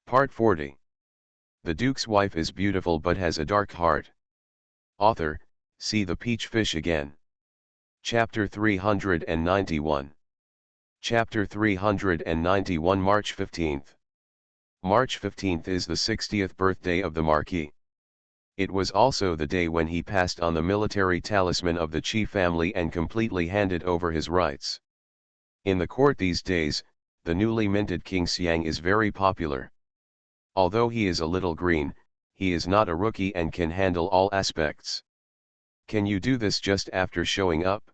Part 40. The Duke's wife is beautiful but has a dark heart. Author, see the peach fish again. Chapter 391. Chapter 391 March 15th. March 15th is the 60th birthday of the Marquis. It was also the day when he passed on the military talisman of the Qi family and completely handed over his rights. In the court these days, the newly minted King Xiang is very popular. Although he is a little green, he is not a rookie and can handle all aspects. Can you do this just after showing up?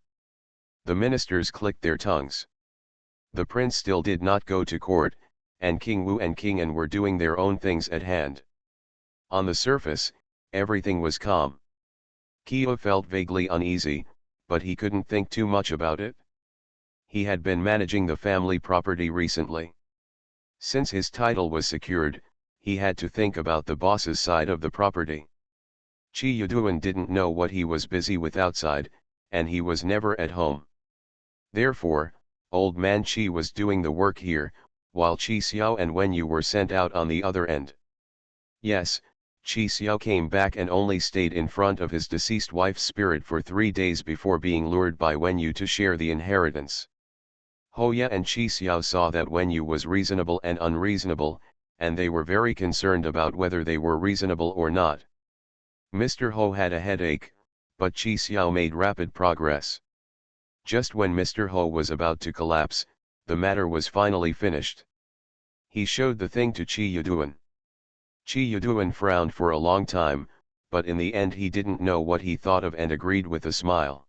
The ministers clicked their tongues. The prince still did not go to court, and King Wu and King An were doing their own things at hand. On the surface, everything was calm. Keo felt vaguely uneasy, but he couldn't think too much about it. He had been managing the family property recently. Since his title was secured, he had to think about the boss's side of the property. Chi Yuduan didn't know what he was busy with outside, and he was never at home. Therefore, old man Chi was doing the work here, while Chi Xiao and Wen Yu were sent out on the other end. Yes, Chi Xiao came back and only stayed in front of his deceased wife's spirit for 3 days before being lured by Wen Yu to share the inheritance. Hoya and Chi Xiao saw that Wen Yu was reasonable and unreasonable, and they were very concerned about whether they were reasonable or not. Mr. Ho had a headache, but Chi Xiao made rapid progress. Just when Mr. Ho was about to collapse, the matter was finally finished. He showed the thing to Chi Yuduan. Chi Yuduan frowned for a long time, but in the end he didn't know what he thought of and agreed with a smile.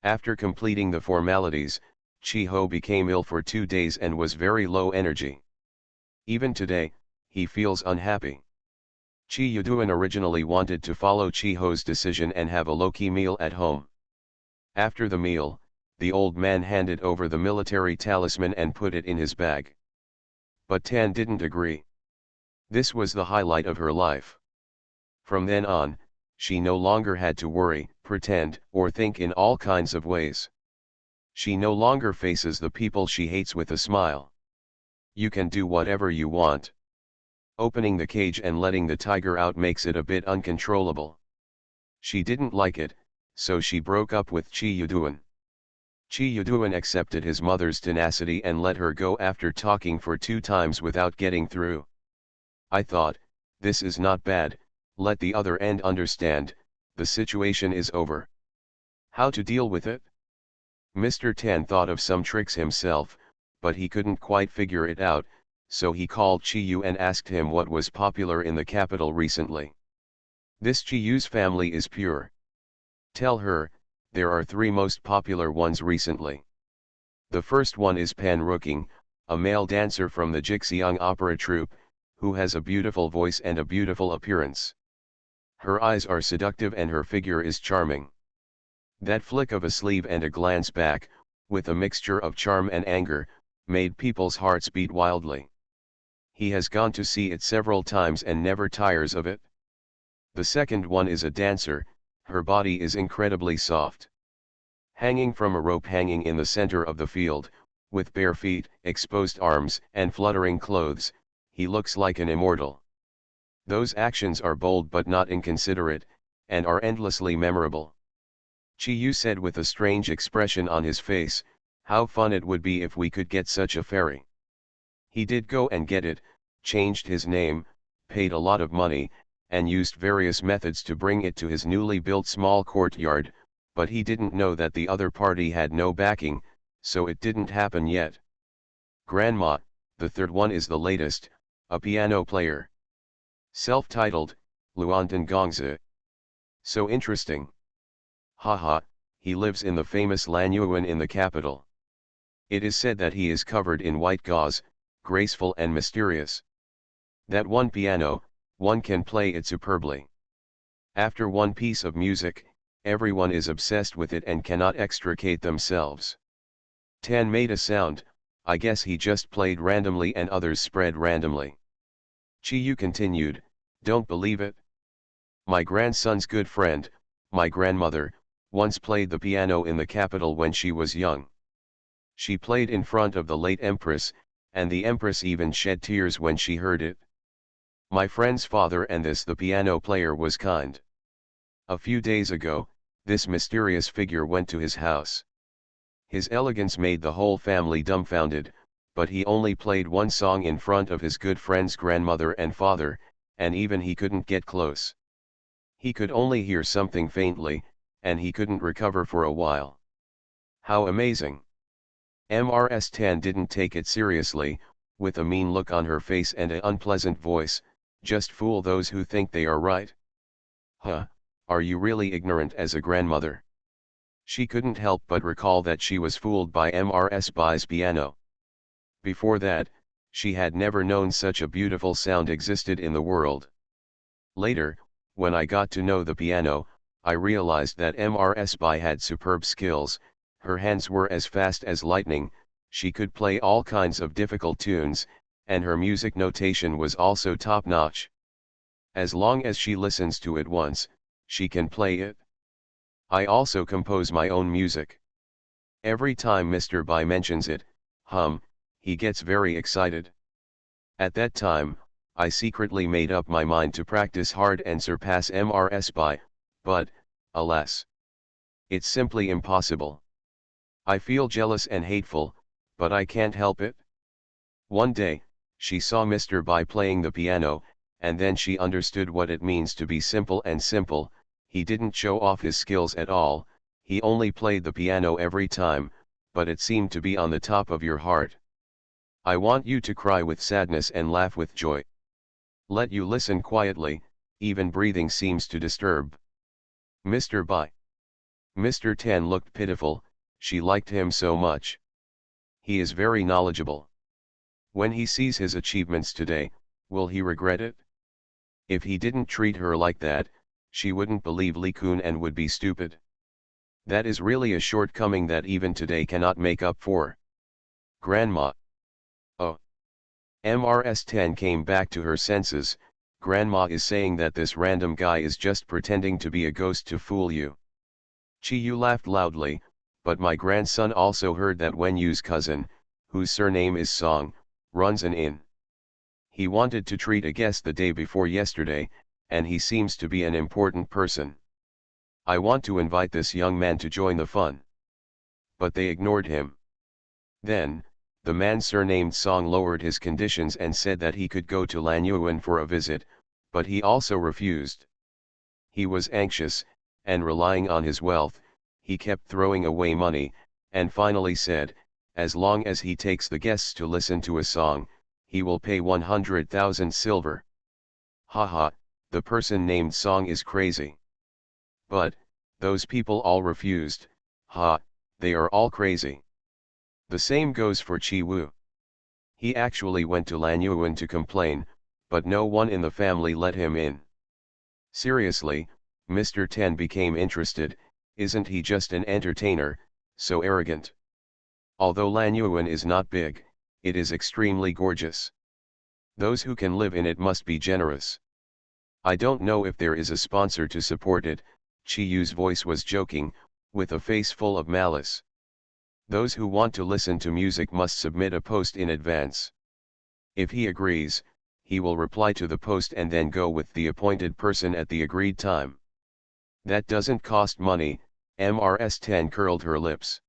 After completing the formalities, Chi Ho became ill for 2 days and was very low energy. Even today, he feels unhappy. Chi Yuduan originally wanted to follow Chi Ho's decision and have a low-key meal at home. After the meal, the old man handed over the military talisman and put it in his bag. But Tan didn't agree. This was the highlight of her life. From then on, she no longer had to worry, pretend, or think in all kinds of ways. She no longer faces the people she hates with a smile. You can do whatever you want. Opening the cage and letting the tiger out makes it a bit uncontrollable. She didn't like it, so she broke up with Chi Yuduan. Chi Yuduan accepted his mother's tenacity and let her go after talking for 2 times without getting through. I thought, this is not bad, let the other end understand, the situation is over. How to deal with it? Mr. Tan thought of some tricks himself, but he couldn't quite figure it out, so he called Chi Yu and asked him what was popular in the capital recently. This Chi Yu's family is pure. Tell her, there are 3 most popular ones recently. The first one is Pan Rooking, a male dancer from the Jixiang opera troupe, who has a beautiful voice and a beautiful appearance. Her eyes are seductive and her figure is charming. That flick of a sleeve and a glance back, with a mixture of charm and anger, made people's hearts beat wildly. He has gone to see it several times and never tires of it. The second one is a dancer, her body is incredibly soft. Hanging from a rope hanging in the center of the field, with bare feet, exposed arms, and fluttering clothes, he looks like an immortal. Those actions are bold but not inconsiderate, and are endlessly memorable. Chi Yu said with a strange expression on his face, how fun it would be if we could get such a fairy. He did go and get it, changed his name, paid a lot of money, and used various methods to bring it to his newly built small courtyard, but he didn't know that the other party had no backing, so it didn't happen yet. Grandma, the third one is the latest, a piano player. Self-titled, Luantan Gongzi. So interesting. Haha, he lives in the famous Lanyuan in the capital. It is said that he is covered in white gauze, graceful and mysterious. That one piano, one can play it superbly. After one piece of music, everyone is obsessed with it and cannot extricate themselves. Tan made a sound, I guess he just played randomly and others spread randomly. Chi Yu continued, don't believe it? My grandson's good friend, my grandmother, once played the piano in the capital when she was young. She played in front of the late Empress, and the Empress even shed tears when she heard it. My friend's father, and this the piano player, was kind. A few days ago, this mysterious figure went to his house. His elegance made the whole family dumbfounded, but he only played one song in front of his good friend's grandmother and father, and even he couldn't get close. He could only hear something faintly, and he couldn't recover for a while. How amazing! Mrs. Tan didn't take it seriously, with a mean look on her face and an unpleasant voice, "Just fool those who think they are right." Huh, are you really ignorant as a grandmother? She couldn't help but recall that she was fooled by Mrs. Bai's piano. Before that, she had never known such a beautiful sound existed in the world. Later, when I got to know the piano, I realized that Mrs. Bai had superb skills. Her hands were as fast as lightning, she could play all kinds of difficult tunes, and her music notation was also top-notch. As long as she listens to it once, she can play it. I also compose my own music. Every time Mr. Bai mentions it, he gets very excited. At that time, I secretly made up my mind to practice hard and surpass Mrs. Bai, but, alas, it's simply impossible. I feel jealous and hateful, but I can't help it. One day, she saw Mr. Bai playing the piano, and then she understood what it means to be simple and simple. He didn't show off his skills at all, he only played the piano every time, but it seemed to be on the top of your heart. I want you to cry with sadness and laugh with joy. Let you listen quietly, even breathing seems to disturb. Mr. Bai. Mr. Tan looked pitiful, she liked him so much. He is very knowledgeable. When he sees his achievements today, will he regret it? If he didn't treat her like that, she wouldn't believe Li Kun and would be stupid. That is really a shortcoming that even today cannot make up for. Grandma. Oh. Mrs. Tan came back to her senses. Grandma is saying that this random guy is just pretending to be a ghost to fool you. Chi Yu laughed loudly, but my grandson also heard that Wen Yu's cousin, whose surname is Song, runs an inn. He wanted to treat a guest the day before yesterday, and he seems to be an important person. I want to invite this young man to join the fun. But they ignored him. Then, the man surnamed Song lowered his conditions and said that he could go to Lanyuan for a visit, but he also refused. He was anxious, and relying on his wealth, he kept throwing away money, and finally said, as long as he takes the guests to listen to a song, he will pay 100,000 silver. Haha, the person named Song is crazy. But, those people all refused, they are all crazy. The same goes for Chi Wu. He actually went to Lanyuan to complain, but no one in the family let him in. Seriously, Mr. Tan became interested. Isn't he just an entertainer, so arrogant? Although Lanyuan is not big, it is extremely gorgeous. Those who can live in it must be generous. I don't know if there is a sponsor to support it. Chi Yu's voice was joking, with a face full of malice. Those who want to listen to music must submit a post in advance. If he agrees, he will reply to the post and then go with the appointed person at the agreed time. That doesn't cost money. Mrs. Tan curled her lips.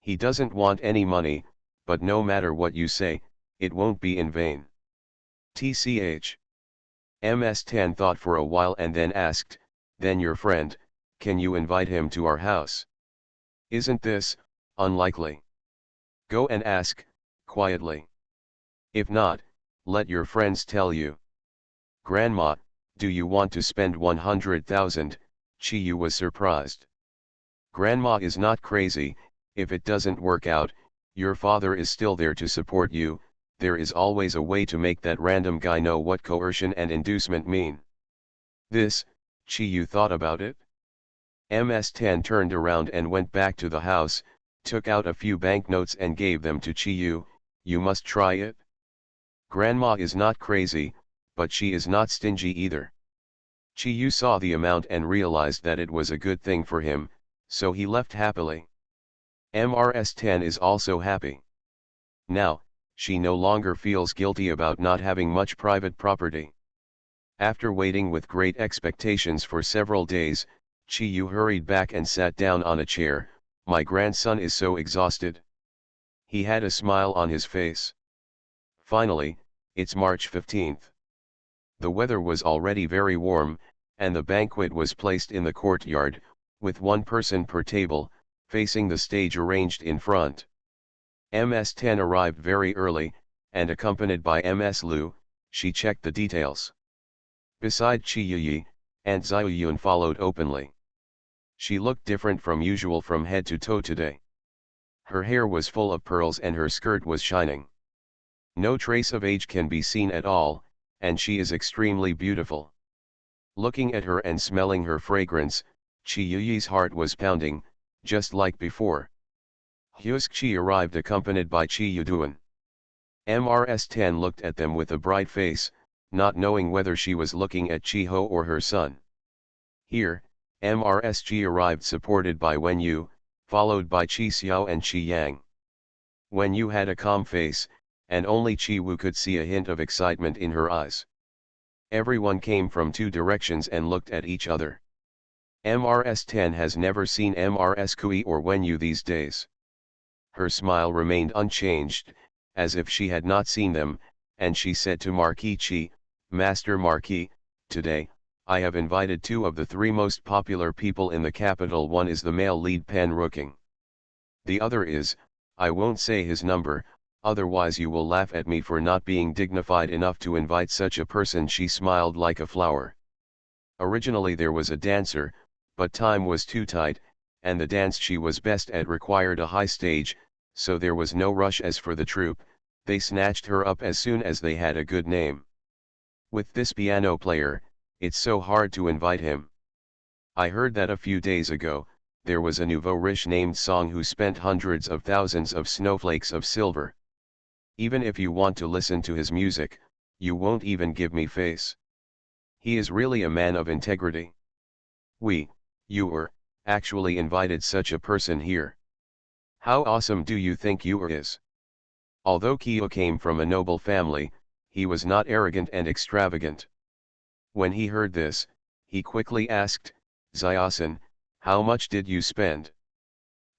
He doesn't want any money, but no matter what you say, it won't be in vain. TCH. Ms. Tan thought for a while and then asked, then your friend, can you invite him to our house? Isn't this unlikely? Go and ask, quietly. If not, let your friends tell you. Grandma, do you want to spend 100,000? Chi Yu was surprised. Grandma is not crazy. If it doesn't work out, your father is still there to support you. There is always a way to make that random guy know what coercion and inducement mean. This, Chi Yu thought about it. Ms. Tan turned around and went back to the house, took out a few banknotes and gave them to Chi Yu. You must try it. Grandma is not crazy, but she is not stingy either. Chi Yu saw the amount and realized that it was a good thing for him, so he left happily. Mrs. Tan is also happy. Now, she no longer feels guilty about not having much private property. After waiting with great expectations for several days, Chi Yu hurried back and sat down on a chair. My grandson is so exhausted. He had a smile on his face. Finally, it's March 15th. The weather was already very warm, and the banquet was placed in the courtyard, with one person per table, facing the stage arranged in front. MS-10 arrived very early, and accompanied by MS Lu, she checked the details. Beside Chi Yi, Aunt Xiaoyun followed openly. She looked different from usual from head to toe today. Her hair was full of pearls and her skirt was shining. No trace of age can be seen at all, and she is extremely beautiful. Looking at her and smelling her fragrance, Chi Yi's heart was pounding, just like before. Husk-Chi arrived accompanied by Chi Yuduan. MRS-10 looked at them with a bright face, not knowing whether she was looking at Chi-Ho or her son. Here, MRSG arrived supported by Wen Yu, followed by Chi Xiao and Chi Yang. Wen Yu had a calm face, and only Chi Wu could see a hint of excitement in her eyes. Everyone came from two directions and looked at each other. MRS-10 has never seen MRS Kui or Wen Yu these days. Her smile remained unchanged, as if she had not seen them, and she said to Marquis Chi, "Master Marquis, today, I have invited two of the three most popular people in the capital. One is the male lead Pan Rooking. The other is, I won't say his number, otherwise you will laugh at me for not being dignified enough to invite such a person." She smiled like a flower. Originally there was a dancer, but time was too tight, and the dance she was best at required a high stage, so there was no rush. As for the troupe, they snatched her up as soon as they had a good name. With this piano player, it's so hard to invite him. I heard that a few days ago, there was a nouveau riche named Song who spent hundreds of thousands of snowflakes of silver. Even if you want to listen to his music, you won't even give me face. He is really a man of integrity. You were, actually invited such a person here. How awesome do you think you is? Although Kyo came from a noble family, he was not arrogant and extravagant. When he heard this, he quickly asked, "Xiaosan, how much did you spend?"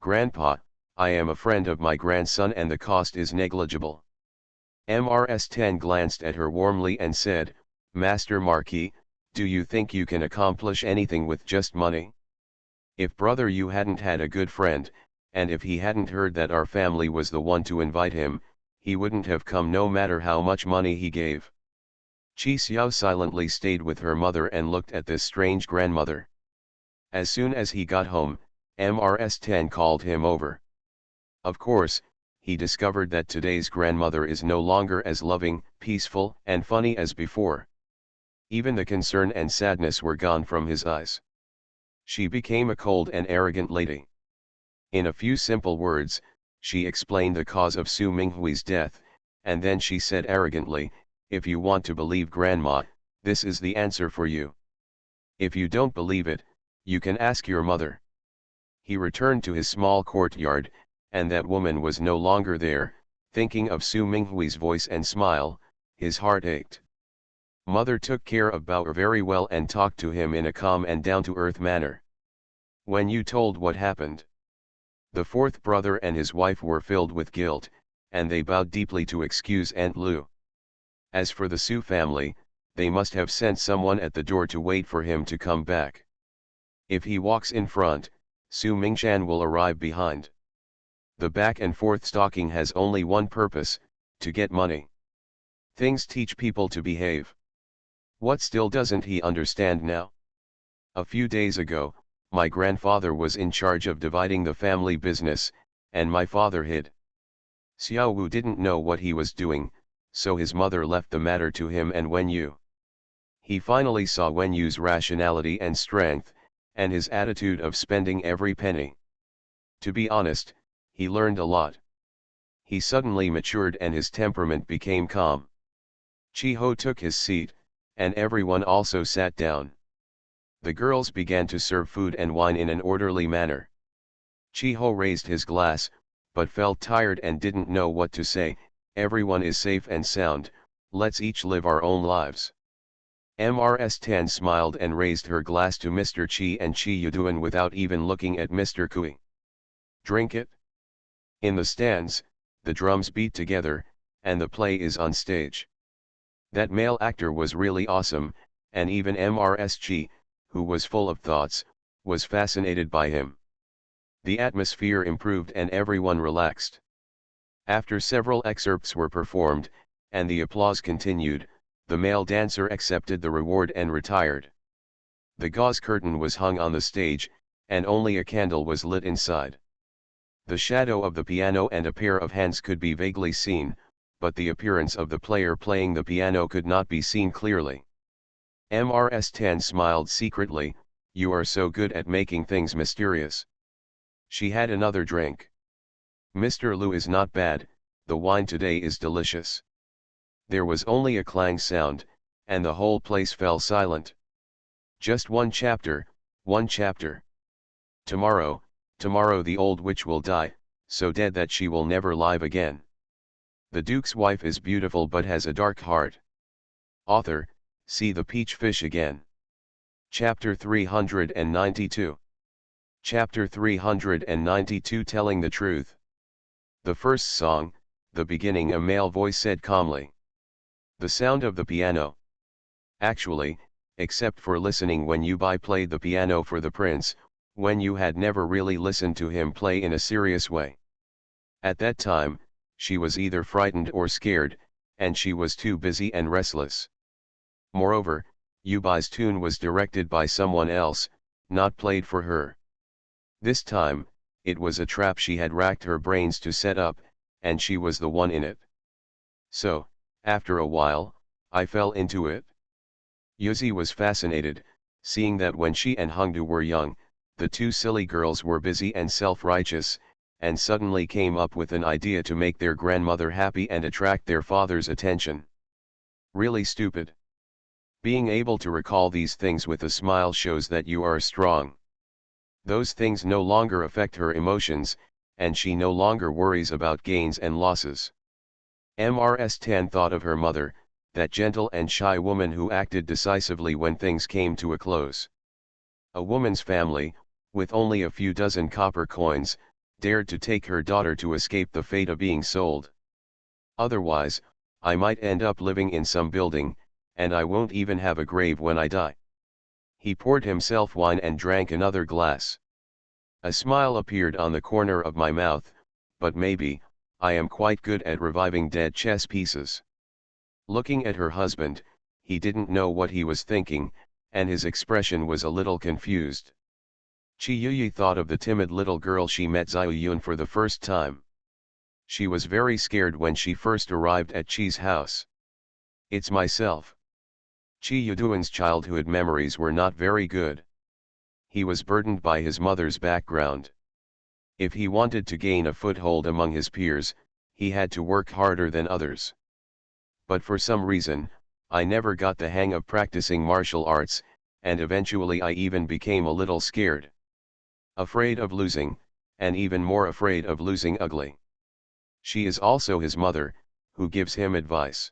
"Grandpa, I am a friend of my grandson and the cost is negligible." MRS-10 glanced at her warmly and said, "Master Marquis, do you think you can accomplish anything with just money? If brother you hadn't had a good friend, and if he hadn't heard that our family was the one to invite him, he wouldn't have come no matter how much money he gave." Chi Xiao silently stayed with her mother and looked at this strange grandmother. As soon as he got home, MRS-10 called him over. Of course, he discovered that today's grandmother is no longer as loving, peaceful, and funny as before. Even the concern and sadness were gone from his eyes. She became a cold and arrogant lady. In a few simple words, she explained the cause of Su Minghui's death, and then she said arrogantly, "If you want to believe Grandma, this is the answer for you. If you don't believe it, you can ask your mother." He returned to his small courtyard, and that woman was no longer there. Thinking of Su Minghui's voice and smile, his heart ached. Mother took care of Bao very well and talked to him in a calm and down-to-earth manner. When you told what happened, the fourth brother and his wife were filled with guilt, and they bowed deeply to excuse Aunt Lu. As for the Su family, they must have sent someone at the door to wait for him to come back. If he walks in front, Su Mingshan will arrive behind. The back and forth stalking has only one purpose, to get money. Things teach people to behave. What still doesn't he understand now? A few days ago, my grandfather was in charge of dividing the family business, and my father hid. Xiao Wu didn't know what he was doing, so his mother left the matter to him and Wen Yu. He finally saw Wen Yu's rationality and strength, and his attitude of spending every penny. To be honest, he learned a lot. He suddenly matured and his temperament became calm. Chi-Ho took his seat, and everyone also sat down. The girls began to serve food and wine in an orderly manner. Chi-Ho raised his glass, but felt tired and didn't know what to say. "Everyone is safe and sound, let's each live our own lives." Mrs. Tan smiled and raised her glass to Mr. Chi and Chi Yuduan without even looking at Mr. Kui. Drink it? In the stands, the drums beat together, and the play is on stage. That male actor was really awesome, and even Mrs. Chi, who was full of thoughts, was fascinated by him. The atmosphere improved and everyone relaxed. After several excerpts were performed, and the applause continued, the male dancer accepted the reward and retired. The gauze curtain was hung on the stage, and only a candle was lit inside. The shadow of the piano and a pair of hands could be vaguely seen, but the appearance of the player playing the piano could not be seen clearly. Mrs. Tan smiled secretly, "You are so good at making things mysterious." She had another drink. "Mr. Lu is not bad, the wine today is delicious." There was only a clang sound, and the whole place fell silent. Just one chapter, one chapter. Tomorrow the old witch will die, so dead that she will never live again. The Duke's wife is beautiful but has a dark heart. Author, see the peach fish again. Chapter 392. Chapter 392 Telling the Truth. The first song, the beginning, a male voice said calmly. The sound of the piano. Actually, except for listening when Yubai played the piano for the prince, when you had never really listened to him play in a serious way. At that time, she was either frightened or scared, and she was too busy and restless. Moreover, Yubai's tune was directed by someone else, not played for her. This time, it was a trap she had racked her brains to set up, and she was the one in it. So, after a while, I fell into it. Yuzi was fascinated, seeing that when she and Hongdu were young, the two silly girls were busy and self-righteous, and suddenly came up with an idea to make their grandmother happy and attract their father's attention. Really stupid. Being able to recall these things with a smile shows that you are strong. Those things no longer affect her emotions, and she no longer worries about gains and losses. Mrs. Tan thought of her mother, that gentle and shy woman who acted decisively when things came to a close. A woman's family, with only a few dozen copper coins, dared to take her daughter to escape the fate of being sold. Otherwise, I might end up living in some building, and I won't even have a grave when I die. He poured himself wine and drank another glass. A smile appeared on the corner of my mouth, but maybe, I am quite good at reviving dead chess pieces. Looking at her husband, he didn't know what he was thinking, and his expression was a little confused. Chi Yuyi thought of the timid little girl she met Xiao Yun for the first time. She was very scared when she first arrived at Chi's house. It's myself. Chi Yuduan's childhood memories were not very good. He was burdened by his mother's background. If he wanted to gain a foothold among his peers, he had to work harder than others. But for some reason, I never got the hang of practicing martial arts, and eventually I even became a little scared. Afraid of losing, and even more afraid of losing ugly. She is also his mother, who gives him advice.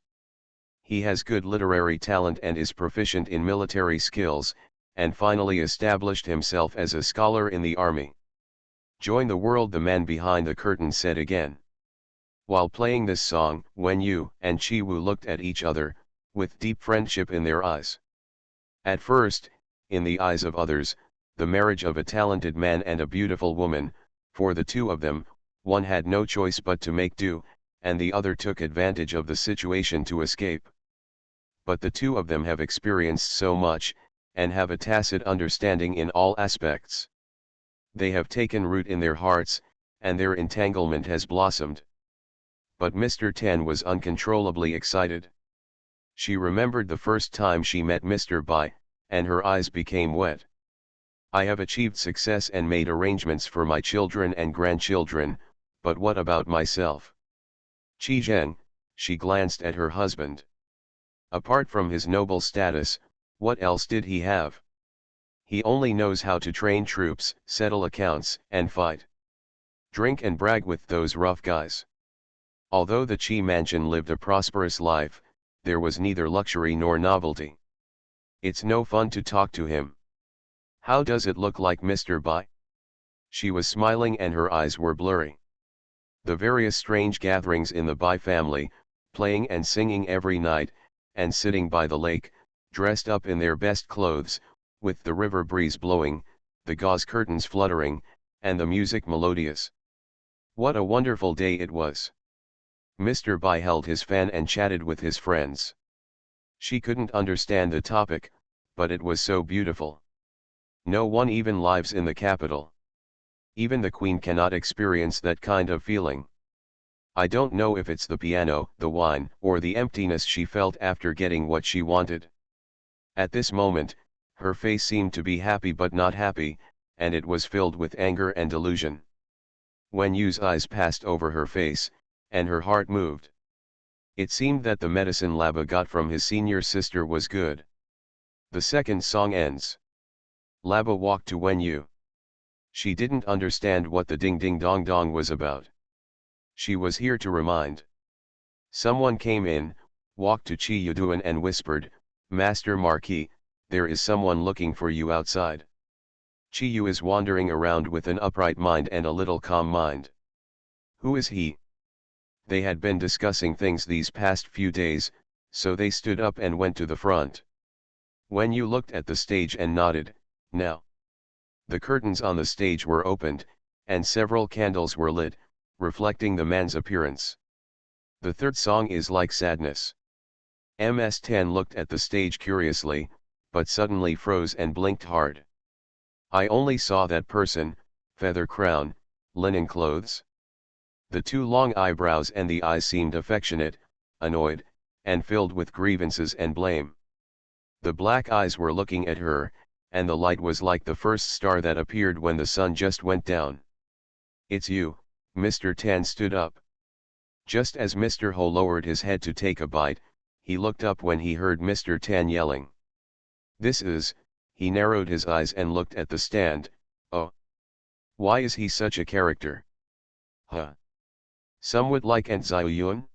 He has good literary talent and is proficient in military skills, and finally established himself as a scholar in the army. Join the world, the man behind the curtain said again. While playing this song, Wen Yu and Chi Wu looked at each other, with deep friendship in their eyes. At first, in the eyes of others, the marriage of a talented man and a beautiful woman, for the two of them, one had no choice but to make do, and the other took advantage of the situation to escape. But the two of them have experienced so much, and have a tacit understanding in all aspects. They have taken root in their hearts, and their entanglement has blossomed. But Mr. Tan was uncontrollably excited. She remembered the first time she met Mr. Bai, and her eyes became wet. I have achieved success and made arrangements for my children and grandchildren, but what about myself? Qi Zheng, she glanced at her husband. Apart from his noble status, what else did he have? He only knows how to train troops, settle accounts, and fight. Drink and brag with those rough guys. Although the Qi mansion lived a prosperous life, there was neither luxury nor novelty. It's no fun to talk to him. How does it look like Mr. Bai? She was smiling and her eyes were blurry. The various strange gatherings in the Bai family, playing and singing every night, and sitting by the lake, dressed up in their best clothes, with the river breeze blowing, the gauze curtains fluttering, and the music melodious. What a wonderful day it was. Mr. Bai held his fan and chatted with his friends. She couldn't understand the topic, but it was so beautiful. No one even lives in the capital. Even the Queen cannot experience that kind of feeling. I don't know if it's the piano, the wine, or the emptiness she felt after getting what she wanted. At this moment, her face seemed to be happy but not happy, and it was filled with anger and delusion. Wen Yu's eyes passed over her face, and her heart moved. It seemed that the medicine Laba got from his senior sister was good. The second song ends. Laba walked to Wen Yu. She didn't understand what the ding ding dong dong was about. She was here to remind. Someone came in, walked to Chi Yuduan and whispered, "Master Marquis, there is someone looking for you outside." Chi Yu is wandering around with an upright mind and a little calm mind. Who is he? They had been discussing things these past few days, so they stood up and went to the front. Wen Yu looked at the stage and nodded, "Now." The curtains on the stage were opened, and several candles were lit, reflecting the man's appearance. The third song is like sadness. Ms. Tan looked at the stage curiously, but suddenly froze and blinked hard. I only saw that person, feather crown, linen clothes. The two long eyebrows and the eyes seemed affectionate, annoyed, and filled with grievances and blame. The black eyes were looking at her, and the light was like the first star that appeared when the sun just went down. "It's you." Mr. Tan stood up. Just as Mr. Ho lowered his head to take a bite, he looked up when he heard Mr. Tan yelling. "This is," he narrowed his eyes and looked at the stand. "Oh. Why is he such a character? Huh. Somewhat like Aunt Ziyuyun?"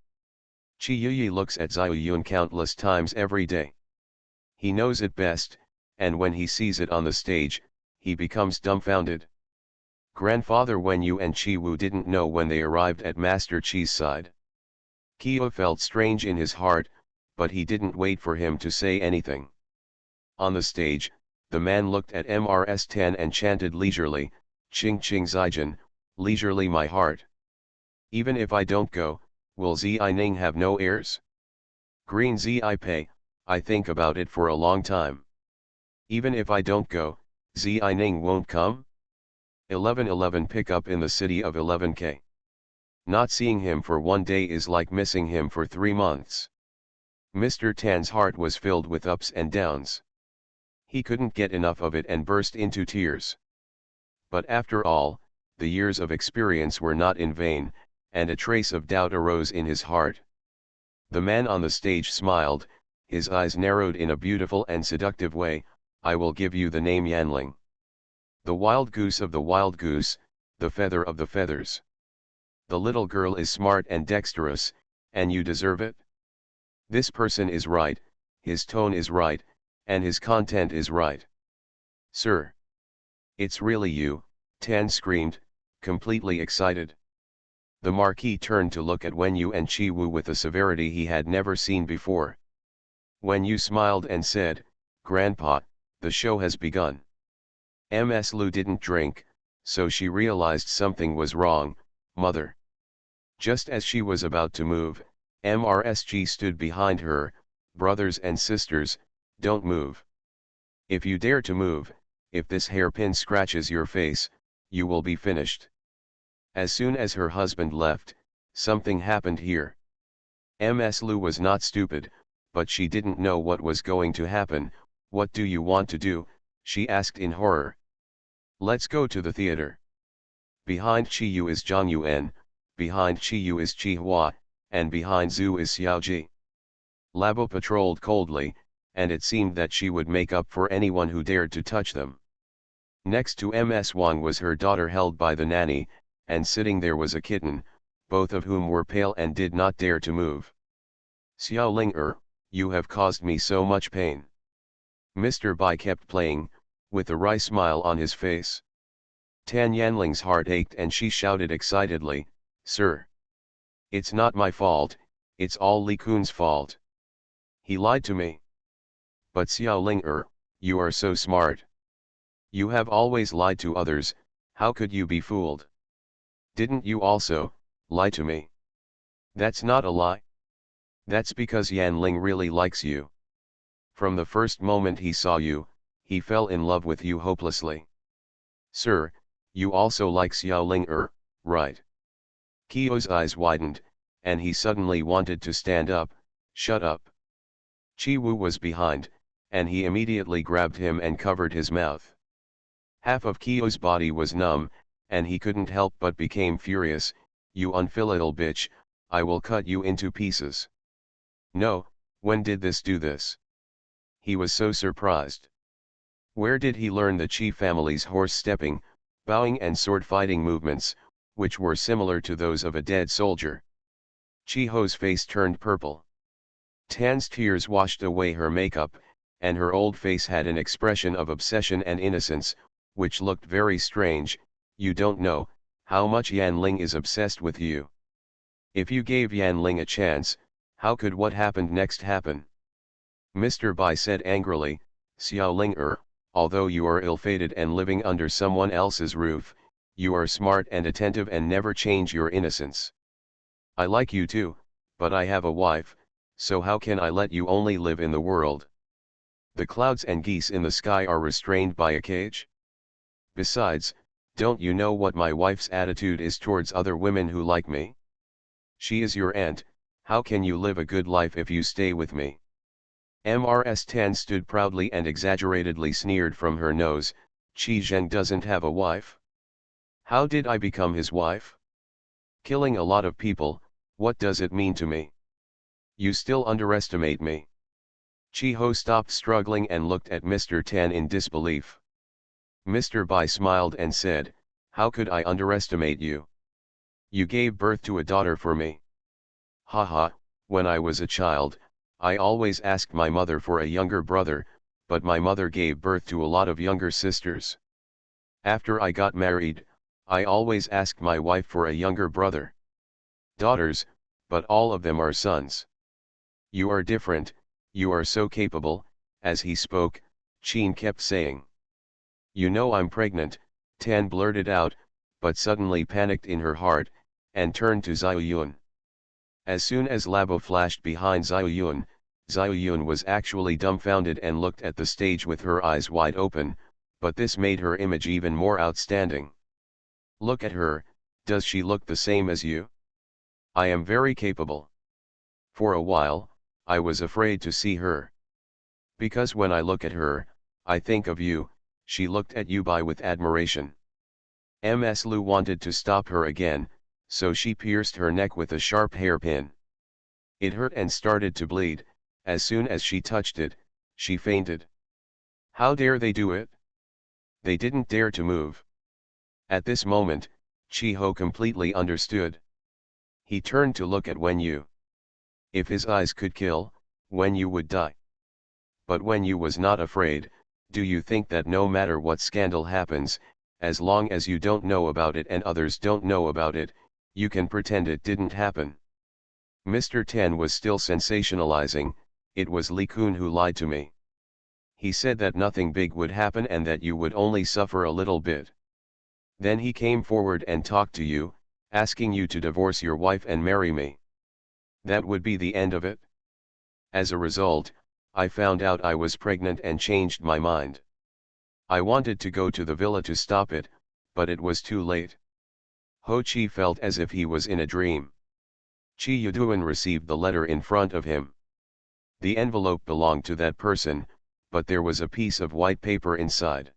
Chi Yuyi looks at Ziyuyun countless times every day. He knows it best, and when he sees it on the stage, he becomes dumbfounded. Grandfather Wen Yu and Chi Wu didn't know when they arrived at Master Chi's side. Kyo felt strange in his heart, but he didn't wait for him to say anything. On the stage, the man looked at Mrs. Tan and chanted leisurely, "Ching Ching Zijin, leisurely my heart. Even if I don't go, will Zi Ning have no heirs? Green Zi Pei, I think about it for a long time. Even if I don't go, Zi Ning won't come? 1111 pick up in the city of 11K. Not seeing him for one day is like missing him for 3 months." Mr. Tan's heart was filled with ups and downs. He couldn't get enough of it and burst into tears. But after all, the years of experience were not in vain, and a trace of doubt arose in his heart. The man on the stage smiled, his eyes narrowed in a beautiful and seductive way. "I will give you the name Yanling. The wild goose of the wild goose, the feather of the feathers. The little girl is smart and dexterous, and you deserve it. This person is right, his tone is right, and his content is right. Sir. It's really you," Tan screamed, completely excited. The Marquis turned to look at Wen Yu and Chi Wu with a severity he had never seen before. Wen Yu smiled and said, "Grandpa, the show has begun." Ms. Lu didn't drink, so she realized something was wrong. "Mother." Just as she was about to move, MRSG stood behind her. "Brothers and sisters, don't move. If you dare to move, if this hairpin scratches your face, you will be finished." As soon as her husband left, something happened here. Ms. Lu was not stupid, but she didn't know what was going to happen. "What do you want to do?" she asked in horror. "Let's go to the theater. Behind Chi Yu is Zhang Yuan, behind Chi Yu is Chi Hua, and behind Zhu is Xiao Ji." Labo patrolled coldly, and it seemed that she would make up for anyone who dared to touch them. Next to Ms. Wang was her daughter held by the nanny, and sitting there was a kitten, both of whom were pale and did not dare to move. "Xiao Ling you have caused me so much pain. Mr. Bai kept playing, with a wry smile on his face. Tan Yanling's heart ached and she shouted excitedly, "Sir! It's not my fault, it's all Li Kun's fault. He lied to me." "But Xiao Ling you are so smart. You have always lied to others, how could you be fooled? Didn't you also lie to me?" "That's not a lie. That's because Yan Ling really likes you. From the first moment he saw you, he fell in love with you hopelessly." "Sir, you also like Xiao Ling right?" Kio's eyes widened, and he suddenly wanted to stand up. "Shut up." Chi Wu was behind, and he immediately grabbed him and covered his mouth. Half of Kio's body was numb, and he couldn't help but became furious. "You unfilial bitch, I will cut you into pieces." "No, when did this do this?" He was so surprised. Where did he learn the Chi family's horse-stepping, bowing and sword-fighting movements, which were similar to those of a dead soldier? Chi Ho's face turned purple. Tan's tears washed away her makeup, and her old face had an expression of obsession and innocence, which looked very strange. "You don't know how much Yan Ling is obsessed with you. If you gave Yan Ling a chance, how could what happened next happen?" Mr. Bai said angrily, "Xiao Ling although you are ill-fated and living under someone else's roof, you are smart and attentive and never change your innocence. I like you too, but I have a wife, so how can I let you only live in the world? The clouds and geese in the sky are restrained by a cage? Besides, don't you know what my wife's attitude is towards other women who like me? She is your aunt, how can you live a good life if you stay with me?" Mrs. Tan stood proudly and exaggeratedly sneered from her nose. "Qi Zheng doesn't have a wife? How did I become his wife? Killing a lot of people, what does it mean to me? You still underestimate me." Chi Ho stopped struggling and looked at Mr. Tan in disbelief. Mr. Bai smiled and said, "How could I underestimate you? You gave birth to a daughter for me." "Haha, when I was a child, I always asked my mother for a younger brother, but my mother gave birth to a lot of younger sisters. After I got married, I always asked my wife for a younger brother. Daughters, but all of them are sons. You are different, you are so capable." As he spoke, Qin kept saying, "You know I'm pregnant," Tan blurted out, but suddenly panicked in her heart, and turned to Xiao Yun. As soon as Labo flashed behind Xiao Yun was actually dumbfounded and looked at the stage with her eyes wide open, but this made her image even more outstanding. "Look at her, does she look the same as you? I am very capable. For a while, I was afraid to see her. Because when I look at her, I think of you." She looked at Yu Bai with admiration. Ms. Lu wanted to stop her again, so she pierced her neck with a sharp hairpin. It hurt and started to bleed. As soon as she touched it, she fainted. How dare they do it? They didn't dare to move. At this moment, Chi Ho completely understood. He turned to look at Wen Yu. If his eyes could kill, Wen Yu would die. But Wen Yu was not afraid. "Do you think that no matter what scandal happens, as long as you don't know about it and others don't know about it, you can pretend it didn't happen?" Mr. Tan was still sensationalizing. "It was Li Kun who lied to me. He said that nothing big would happen and that you would only suffer a little bit. Then he came forward and talked to you, asking you to divorce your wife and marry me. That would be the end of it. As a result, I found out I was pregnant and changed my mind. I wanted to go to the villa to stop it, but it was too late." Ho Chi felt as if he was in a dream. Chi Yuduan received the letter in front of him. The envelope belonged to that person, but there was a piece of white paper inside.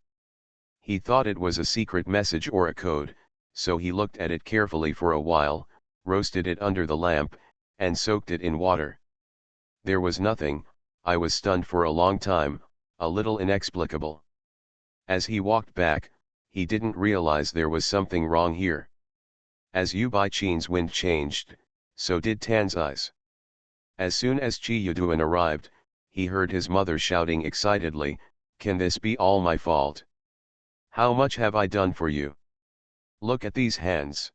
He thought it was a secret message or a code, so he looked at it carefully for a while, roasted it under the lamp, and soaked it in water. There was nothing. I was stunned for a long time, a little inexplicable. As he walked back, he didn't realize there was something wrong here. As Yu Bai Qin's wind changed, so did Tan's eyes. As soon as Chi Yuduan arrived, he heard his mother shouting excitedly, "Can this be all my fault? How much have I done for you? Look at these hands.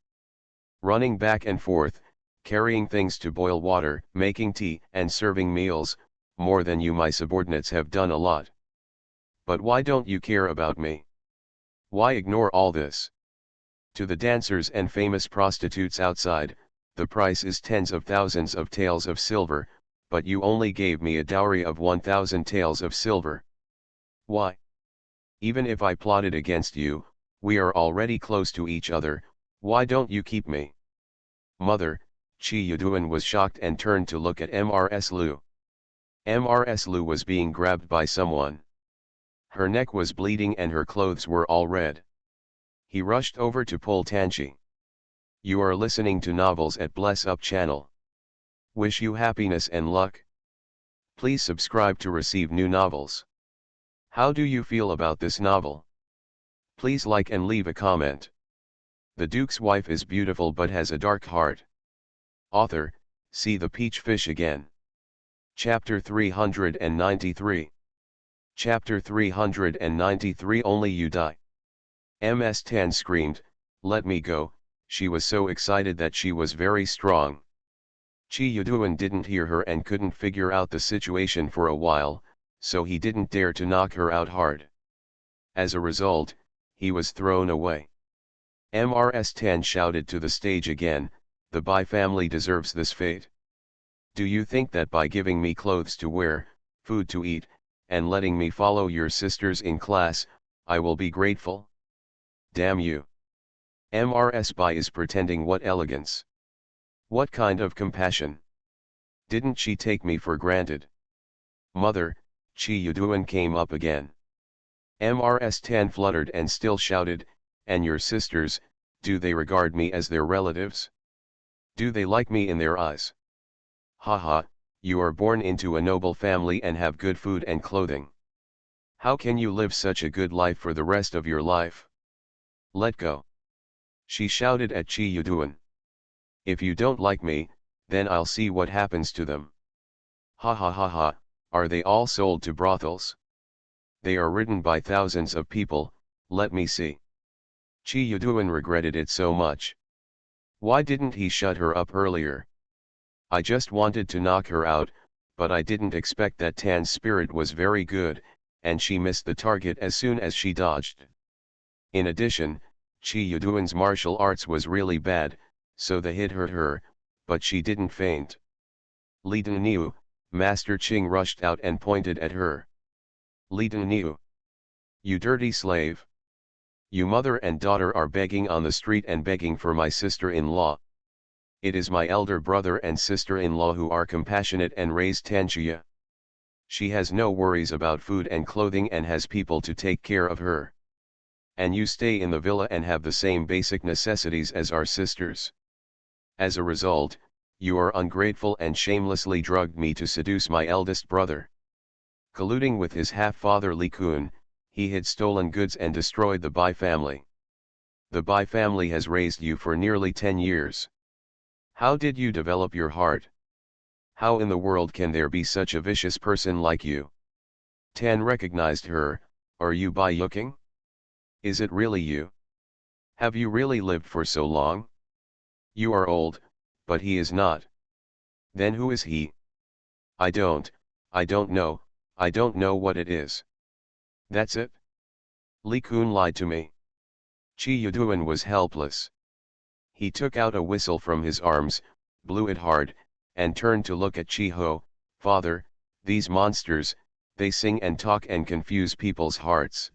Running back and forth, carrying things to boil water, making tea, and serving meals, more than you my subordinates have done a lot. But why don't you care about me? Why ignore all this? To the dancers and famous prostitutes outside, the price is tens of thousands of taels of silver, but you only gave me a dowry of 1,000 taels of silver. Why? Even if I plotted against you, we are already close to each other, why don't you keep me?" Mother, Chi Yuduan was shocked and turned to look at Mrs. Lu. Mrs. Lu was being grabbed by someone. Her neck was bleeding and her clothes were all red. He rushed over to pull Tanchi. "You are listening to novels at Bless Up channel. Wish you happiness and luck. Please subscribe to receive new novels. How do you feel about this novel? Please like and leave a comment. The Duke's wife is beautiful but has a dark heart." Author, see the peach fish again. Chapter 393. Chapter 393 Only you die. Ms. Tan screamed, "Let me go," she was so excited that she was very strong. Chi Yuduan didn't hear her and couldn't figure out the situation for a while, so he didn't dare to knock her out hard. As a result, he was thrown away. Mrs. Tan shouted to the stage again, "The Bai family deserves this fate. Do you think that by giving me clothes to wear, food to eat, and letting me follow your sisters in class, I will be grateful? Damn you. Mrs. Bai is pretending what elegance. What kind of compassion? Didn't she take me for granted?" Mother, Chi Yuduan came up again. Mrs. Tan fluttered and still shouted, "And your sisters, do they regard me as their relatives? Do they like me in their eyes? Haha, you are born into a noble family and have good food and clothing. How can you live such a good life for the rest of your life? Let go." She shouted at Chi Yuduan. "If you don't like me, then I'll see what happens to them. Ha ha ha ha, are they all sold to brothels? They are ridden by thousands of people, let me see." Chi Yuduan regretted it so much. Why didn't he shut her up earlier? "I just wanted to knock her out, but I didn't expect that Tan's spirit was very good, and she missed the target as soon as she dodged." In addition, Chi Yuduan's martial arts was really bad, so the hit hurt her, but she didn't faint. "Li Daniu," Master Ching rushed out and pointed at her. "Li Daniu. You dirty slave. You mother and daughter are begging on the street and begging for my sister-in-law. It is my elder brother and sister-in-law who are compassionate and raised Tanchia. She has no worries about food and clothing and has people to take care of her. And you stay in the villa and have the same basic necessities as our sisters. As a result, you are ungrateful and shamelessly drugged me to seduce my eldest brother. Colluding with his half-father Li Kun, he had stolen goods and destroyed the Bai family. The Bai family has raised you for nearly 10 years. How did you develop your heart? How in the world can there be such a vicious person like you?" Tan recognized her. "Are you Bai Yuking? Is it really you? Have you really lived for so long? You are old, but he is not. Then who is he?" I don't know, I don't know what it is." "That's it? Li Kun lied to me." Chi Yuduan was helpless. He took out a whistle from his arms, blew it hard, and turned to look at Chi Ho. "Father, these monsters, they sing and talk and confuse people's hearts.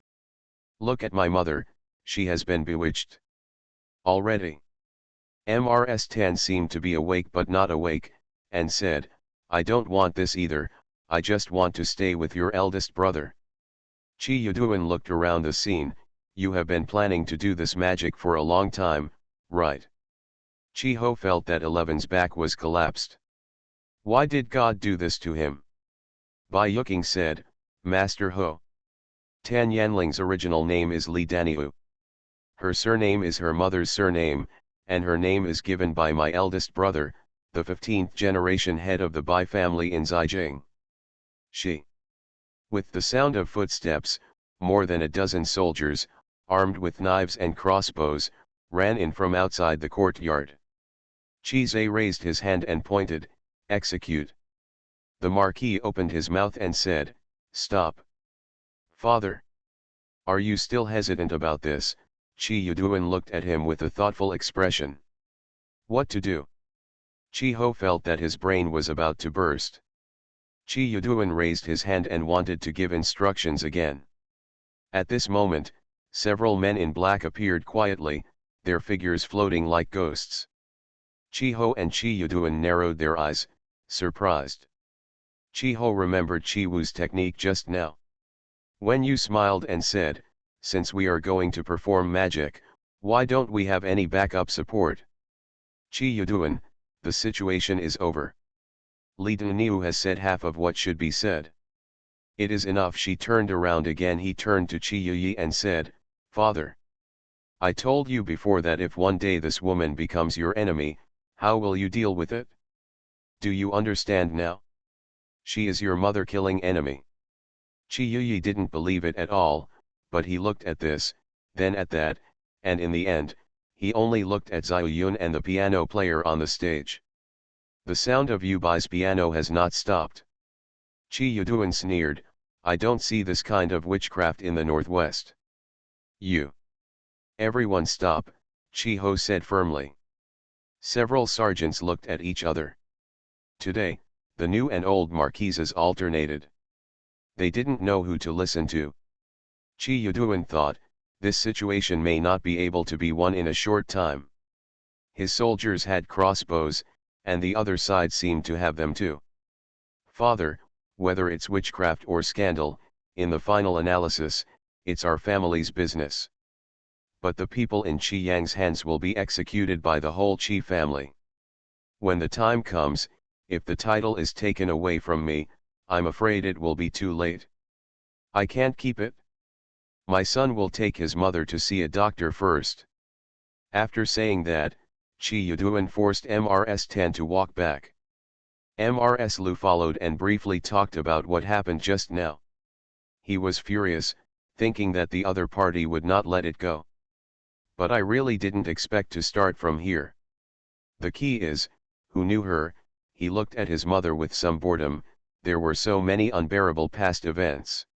Look at my mother, she has been bewitched. Already." Mrs. Tan seemed to be awake but not awake, and said, "I don't want this either, I just want to stay with your eldest brother." Chi Yuduan looked around the scene. "You have been planning to do this magic for a long time, right?" Chi Ho felt that Eleven's back was collapsed. Why did God do this to him? Bai Yuking said, "Master Ho. Tan Yanling's original name is Li Daniu. Her surname is her mother's surname, and her name is given by my eldest brother, the 15th generation head of the Bai family in Zhejiang. She. With the sound of footsteps, more than a dozen soldiers, armed with knives and crossbows, ran in from outside the courtyard. Chise raised his hand and pointed, "Execute." The Marquis opened his mouth and said, "Stop." "Father. Are you still hesitant about this?" Chi Yuduan looked at him with a thoughtful expression. What to do? Chi Ho felt that his brain was about to burst. Chi Yuduan raised his hand and wanted to give instructions again. At this moment, several men in black appeared quietly, their figures floating like ghosts. Chi Ho and Chi Yuduan narrowed their eyes, surprised. Chi Ho remembered Chi Wu's technique just now. When you smiled and said, "Since we are going to perform magic, why don't we have any backup support?" Chi Yuduan, the situation is over. Li Daniu has said half of what should be said. It is enough. She turned around again. He turned to Chi Yuyi and said, "Father. I told you before that if one day this woman becomes your enemy, how will you deal with it? Do you understand now? She is your mother-killing enemy." Chi Yuyi didn't believe it at all, but he looked at this, then at that, and in the end, he only looked at Zhao Yun and the piano player on the stage. The sound of Yubai's piano has not stopped. Chi Yuduan sneered, "I don't see this kind of witchcraft in the Northwest." "You." "Everyone stop," Chi Ho said firmly. Several sergeants looked at each other. Today, the new and old marquises alternated. They didn't know who to listen to. Chi Yuduan thought, this situation may not be able to be won in a short time. His soldiers had crossbows, and the other side seemed to have them too. "Father, whether it's witchcraft or scandal, in the final analysis, it's our family's business. But the people in Qi Yang's hands will be executed by the whole Qi family. When the time comes, if the title is taken away from me, I'm afraid it will be too late. I can't keep it. My son will take his mother to see a doctor first." After saying that, Chi Yuduan forced MRS 10 to walk back. MRS Lu followed and briefly talked about what happened just now. He was furious, thinking that the other party would not let it go. "But I really didn't expect to start from here. The key is, who knew her?" He looked at his mother with some boredom. There were so many unbearable past events.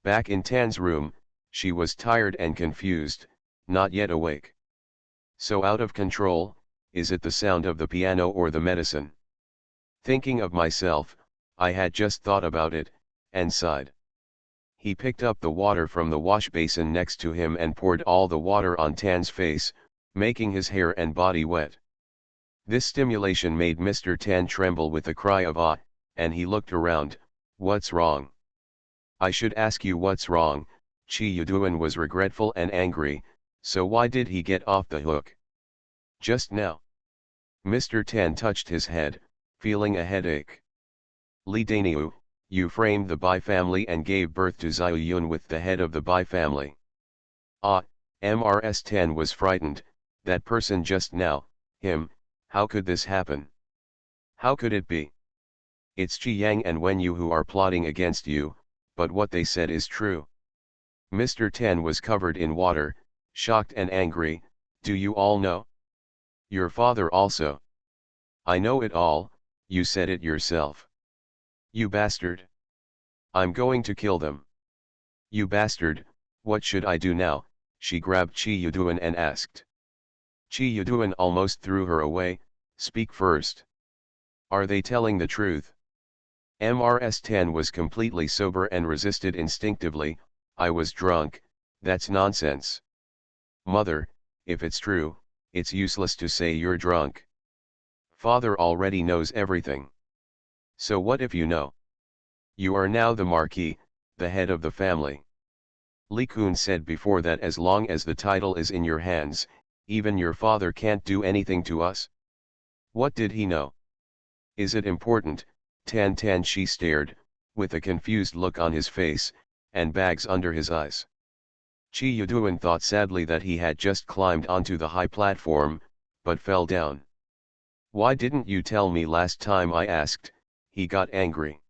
Back in Tan's room, she was tired and confused, not yet awake. So out of control, is it the sound of the piano or the medicine? Thinking of myself, I had just thought about it, and sighed. He picked up the water from the wash basin next to him and poured all the water on Tan's face, making his hair and body wet. This stimulation made Mr. Tan tremble with a cry of "ah," and he looked around. "What's wrong?" "I should ask you what's wrong." Chi Yuduan was regretful and angry, so why did he get off the hook? Just now. Mr. Tan touched his head, feeling a headache. "Li Daniu, you framed the Bai family and gave birth to Zhao Yun with the head of the Bai family." "Ah," MRS 10 was frightened, "that person just now, him, how could this happen? How could it be? It's Qi Yang and Wen Yu who are plotting against you, but what they said is true." Mr. Tan was covered in water, shocked and angry. "Do you all know? Your father also." "I know it all, you said it yourself." "You bastard. I'm going to kill them." "You bastard, what should I do now?" She grabbed Chi Yuduan and asked. Chi Yuduan almost threw her away. "Speak first. Are they telling the truth?" MRS 10 was completely sober and resisted instinctively. "I was drunk, that's nonsense." "Mother, if it's true, it's useless to say you're drunk. Father already knows everything. So what if you know? You are now the Marquis, the head of the family. Li Kun said before that as long as the title is in your hands, even your father can't do anything to us. What did he know? Is it important?" Tan Shi stared, with a confused look on his face, and bags under his eyes. Chi Yuduan thought sadly that he had just climbed onto the high platform, but fell down. "Why didn't you tell me last time I asked?" He got angry.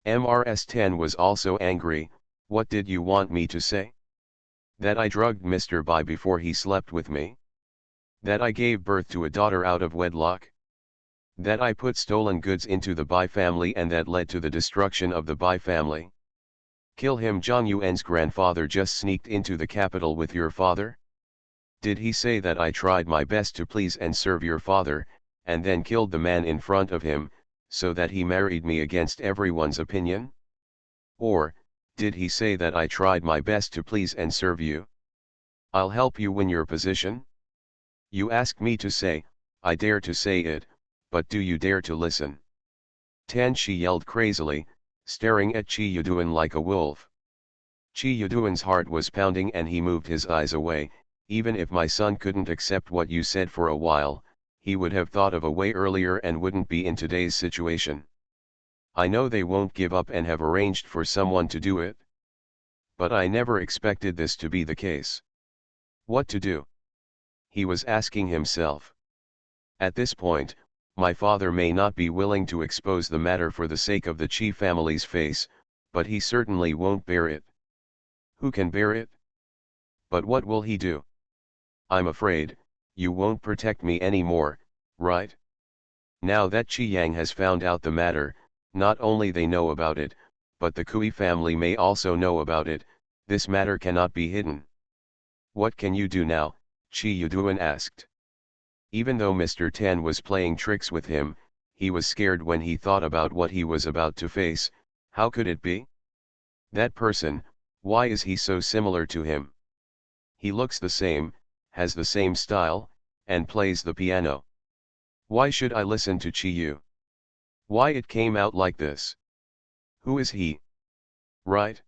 MRS-10 was also angry. What did you want me to say? That I drugged Mr. Bai before he slept with me? That I gave birth to a daughter out of wedlock? That I put stolen goods into the Bai family and that led to the destruction of the Bai family? Kill him. Zhang Yuan's grandfather just sneaked into the capital with your father? Did he say that I tried my best to please and serve your father, and then killed the man in front of him, so that he married me against everyone's opinion? Or, did he say that I tried my best to please and serve you? I'll help you win your position? You ask me to say, I dare to say it, but do you dare to listen? Tan Shi yelled crazily, staring at Qi Yuduan like a wolf. Qi Yuduan's heart was pounding and he moved his eyes away. Even if my son couldn't accept what you said for a while, he would have thought of a way earlier and wouldn't be in today's situation. I know they won't give up and have arranged for someone to do it. But I never expected this to be the case. What to do? He was asking himself. At this point, my father may not be willing to expose the matter for the sake of the Qi family's face, but he certainly won't bear it. Who can bear it? But what will he do? I'm afraid, you won't protect me anymore, right? Now that Qi Yang has found out the matter, not only they know about it, but the Kui family may also know about it. This matter cannot be hidden. What can you do now? Qi Yuduan asked. Even though Mr. Tan was playing tricks with him, he was scared when he thought about what he was about to face. How could it be? That person, why is he so similar to him? He looks the same, has the same style, and plays the piano. Why should I listen to Qi Yu? Why it came out like this? Who is he? Right?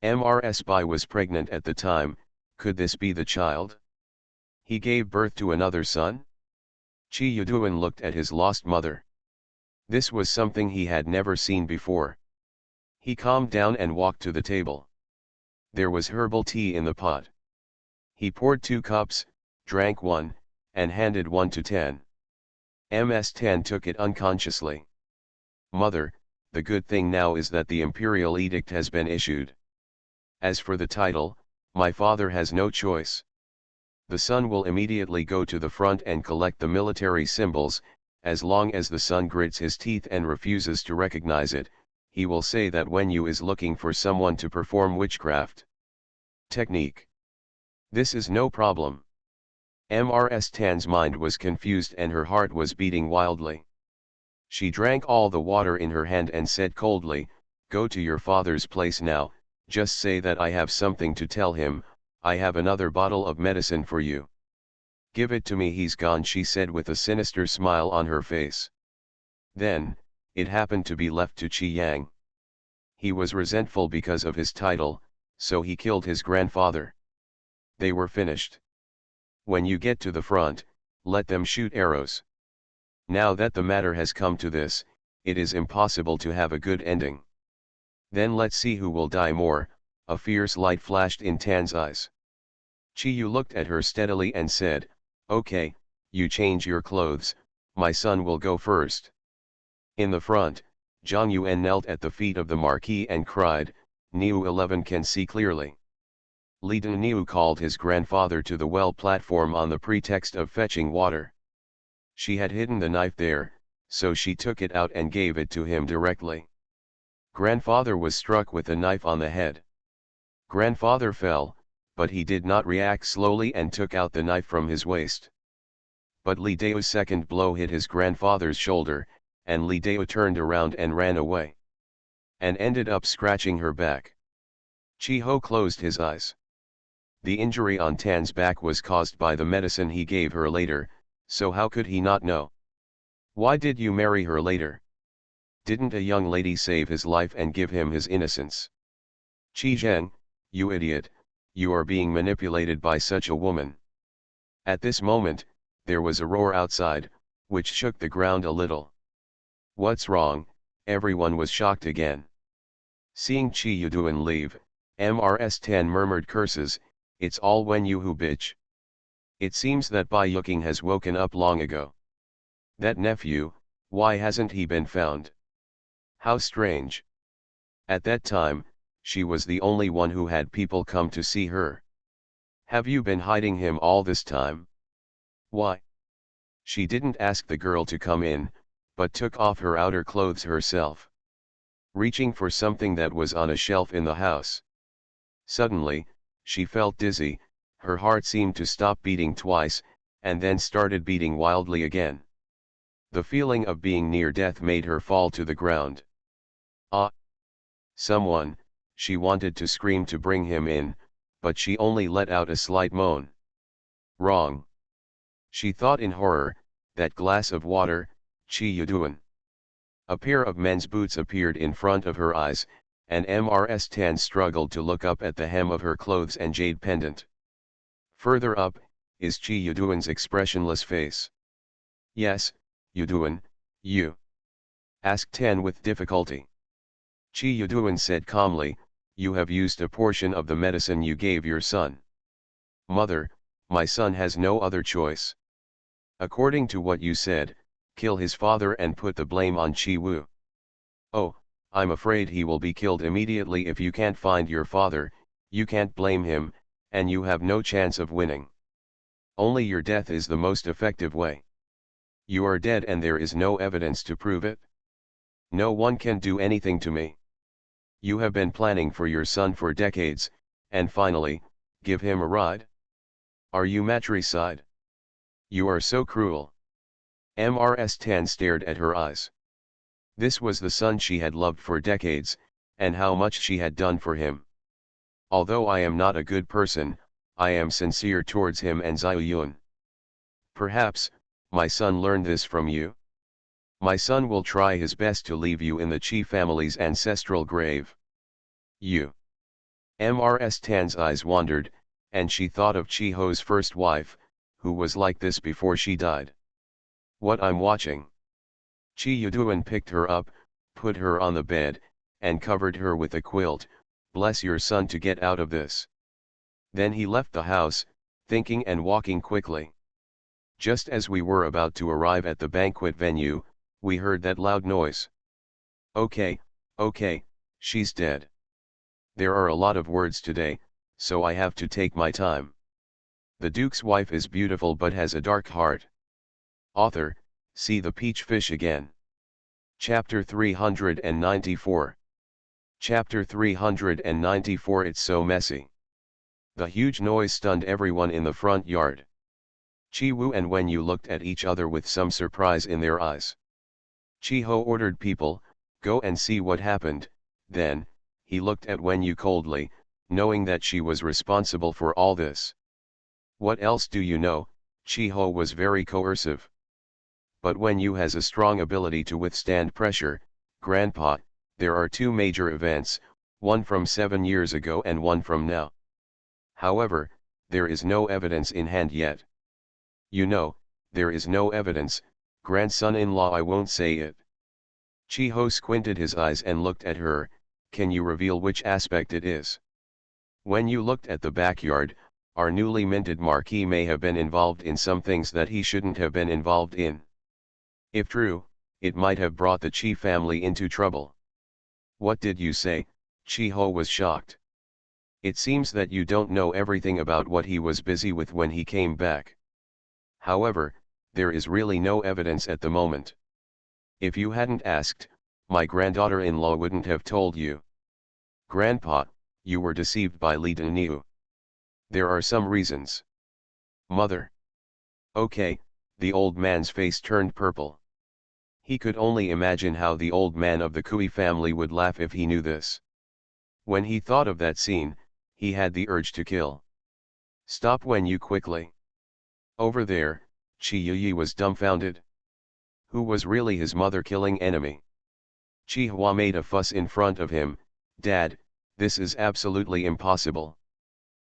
MRS Bai was pregnant at the time. Could this be the child? He gave birth to another son? Qi Yuduan looked at his lost mother. This was something he had never seen before. He calmed down and walked to the table. There was herbal tea in the pot. He poured 2 cups, drank one, and handed one to Tan. Ms. Tan took it unconsciously. Mother, the good thing now is that the imperial edict has been issued. As for the title, my father has no choice. The son will immediately go to the front and collect the military symbols. As long as the son grits his teeth and refuses to recognize it, he will say that Wen Yu is looking for someone to perform witchcraft technique. This is no problem. MRS Tan's mind was confused and her heart was beating wildly. She drank all the water in her hand and said coldly, "Go to your father's place now, just say that I have something to tell him. I have another bottle of medicine for you." "Give it to me, he's gone," she said with a sinister smile on her face. Then, it happened to be left to Qi Yang. He was resentful because of his title, so he killed his grandfather. They were finished. When you get to the front, let them shoot arrows. Now that the matter has come to this, it is impossible to have a good ending. Then let's see who will die more. A fierce light flashed in Tan's eyes. Qi Yu looked at her steadily and said, "Okay, you change your clothes, my son will go first." In the front, Zhang Yuan knelt at the feet of the marquis and cried, "Niu 11 can see clearly." Li Daniu called his grandfather to the well platform on the pretext of fetching water. She had hidden the knife there, so she took it out and gave it to him directly. Grandfather was struck with the knife on the head. Grandfather fell, but he did not react. Slowly and took out the knife from his waist. But Li Dao's second blow hit his grandfather's shoulder, and Li Dao turned around and ran away. And ended up scratching her back. Chi Ho closed his eyes. The injury on Tan's back was caused by the medicine he gave her later, so how could he not know? "Why did you marry her later? Didn't a young lady save his life and give him his innocence?" "Qi Zheng, you idiot, you are being manipulated by such a woman." At this moment, there was a roar outside, which shook the ground a little. "What's wrong?" Everyone was shocked again. Seeing Qi Yuduan leave, MRS 10 murmured curses. "It's all Wen Yu who bitch. It seems that Bai Yuking has woken up long ago. That nephew, why hasn't he been found? How strange." At that time, she was the only one who had people come to see her. Have you been hiding him all this time? Why? She didn't ask the girl to come in, but took off her outer clothes herself. Reaching for something that was on a shelf in the house. Suddenly, she felt dizzy, her heart seemed to stop beating twice, and then started beating wildly again. The feeling of being near death made her fall to the ground. Ah! Someone, she wanted to scream to bring him in, but she only let out a slight moan. Wrong. She thought in horror, that glass of water, Chi Yuduan. A pair of men's boots appeared in front of her eyes, and Mrs. Tan struggled to look up at the hem of her clothes and jade pendant. Further up, is Chi Yuduan's expressionless face. Yes, Yuduan, you? Asked Tan with difficulty. Chi Yuduan said calmly, you have used a portion of the medicine you gave your son. Mother, my son has no other choice. According to what you said, kill his father and put the blame on Chi Wu. Oh, I'm afraid he will be killed immediately if you can't find your father, you can't blame him, and you have no chance of winning. Only your death is the most effective way. You are dead and there is no evidence to prove it. No one can do anything to me. You have been planning for your son for decades, and finally, give him a ride? Are you matricide? You are so cruel. Mrs. Tan stared at her eyes. This was the son she had loved for decades, and how much she had done for him. Although I am not a good person, I am sincere towards him and Ziyun. Perhaps, my son learned this from you? My son will try his best to leave you in the Qi family's ancestral grave. You. Mrs. Tan's eyes wandered, and she thought of Chi Ho's first wife, who was like this before she died. What I'm watching. Chi Yuduan picked her up, put her on the bed, and covered her with a quilt. Bless your son to get out of this. Then he left the house, thinking and walking quickly. Just as we were about to arrive at the banquet venue, we heard that loud noise. Okay, she's dead. There are a lot of words today, so I have to take my time. The Duke's wife is beautiful but has a dark heart. Author, see the peach fish again. Chapter 394. Chapter 394. It's so messy. The huge noise stunned everyone in the front yard. Chi Wu and Wen Yu looked at each other with some surprise in their eyes. Chi Ho ordered people, go and see what happened, then, he looked at Wen Yu coldly, knowing that she was responsible for all this. What else do you know? Chi Ho was very coercive. But Wen Yu has a strong ability to withstand pressure. Grandpa, there are two major events, one from 7 years ago and one from now. However, there is no evidence in hand yet. You know, there is no evidence, grandson-in-law. I won't say it. Chi Ho squinted his eyes and looked at her. Can you reveal which aspect it is? When you looked at the backyard, our newly minted marquis may have been involved in some things that he shouldn't have been involved in. If true, it might have brought the Chi family into trouble. What did you say? Chi Ho was shocked. It seems that you don't know everything about what he was busy with when he came back. However, there is really no evidence at the moment. If you hadn't asked, my granddaughter-in-law wouldn't have told you. Grandpa, you were deceived by Li Daniu. There are some reasons. Mother. Okay, the old man's face turned purple. He could only imagine how the old man of the Kui family would laugh if he knew this. When he thought of that scene, he had the urge to kill. Stop Wen Yu quickly. Over there, Chi Yi was dumbfounded. Who was really his mother-killing enemy? Chi Hua made a fuss in front of him. Dad, this is absolutely impossible.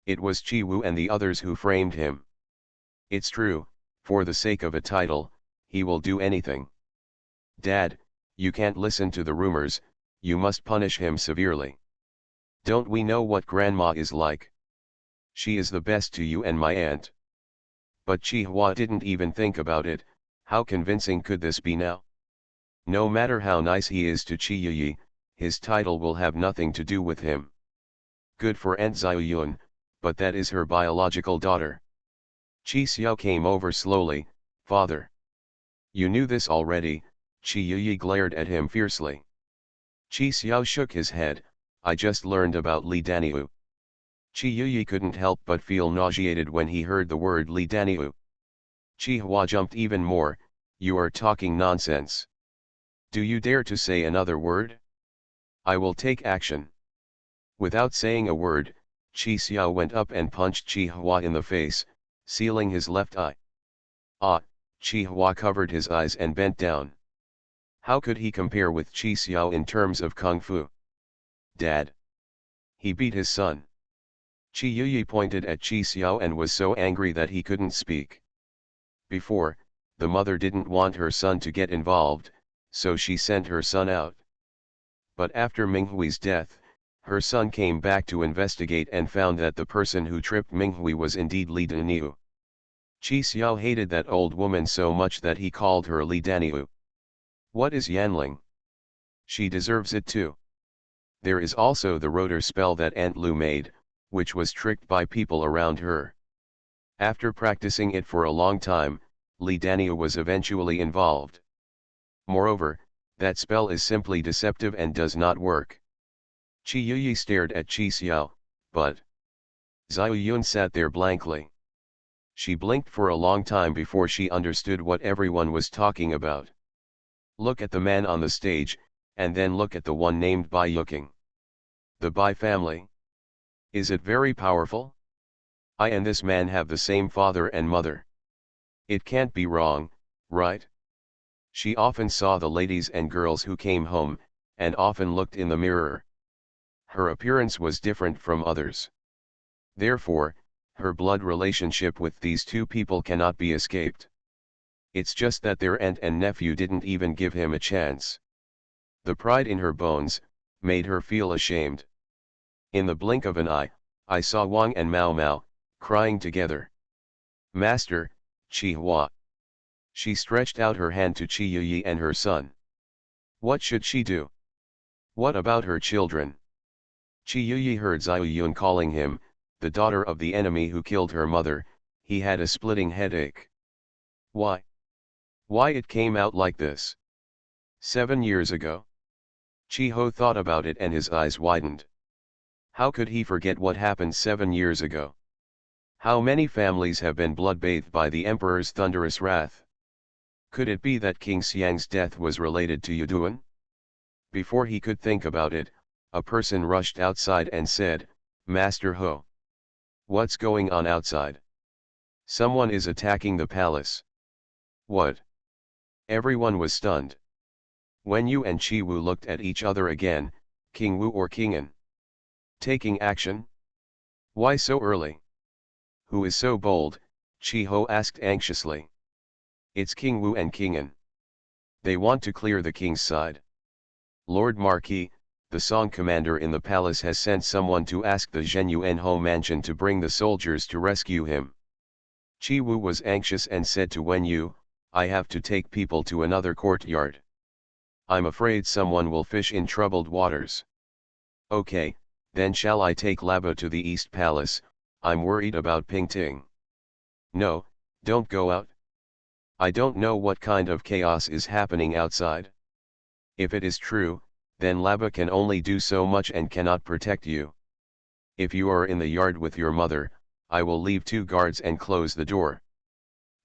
It was Chi Wu and the others who framed him. It's true, for the sake of a title, he will do anything. Dad, you can't listen to the rumors, you must punish him severely. Don't we know what Grandma is like? She is the best to you and my aunt. But Chi Hua didn't even think about it. How convincing could this be now? No matter how nice he is to Chi Yi, his title will have nothing to do with him. Good for Aunt Xiaoyun, but that is her biological daughter. Chi Xiao came over slowly. Father. You knew this already, Qi Yuyi glared at him fiercely. Chi Xiao shook his head. I just learned about Li Daniu. Qi Yuyi couldn't help but feel nauseated when he heard the word Li Daniu. Chi Hua jumped even more. You are talking nonsense. Do you dare to say another word? I will take action. Without saying a word, Chi Xiao went up and punched Chi Hua in the face, sealing his left eye. Ah, Chi Hua covered his eyes and bent down. How could he compare with Chi Xiao in terms of kung fu? Dad. He beat his son. Chi Yuyi pointed at Chi Xiao and was so angry that he couldn't speak. Before, the mother didn't want her son to get involved, so she sent her son out. But after Minghui's death, her son came back to investigate and found that the person who tripped Minghui was indeed Li Daniu. Chi Xiao hated that old woman so much that he called her Li Daniu. What is Yanling? She deserves it too. There is also the rotor spell that Aunt Lu made, which was tricked by people around her. After practicing it for a long time, Li Daniu was eventually involved. Moreover, that spell is simply deceptive and does not work. Qi Yuyi stared at Chi Xiao, but Xiao Yun sat there blankly. She blinked for a long time before she understood what everyone was talking about. Look at the man on the stage, and then look at the one named Bai Yuking. The Bai family. Is it very powerful? I and this man have the same father and mother. It can't be wrong, right? She often saw the ladies and girls who came home, and often looked in the mirror. Her appearance was different from others. Therefore, her blood relationship with these two people cannot be escaped. It's just that their aunt and nephew didn't even give him a chance. The pride in her bones made her feel ashamed. In the blink of an eye, I saw Wang and Mao Mao crying together. Master, Chi Hua. She stretched out her hand to Chi Yuyi and her son. What should she do? What about her children? Chi Yuyi heard Xiao Yun calling him, the daughter of the enemy who killed her mother. He had a splitting headache. Why? Why it came out like this? 7 years ago? Chi Ho thought about it and his eyes widened. How could he forget what happened 7 years ago? How many families have been blood-bathed by the emperor's thunderous wrath? Could it be that King Xiang's death was related to Yuduan? Before he could think about it, a person rushed outside and said, Master Ho. What's going on outside? Someone is attacking the palace. What? Everyone was stunned. Wen Yu and Qi Wu looked at each other again. King Wu or King An? Taking action? Why so early? Who is so bold? Qi Ho asked anxiously. It's King Wu and King An. They want to clear the king's side. Lord Marquis, the Song commander in the palace, has sent someone to ask the Zhenyuan Ho mansion to bring the soldiers to rescue him. Qi Wu was anxious and said to Wen Yu, I have to take people to another courtyard. I'm afraid someone will fish in troubled waters. Okay, then shall I take Labo to the East Palace? I'm worried about Ping Ting. No, don't go out. I don't know what kind of chaos is happening outside. If it is true, then Laba can only do so much and cannot protect you. If you are in the yard with your mother, I will leave 2 guards and close the door.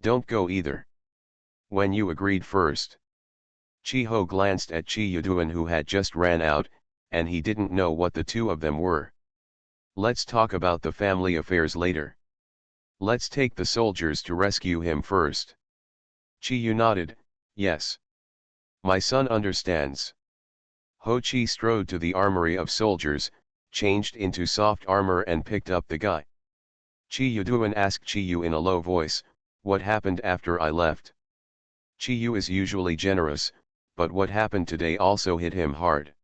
Don't go either. When you agreed first. Chi Ho glanced at Chi Yuduan who had just ran out, and he didn't know what the two of them were. Let's talk about the family affairs later. Let's take the soldiers to rescue him first. Chi Yu nodded, yes. My son understands. Ho Chi strode to the armory of soldiers, changed into soft armor and picked up the guy. Chi Yuduan asked Chi Yu in a low voice, what happened after I left? Chi Yu is usually generous, but what happened today also hit him hard.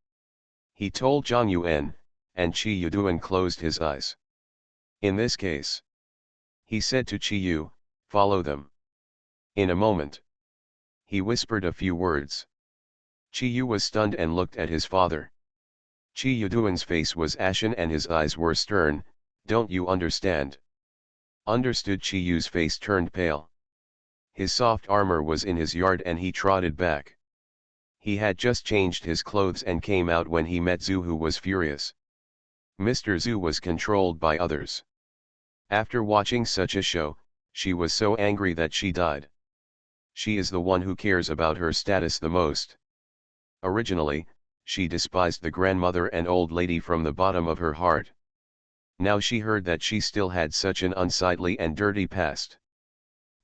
He told Zhang Yuan, and Chi Yuduan closed his eyes. In this case, he said to Chi Yu, follow them. In a moment, he whispered a few words. Chi Yu was stunned and looked at his father. Chi Yuduan's face was ashen and his eyes were stern. Don't you understand? Understood. Chi Yu's face turned pale. His soft armor was in his yard and he trotted back. He had just changed his clothes and came out when he met Zhu, who was furious. Mr. Zhu was controlled by others. After watching such a show, she was so angry that she died. She is the one who cares about her status the most. Originally, she despised the grandmother and old lady from the bottom of her heart. Now she heard that she still had such an unsightly and dirty past.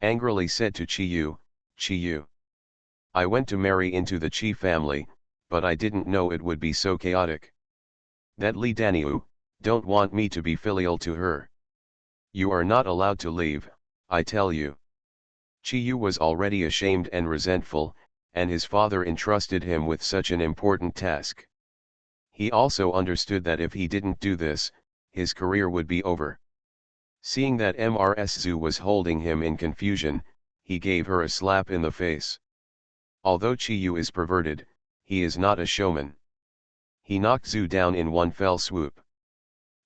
Angrily said to Chi Yu, Chi Yu, I went to marry into the Chi family, but I didn't know it would be so chaotic. That Li Daniu don't want me to be filial to her. You are not allowed to leave, I tell you. Chi Yu was already ashamed and resentful, and his father entrusted him with such an important task. He also understood that if he didn't do this, his career would be over. Seeing that Mrs. Zhu was holding him in confusion, he gave her a slap in the face. Although Chi Yu is perverted, he is not a showman. He knocked Zhu down in one fell swoop.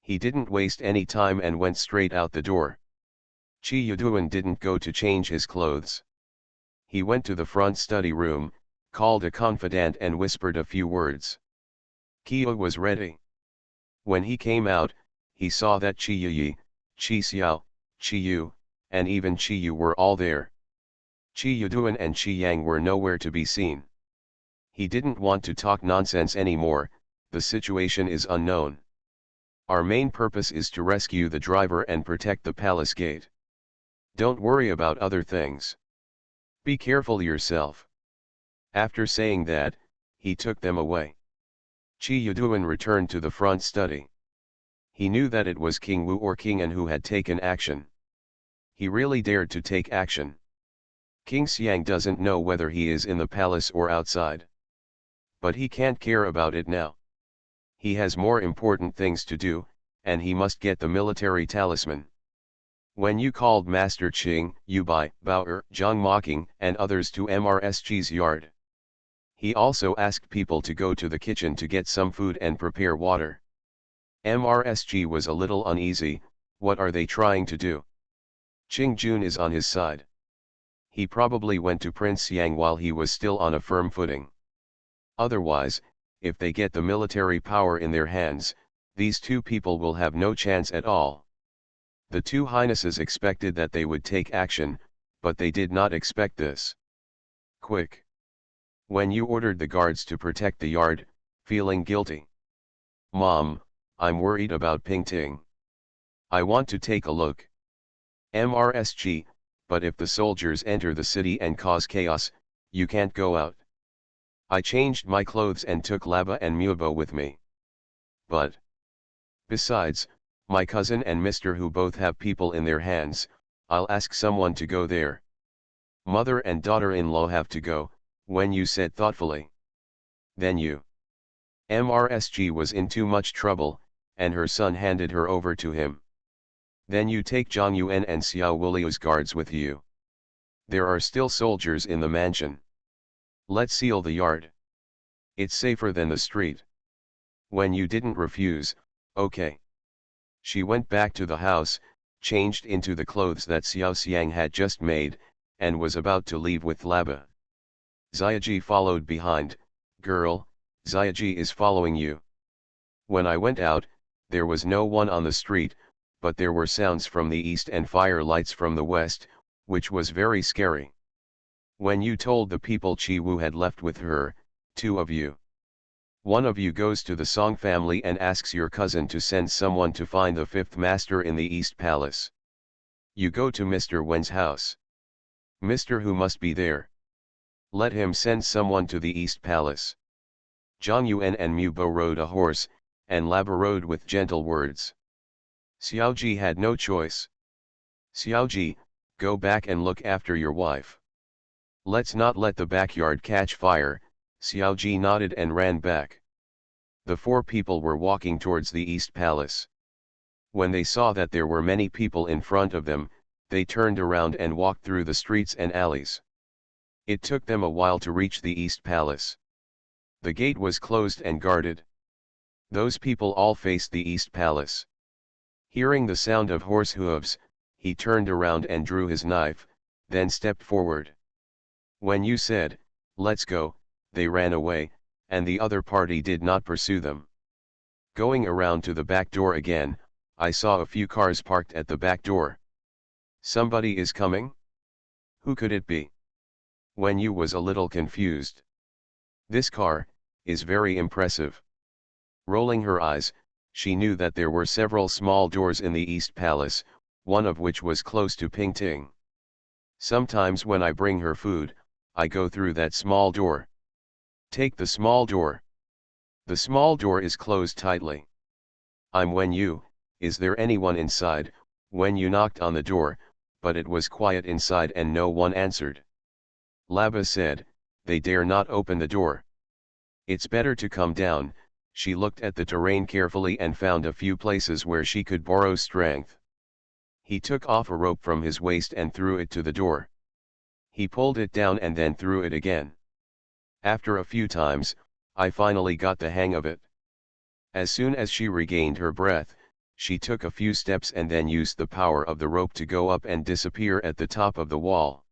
He didn't waste any time and went straight out the door. Chi Yuduan didn't go to change his clothes. He went to the front study room, called a confidant and whispered a few words. Qiu was ready. When he came out, he saw that Chi Yi, Chi Xiao, Chi Yu, and even Chi Yu were all there. Chi Yuduan and Chi Yang were nowhere to be seen. He didn't want to talk nonsense anymore. The situation is unknown. Our main purpose is to rescue the driver and protect the palace gate. Don't worry about other things. Be careful yourself. After saying that, he took them away. Chi Yuduan returned to the front study. He knew that it was King Wu or King An who had taken action. He really dared to take action. King Xiang doesn't know whether he is in the palace or outside. But he can't care about it now. He has more important things to do, and he must get the military talisman. When you called Master Qing, Yubai, Bao'er, Zhang Mocking, and others to MRSG's yard. He also asked people to go to the kitchen to get some food and prepare water. MRSG was a little uneasy. What are they trying to do? Qing Jun is on his side. He probably went to Prince Yang while he was still on a firm footing. Otherwise, if they get the military power in their hands, these two people will have no chance at all. The two highnesses expected that they would take action, but they did not expect this. Quick! When you ordered the guards to protect the yard, feeling guilty? Mom, I'm worried about Ping Ting. I want to take a look. MRSG, but if the soldiers enter the city and cause chaos, you can't go out. I changed my clothes and took Laba and Mubo with me. But besides, my cousin and Mr. who both have people in their hands, I'll ask someone to go there. Mother and daughter-in-law have to go, Wen Yu said thoughtfully. Then you. MRSG was in too much trouble, and her son handed her over to him. Then you take Zhang Yuan and Xiao Wuliu's guards with you. There are still soldiers in the mansion. Let's seal the yard. It's safer than the street. When you didn't refuse, okay. She went back to the house, changed into the clothes that Xiao Xiang had just made, and was about to leave with Laba. Xiaoji followed behind. Girl, Xiaoji is following you. When I went out, there was no one on the street, but there were sounds from the east and fire lights from the west, which was very scary. When you told the people Chi Wu had left with her, two of you. One of you goes to the Song family and asks your cousin to send someone to find the fifth master in the East Palace. You go to Mr. Wen's house. Mr. Hu must be there. Let him send someone to the East Palace. Zhang Yuan and Mubo rode a horse, and Laba rode with gentle words. Xiaoji had no choice. Xiaoji, go back and look after your wife. Let's not let the backyard catch fire. Xiaoji nodded and ran back. The four people were walking towards the East Palace. When they saw that there were many people in front of them, they turned around and walked through the streets and alleys. It took them a while to reach the East Palace. The gate was closed and guarded. Those people all faced the East Palace. Hearing the sound of horse hooves, he turned around and drew his knife, then stepped forward. When you said, "Let's go," they ran away, and the other party did not pursue them. Going around to the back door again, I saw a few cars parked at the back door. Somebody is coming? Who could it be? When you was a little confused. This car is very impressive. Rolling her eyes, she knew that there were several small doors in the East Palace, one of which was close to Ping Ting. Sometimes when I bring her food, I go through that small door. Take the small door. The small door is closed tightly. I'm Wen Yu. Is there anyone inside? When you knocked on the door, but it was quiet inside and no one answered. Laba said, they dare not open the door. It's better to come down. She looked at the terrain carefully and found a few places where she could borrow strength. He took off a rope from his waist and threw it to the door. He pulled it down and then threw it again. After a few times, I finally got the hang of it. As soon as she regained her breath, she took a few steps and then used the power of the rope to go up and disappear at the top of the wall.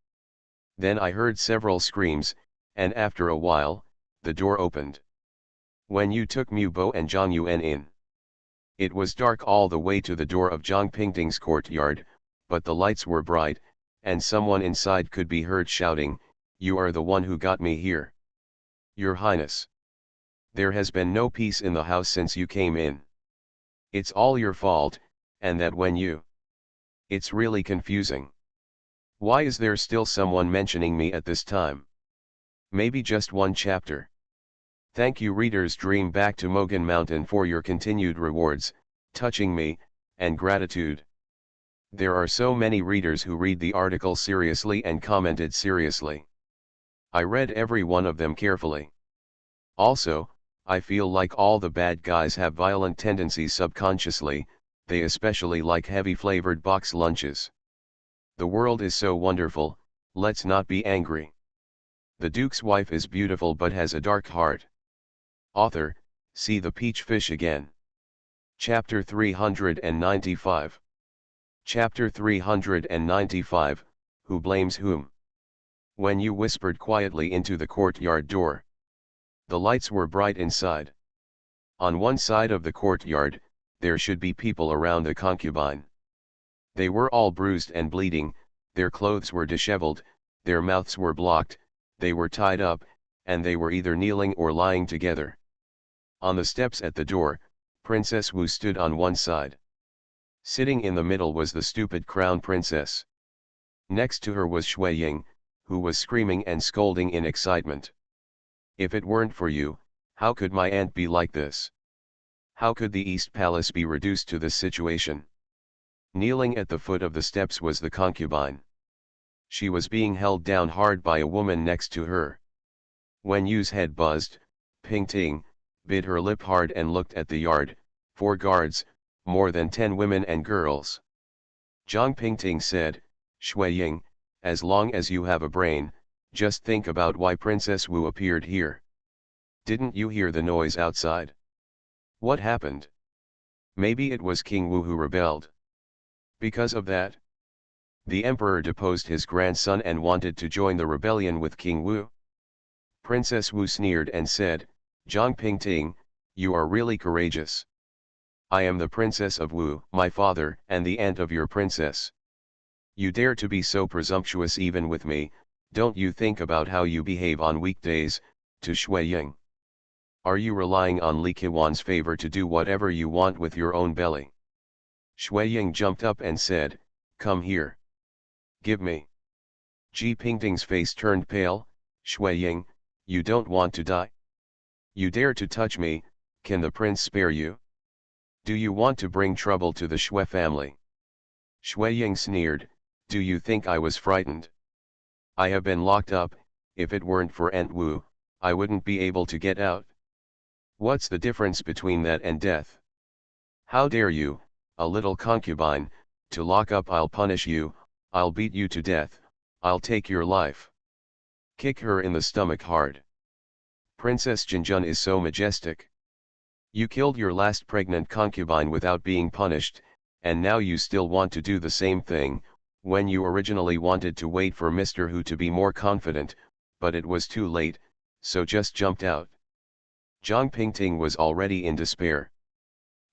Then I heard several screams, and after a while, the door opened. When you took Mu Bo and Zhang Yuan in. It was dark all the way to the door of Zhang Pingting's courtyard, but the lights were bright, and someone inside could be heard shouting, "You are the one who got me here. Your Highness. There has been no peace in the house since you came in. It's all your fault, and that when you... It's really confusing. Why is there still someone mentioning me at this time? Maybe just one chapter. Thank you readers Dream Back to Mogan Mountain for your continued rewards, touching me, and gratitude. There are so many readers who read the article seriously and commented seriously. I read every one of them carefully. Also, I feel like all the bad guys have violent tendencies subconsciously, they especially like heavy flavored box lunches. The world is so wonderful, let's not be angry. The Duke's wife is beautiful but has a dark heart. Author, see the peach fish again. Chapter 395. Chapter 395, Who Blames Whom? When you whispered quietly into the courtyard door. The lights were bright inside. On one side of the courtyard, there should be people around the concubine. They were all bruised and bleeding, their clothes were disheveled, their mouths were blocked, they were tied up, and they were either kneeling or lying together. On the steps at the door, Princess Wu stood on one side. Sitting in the middle was the stupid crown princess. Next to her was Shui Ying, who was screaming and scolding in excitement. If it weren't for you, how could my aunt be like this? How could the East Palace be reduced to this situation? Kneeling at the foot of the steps was the concubine. She was being held down hard by a woman next to her. When Yu's head buzzed, Ping Ting bit her lip hard and looked at the yard, 4 guards, more than 10 women and girls. Zhang Pingting said, Shui Ying, as long as you have a brain, just think about why Princess Wu appeared here. Didn't you hear the noise outside? What happened? Maybe it was King Wu who rebelled. Because of that, the emperor deposed his grandson and wanted to join the rebellion with King Wu. Princess Wu sneered and said, Zhang Pingting, you are really courageous. I am the princess of Wu, my father, and the aunt of your princess. You dare to be so presumptuous even with me, don't you think about how you behave on weekdays, to Shui Ying. Are you relying on Li Qiwan's favor to do whatever you want with your own belly? Shui Ying jumped up and said, come here. Give me. Ji Pingting's face turned pale, Shui Ying, you don't want to die? You dare to touch me, can the prince spare you? Do you want to bring trouble to the Shui family? Shui Ying sneered, do you think I was frightened? I have been locked up, if it weren't for Aunt Wu, I wouldn't be able to get out. What's the difference between that and death? How dare you, a little concubine, to lock up? I'll punish you, I'll beat you to death, I'll take your life. Kick her in the stomach hard. Princess Jinjun is so majestic. You killed your last pregnant concubine without being punished, and now you still want to do the same thing, when you originally wanted to wait for Mr. Hu to be more confident, but it was too late, so just jumped out. Zhang Pingting was already in despair.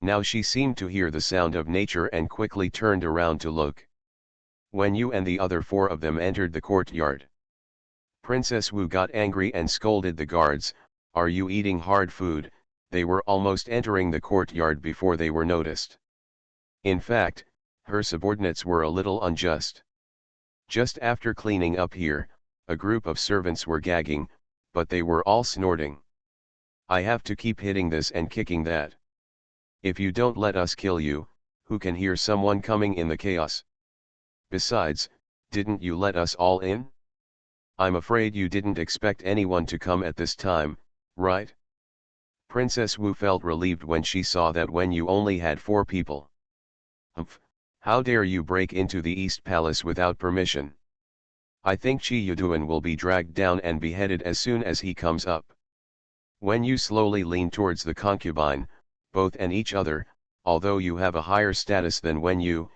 Now she seemed to hear the sound of nature and quickly turned around to look. When you and the other four of them entered the courtyard, Princess Wu got angry and scolded the guards, "Are you eating hard food?" They were almost entering the courtyard before they were noticed. In fact, her subordinates were a little unjust. Just after cleaning up here, a group of servants were gagging, but they were all snorting. "I have to keep hitting this and kicking that. If you don't let us kill you, who can hear someone coming in the chaos? Besides, didn't you let us all in? I'm afraid you didn't expect anyone to come at this time, right?" Princess Wu felt relieved when she saw that when you only had 4 people. "Humph, how dare you break into the East Palace without permission? I think Chi Yuduan will be dragged down and beheaded as soon as he comes up." When you slowly lean towards the concubine, both and each other, although you have a higher status than when you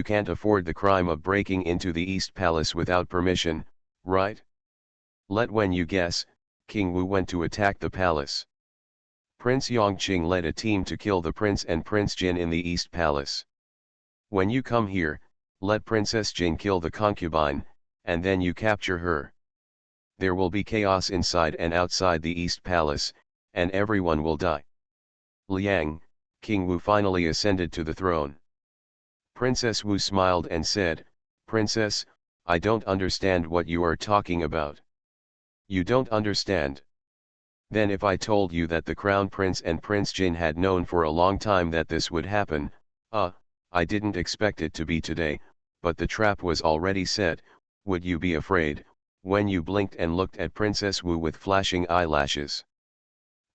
can't afford the crime of breaking into the East Palace without permission, right? Let when you guess, King Wu went to attack the palace. Prince Yongqing led a team to kill the prince and Prince Jin in the East Palace. When you come here, let Princess Jin kill the concubine, and then you capture her. There will be chaos inside and outside the East Palace, and everyone will die. Liang, King Wu finally ascended to the throne. Princess Wu smiled and said, "Princess, I don't understand what you are talking about." "You don't understand? Then if I told you that the Crown Prince and Prince Jin had known for a long time that this would happen, I didn't expect it to be today, but the trap was already set, would you be afraid?" When you blinked and looked at Princess Wu with flashing eyelashes.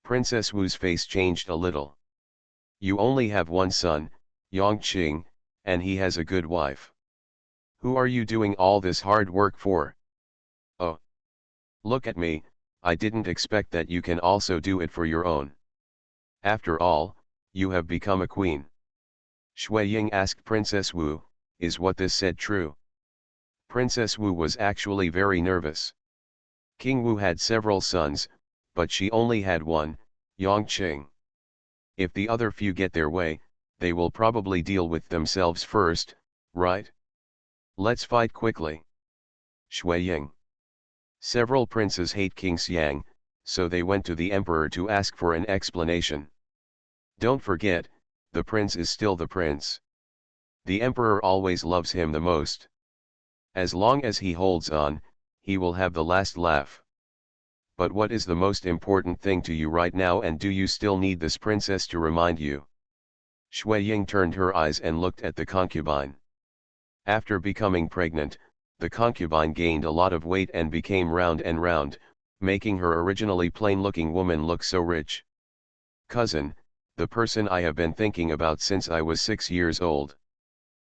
Princess Wu's face changed a little. "You only have one son, Yongqing, and he has a good wife. Who are you doing all this hard work for? Oh! Look at me, I didn't expect that you can also do it for your own. After all, you have become a queen." Shui Ying asked Princess Wu, "Is what this said true?" Princess Wu was actually very nervous. King Wu had several sons, but she only had one, Yongqing. If the other few get their way, they will probably deal with themselves first, right? Let's fight quickly. Shui Ying. Several princes hate King Xiang, so they went to the emperor to ask for an explanation. Don't forget, the prince is still the prince. The emperor always loves him the most. As long as he holds on, he will have the last laugh. But what is the most important thing to you right now, and do you still need this princess to remind you? Shui Ying turned her eyes and looked at the concubine. After becoming pregnant, the concubine gained a lot of weight and became round and round, making her originally plain-looking woman look so rich. "Cousin, the person I have been thinking about since I was 6 years old.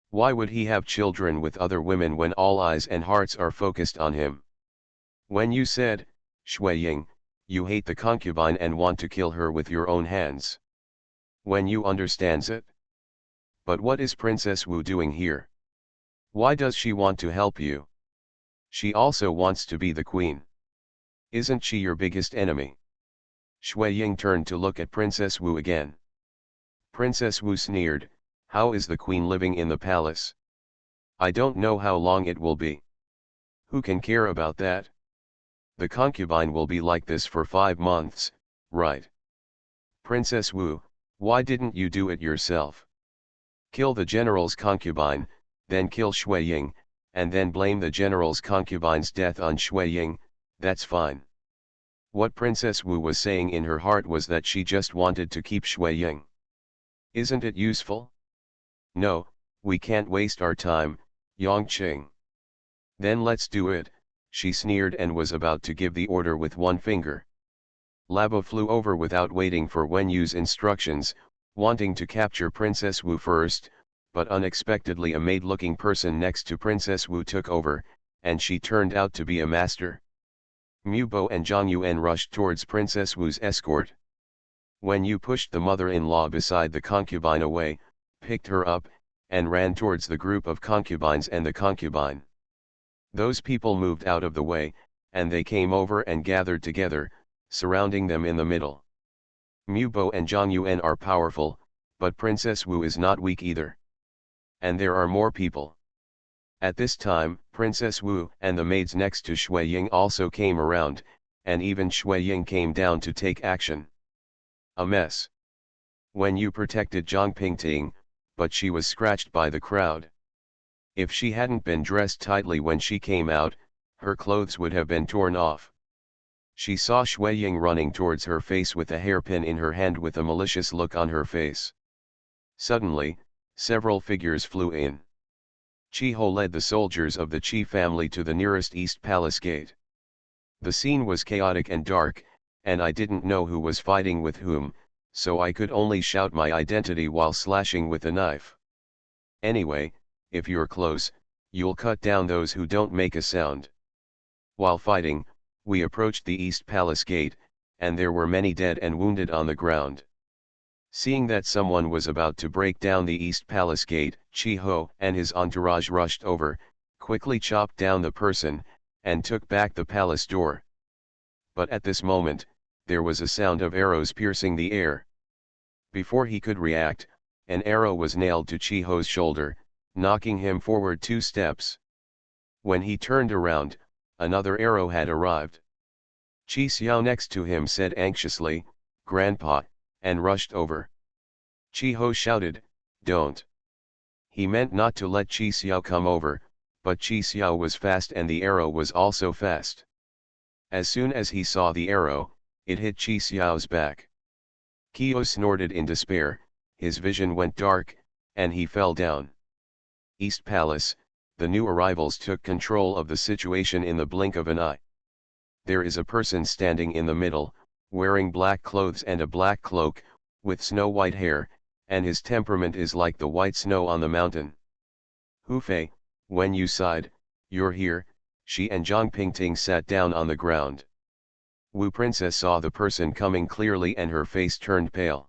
Why would he have children with other women when all eyes and hearts are focused on him?" When you said, Shui Ying, you hate the concubine and want to kill her with your own hands. When you understands it? But what is Princess Wu doing here? Why does she want to help you? She also wants to be the queen. Isn't she your biggest enemy? Shui Ying turned to look at Princess Wu again. Princess Wu sneered, "How is the queen living in the palace? I don't know how long it will be. Who can care about that? The concubine will be like this for 5 months, right? Princess Wu, why didn't you do it yourself? Kill the general's concubine, then kill Shui Ying, and then blame the general's concubine's death on Shui Ying, that's fine." What Princess Wu was saying in her heart was that she just wanted to keep Shui Ying. Isn't it useful? No, we can't waste our time, Yongqing. Then let's do it, she sneered and was about to give the order with one finger. Labo flew over without waiting for Wen Yu's instructions, wanting to capture Princess Wu first, but unexpectedly a maid-looking person next to Princess Wu took over, and she turned out to be a master. Mu Bo and Zhang Yuan rushed towards Princess Wu's escort. When you pushed the mother-in-law beside the concubine away, picked her up, and ran towards the group of concubines and the concubine. Those people moved out of the way, and they came over and gathered together, surrounding them in the middle. Mubo and Zhang Yuan are powerful, but Princess Wu is not weak either. And there are more people. At this time, Princess Wu and the maids next to Shui Ying also came around, and even Shui Ying came down to take action. A mess. When you protected Zhang Pingting, but she was scratched by the crowd. If she hadn't been dressed tightly when she came out, her clothes would have been torn off. She saw Shui Ying running towards her face with a hairpin in her hand with a malicious look on her face. Suddenly, several figures flew in. Chi Ho led the soldiers of the Qi family to the nearest East Palace gate. The scene was chaotic and dark, and I didn't know who was fighting with whom, so I could only shout my identity while slashing with a knife. Anyway, if you're close, you'll cut down those who don't make a sound. While fighting, we approached the East Palace gate, and there were many dead and wounded on the ground. Seeing that someone was about to break down the East Palace gate, Chi Ho and his entourage rushed over, quickly chopped down the person, and took back the palace door. But at this moment, there was a sound of arrows piercing the air. Before he could react, an arrow was nailed to Chi Ho's shoulder, knocking him forward 2 steps. When he turned around, another arrow had arrived. Chi Xiao next to him said anxiously, "Grandpa," and rushed over. Chi Ho shouted, "Don't." He meant not to let Chi Xiao come over, but Chi Xiao was fast and the arrow was also fast. As soon as he saw the arrow, it hit Chi Xiao's back. Qio snorted in despair, his vision went dark, and he fell down. East Palace, the new arrivals took control of the situation in the blink of an eye. There is a person standing in the middle, wearing black clothes and a black cloak, with snow-white hair, and his temperament is like the white snow on the mountain. Hu Fei, when you sighed, "You're here," she and Zhang Pingting sat down on the ground. Wu Princess saw the person coming clearly and her face turned pale.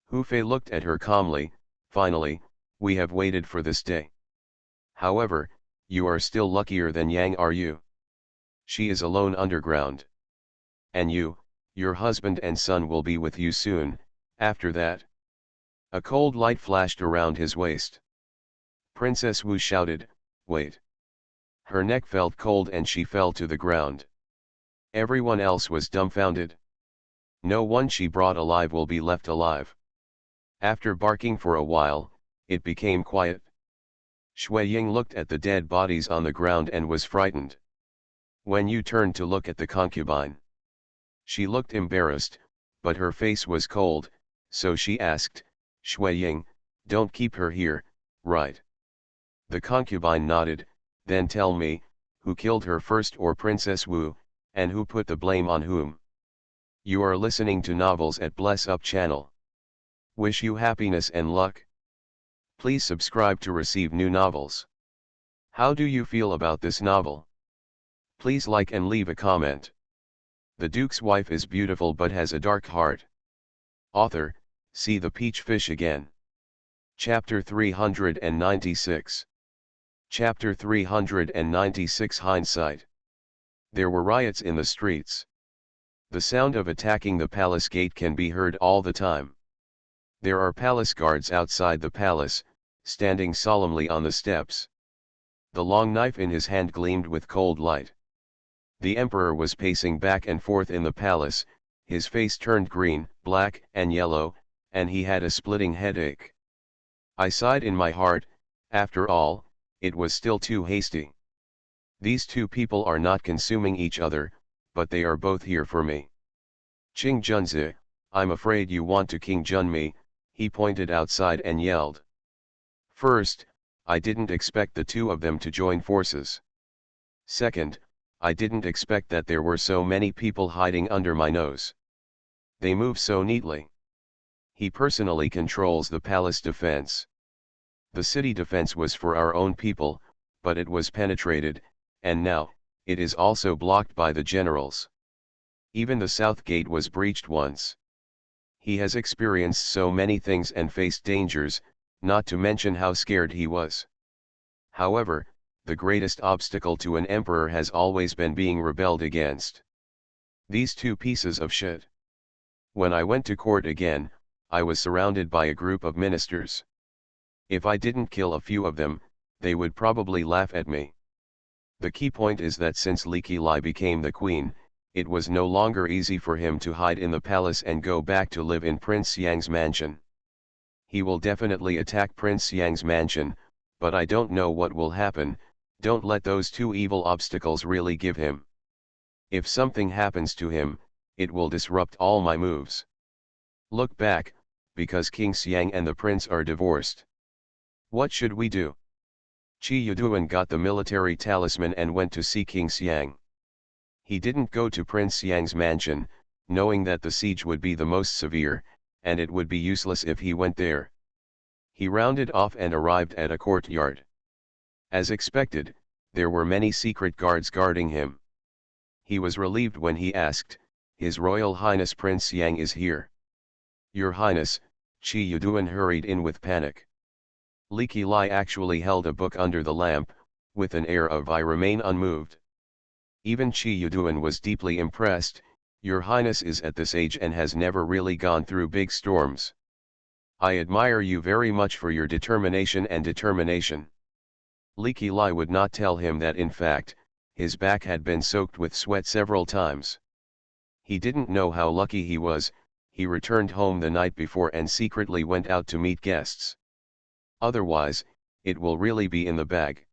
Hu Fei looked at her calmly, "Finally, we have waited for this day. However, you are still luckier than Yang, are you? She is alone underground. And you, your husband and son will be with you soon, after that." A cold light flashed around his waist. Princess Wu shouted, "Wait." Her neck felt cold and she fell to the ground. Everyone else was dumbfounded. No one she brought alive will be left alive. After barking for a while, it became quiet. Shui Ying looked at the dead bodies on the ground and was frightened. When you turned to look at the concubine, she looked embarrassed, but her face was cold, so she asked, "Shui Ying, don't keep her here, right?" The concubine nodded, "Then tell me, who killed her first, or Princess Wu, and who put the blame on whom?" You are listening to Novels at Bless Up channel. Wish you happiness and luck. Please subscribe to receive new novels. How do you feel about this novel? Please like and leave a comment. The Duke's wife is beautiful but has a dark heart. Author, see the peach fish again. Chapter 396. Chapter 396 Hindsight. There were riots in the streets. The sound of attacking the palace gate can be heard all the time. There are palace guards outside the palace, standing solemnly on the steps. The long knife in his hand gleamed with cold light. The emperor was pacing back and forth in the palace, his face turned green, black, and yellow, and he had a splitting headache. I sighed in my heart, after all, it was still too hasty. These two people are not consuming each other, but they are both here for me. Qing Junzi, I'm afraid you want to King Jun me, he pointed outside and yelled. First, I didn't expect the two of them to join forces. Second, I didn't expect that there were so many people hiding under my nose. They move so neatly. He personally controls the palace defense. The city defense was for our own people, but it was penetrated, and now, it is also blocked by the generals. Even the south gate was breached once. He has experienced so many things and faced dangers, not to mention how scared he was. However, the greatest obstacle to an emperor has always been being rebelled against. These two pieces of shit. When I went to court again, I was surrounded by a group of ministers. If I didn't kill a few of them, they would probably laugh at me. The key point is that since Leaky Lai became the queen, it was no longer easy for him to hide in the palace and go back to live in Prince Yang's mansion. He will definitely attack Prince Yang's mansion, but I don't know what will happen. Don't let those two evil obstacles really give him. If something happens to him, it will disrupt all my moves. Look back, because King Xiang and the prince are divorced. What should we do? Qi Yuduan got the military talisman and went to see King Xiang. He didn't go to Prince Xiang's mansion, knowing that the siege would be the most severe, and it would be useless if he went there. He rounded off and arrived at a courtyard. As expected, there were many secret guards guarding him. He was relieved when he asked, "His Royal Highness Prince Yang is here." "Your Highness," Qi Yuduan hurried in with panic. Leaky Lai actually held a book under the lamp, with an air of "I remain unmoved." Even Qi Yuduan was deeply impressed. "Your Highness is at this age and has never really gone through big storms. I admire you very much for your determination." Leaky Lai would not tell him that in fact, his back had been soaked with sweat several times. He didn't know how lucky he was. He returned home the night before and secretly went out to meet guests. Otherwise, it will really be in the bag.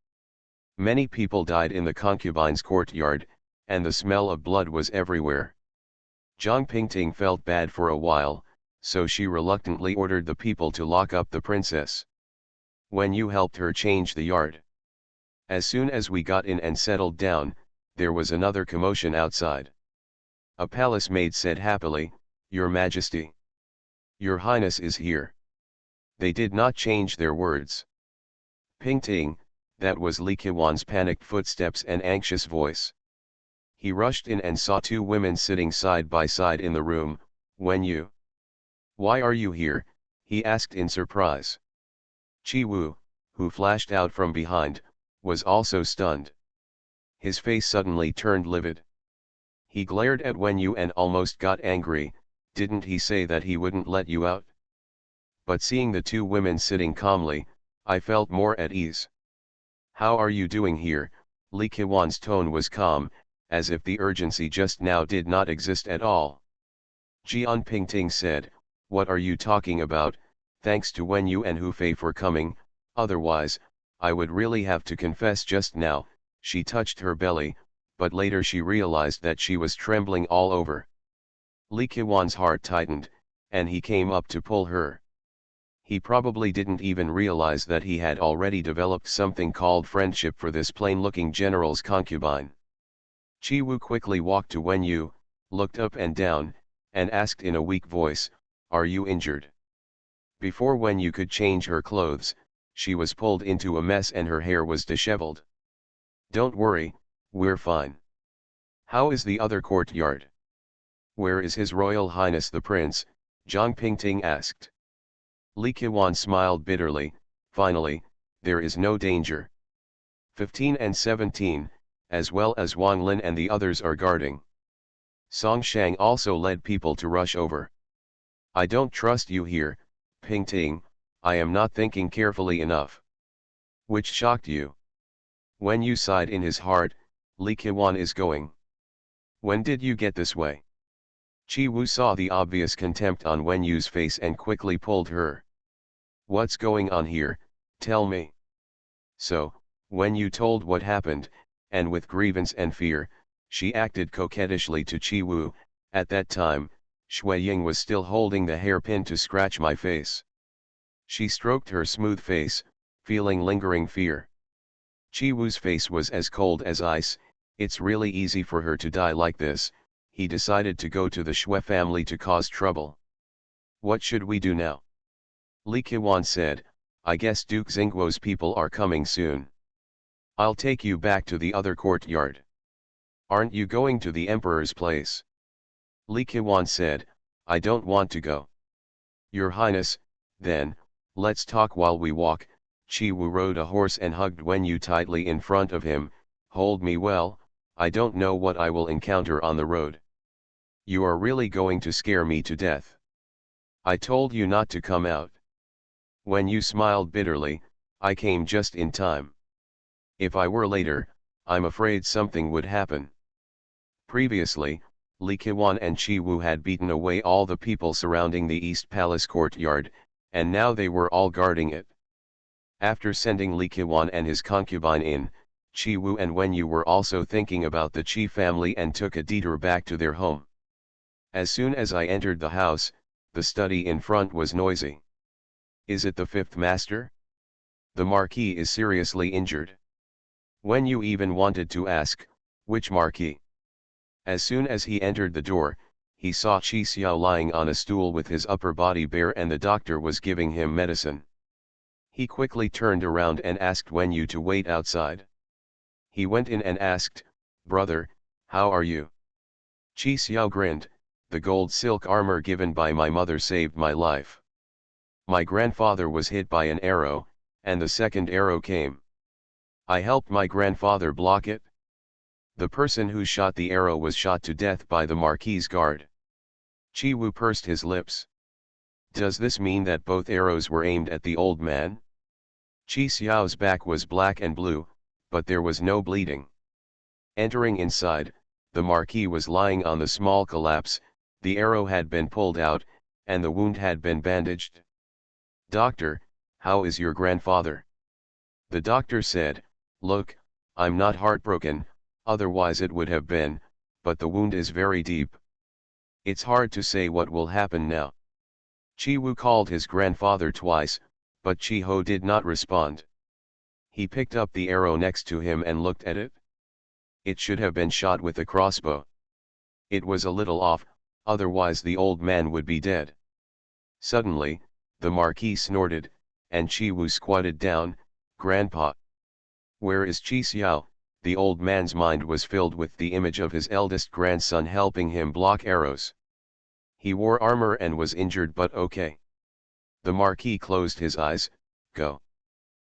Many people died in the concubine's courtyard, and the smell of blood was everywhere. Zhang Pingting felt bad for a while, so she reluctantly ordered the people to lock up the princess. Wen Yu helped her change the yard. As soon as we got in and settled down, there was another commotion outside. A palace maid said happily, "Your Majesty. Your Highness is here." They did not change their words. "Pingting," that was Li Qiwan's panicked footsteps and anxious voice. He rushed in and saw two women sitting side by side in the room. "Wen Yu. Why are you here?" he asked in surprise. Qi Wu, who flashed out from behind, was also stunned. His face suddenly turned livid. He glared at Wen Yu and almost got angry. "Didn't he say that he wouldn't let you out?" But seeing the two women sitting calmly, I felt more at ease. "How are you doing here?" Li Qiwan's tone was calm, as if the urgency just now did not exist at all. Jian Pingting said, "What are you talking about? Thanks to Wen Yu and Hu Fei for coming, otherwise, I would really have to confess just now." She touched her belly, but later she realized that she was trembling all over. Li Qiwan's heart tightened, and he came up to pull her. He probably didn't even realize that he had already developed something called friendship for this plain-looking general's concubine. Qi Wu quickly walked to Wen Yu, looked up and down, and asked in a weak voice, "Are you injured?" Before Wen Yu could change her clothes, she was pulled into a mess and her hair was disheveled. "Don't worry, we're fine." "How is the other courtyard? Where is His Royal Highness the Prince?" Zhang Pingting asked. Li Qiwan smiled bitterly. "Finally, there is no danger. 15 and 17, as well as Wang Lin and the others are guarding." Song Shang also led people to rush over. "I don't trust you here, Pingting. I am not thinking carefully enough." "Which shocked you?" Wen Yu sighed in his heart. "Li Qiwan is going. When did you get this way?" Qi Wu saw the obvious contempt on Wen Yu's face and quickly pulled her. "What's going on here, tell me." So, Wen Yu told what happened, and with grievance and fear, she acted coquettishly to Qi Wu. "At that time, Shui Ying was still holding the hairpin to scratch my face." She stroked her smooth face, feeling lingering fear. Qi Wu's face was as cold as ice. "It's really easy for her to die like this." He decided to go to the Shui family to cause trouble. "What should we do now?" Li Qiwan said, "I guess Duke Xingguo's people are coming soon. I'll take you back to the other courtyard." "Aren't you going to the emperor's place?" Li Qiwan said, "I don't want to go." Your Highness, then, let's talk while we walk. Chi Wu rode a horse and hugged Wen Yu tightly in front of him. Hold me well, I don't know what I will encounter on the road. You are really going to scare me to death. I told you not to come out. Wen Yu smiled bitterly. I came just in time. If I were later, I'm afraid something would happen. Previously, Li Qiwan and Chi Wu had beaten away all the people surrounding the East Palace courtyard, and now they were all guarding it. After sending Li Qiwan and his concubine in, Chi Wu and Wen Yu were also thinking about the Qi family and took a detour back to their home. As soon as I entered the house, the study in front was noisy. Is it the fifth master? The Marquis is seriously injured. Wen Yu even wanted to ask, which Marquis? As soon as he entered the door, he saw Qi Xiao lying on a stool with his upper body bare and the doctor was giving him medicine. He quickly turned around and asked Wen Yu to wait outside. He went in and asked, "Brother, how are you?" Qi Xiao grinned, "The gold silk armor given by my mother saved my life. My grandfather was hit by an arrow, and the second arrow came. I helped my grandfather block it. The person who shot the arrow was shot to death by the Marquis' guard." Chi Wu pursed his lips. Does this mean that both arrows were aimed at the old man? Qi Xiao's back was black and blue, but there was no bleeding. Entering inside, the Marquis was lying on the small collapse, the arrow had been pulled out, and the wound had been bandaged. "Doctor, how is your grandfather?" The doctor said, "Look, I'm not heartbroken, otherwise it would have been, but the wound is very deep. It's hard to say what will happen now." Chi Wu called his grandfather twice, but Chi Ho did not respond. He picked up the arrow next to him and looked at it. It should have been shot with a crossbow. It was a little off, otherwise the old man would be dead. Suddenly, the Marquis snorted, and Chi Wu squatted down. "Grandpa. Where is Qi Xiao?" The old man's mind was filled with the image of his eldest grandson helping him block arrows. He wore armor and was injured but okay. The Marquis closed his eyes. "Go."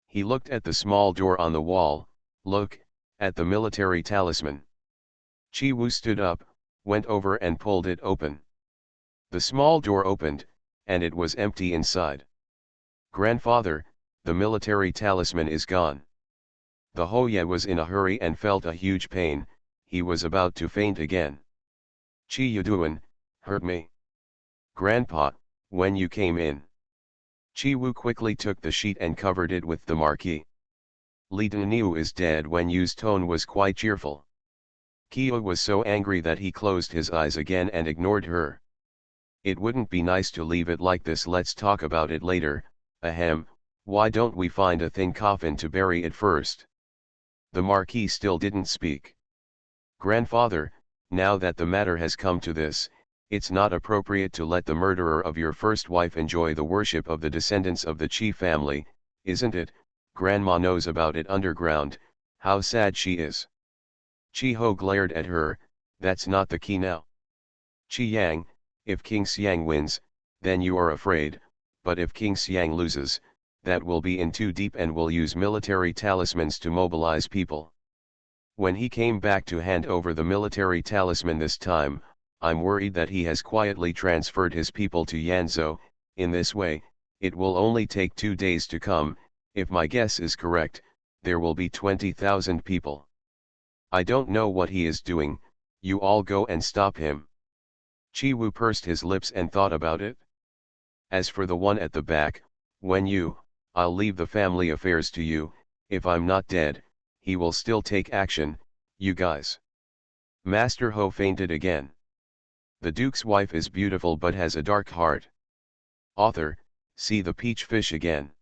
He looked at the small door on the wall. "Look, at the military talisman." Chi Wu stood up, went over and pulled it open. The small door opened, and it was empty inside. "Grandfather, the military talisman is gone." The Hoye was in a hurry and felt a huge pain. He was about to faint again. "Chi Yuduan, hurt me." "Grandpa, when you came in." Chi Wu quickly took the sheet and covered it with the Marquis. "Li Daniu is dead." Wen Yu's tone was quite cheerful. Qi was so angry that he closed his eyes again and ignored her. "It wouldn't be nice to leave it like this. Let's talk about it later. Ahem, why don't we find a thin coffin to bury it first?" The Marquis still didn't speak. "Grandfather, now that the matter has come to this, it's not appropriate to let the murderer of your first wife enjoy the worship of the descendants of the Qi family, isn't it? Grandma knows about it underground. How sad she is." Chi Ho glared at her. "That's not the key now. Qi Yang, if King Xiang wins, then you are afraid, but if King Xiang loses, that will be in too deep and will use military talismans to mobilize people. When he came back to hand over the military talisman this time, I'm worried that he has quietly transferred his people to Yanzhou. In this way, it will only take 2 days to come. If my guess is correct, there will be 20,000 people. I don't know what he is doing. You all go and stop him." Chi Wu pursed his lips and thought about it. "As for the one at the back, Wen Yu, I'll leave the family affairs to you. If I'm not dead, he will still take action. You guys." Master Ho fainted again. The Duke's wife is beautiful but has a dark heart. Author, see the peach fish again.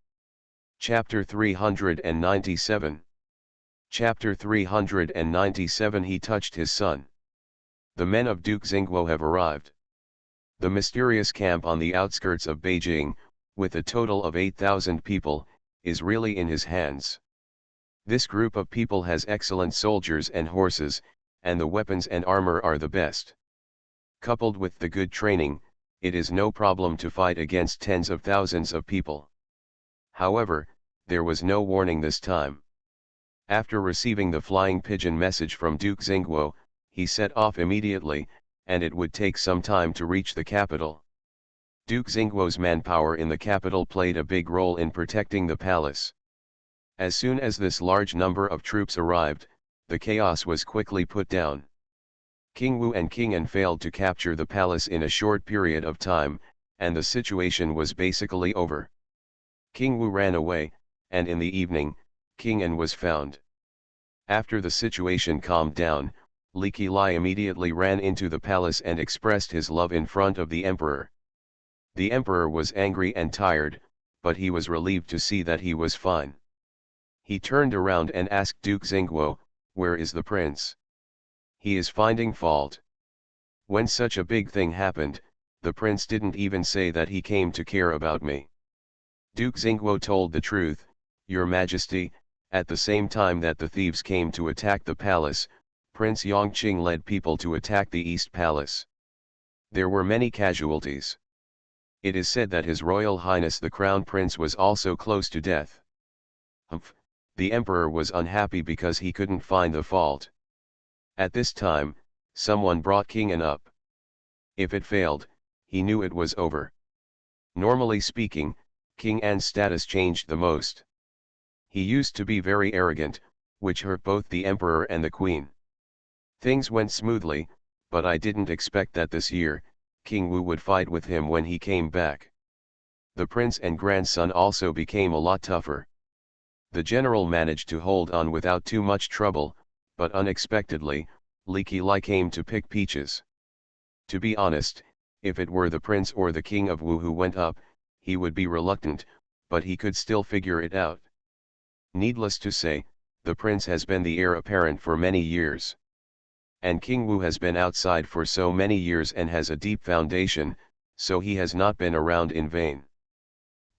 Chapter 397. Chapter 397. He touched his son. The men of Duke Xingguo have arrived. The mysterious camp on the outskirts of Beijing, with a total of 8,000 people, is really in his hands. This group of people has excellent soldiers and horses, and the weapons and armor are the best. Coupled with the good training, it is no problem to fight against tens of thousands of people. However, there was no warning this time. After receiving the flying pigeon message from Duke Xingguo, he set off immediately, and it would take some time to reach the capital. Duke Xingguo's manpower in the capital played a big role in protecting the palace. As soon as this large number of troops arrived, the chaos was quickly put down. King Wu and King An failed to capture the palace in a short period of time, and the situation was basically over. King Wu ran away, and in the evening, King An was found. After the situation calmed down, Li Qilai immediately ran into the palace and expressed his love in front of the emperor. The emperor was angry and tired, but he was relieved to see that he was fine. He turned around and asked Duke Xingguo, "Where is the prince? He is finding fault." When such a big thing happened, the prince didn't even say that he came to care about me. Duke Xingguo told the truth, "Your Majesty, at the same time that the thieves came to attack the palace, Prince Yongqing led people to attack the East Palace. There were many casualties. It is said that His Royal Highness the Crown Prince was also close to death." Humph! The emperor was unhappy because he couldn't find the fault. At this time, someone brought King An up. If it failed, he knew it was over. Normally speaking, King An's status changed the most. He used to be very arrogant, which hurt both the emperor and the queen. Things went smoothly, but I didn't expect that this year, King Wu would fight with him when he came back. The prince and grandson also became a lot tougher. The general managed to hold on without too much trouble, but unexpectedly, Li Qilai came to pick peaches. To be honest, if it were the prince or the king of Wu who went up, he would be reluctant, but he could still figure it out. Needless to say, the prince has been the heir apparent for many years. And King Wu has been outside for so many years and has a deep foundation, so he has not been around in vain.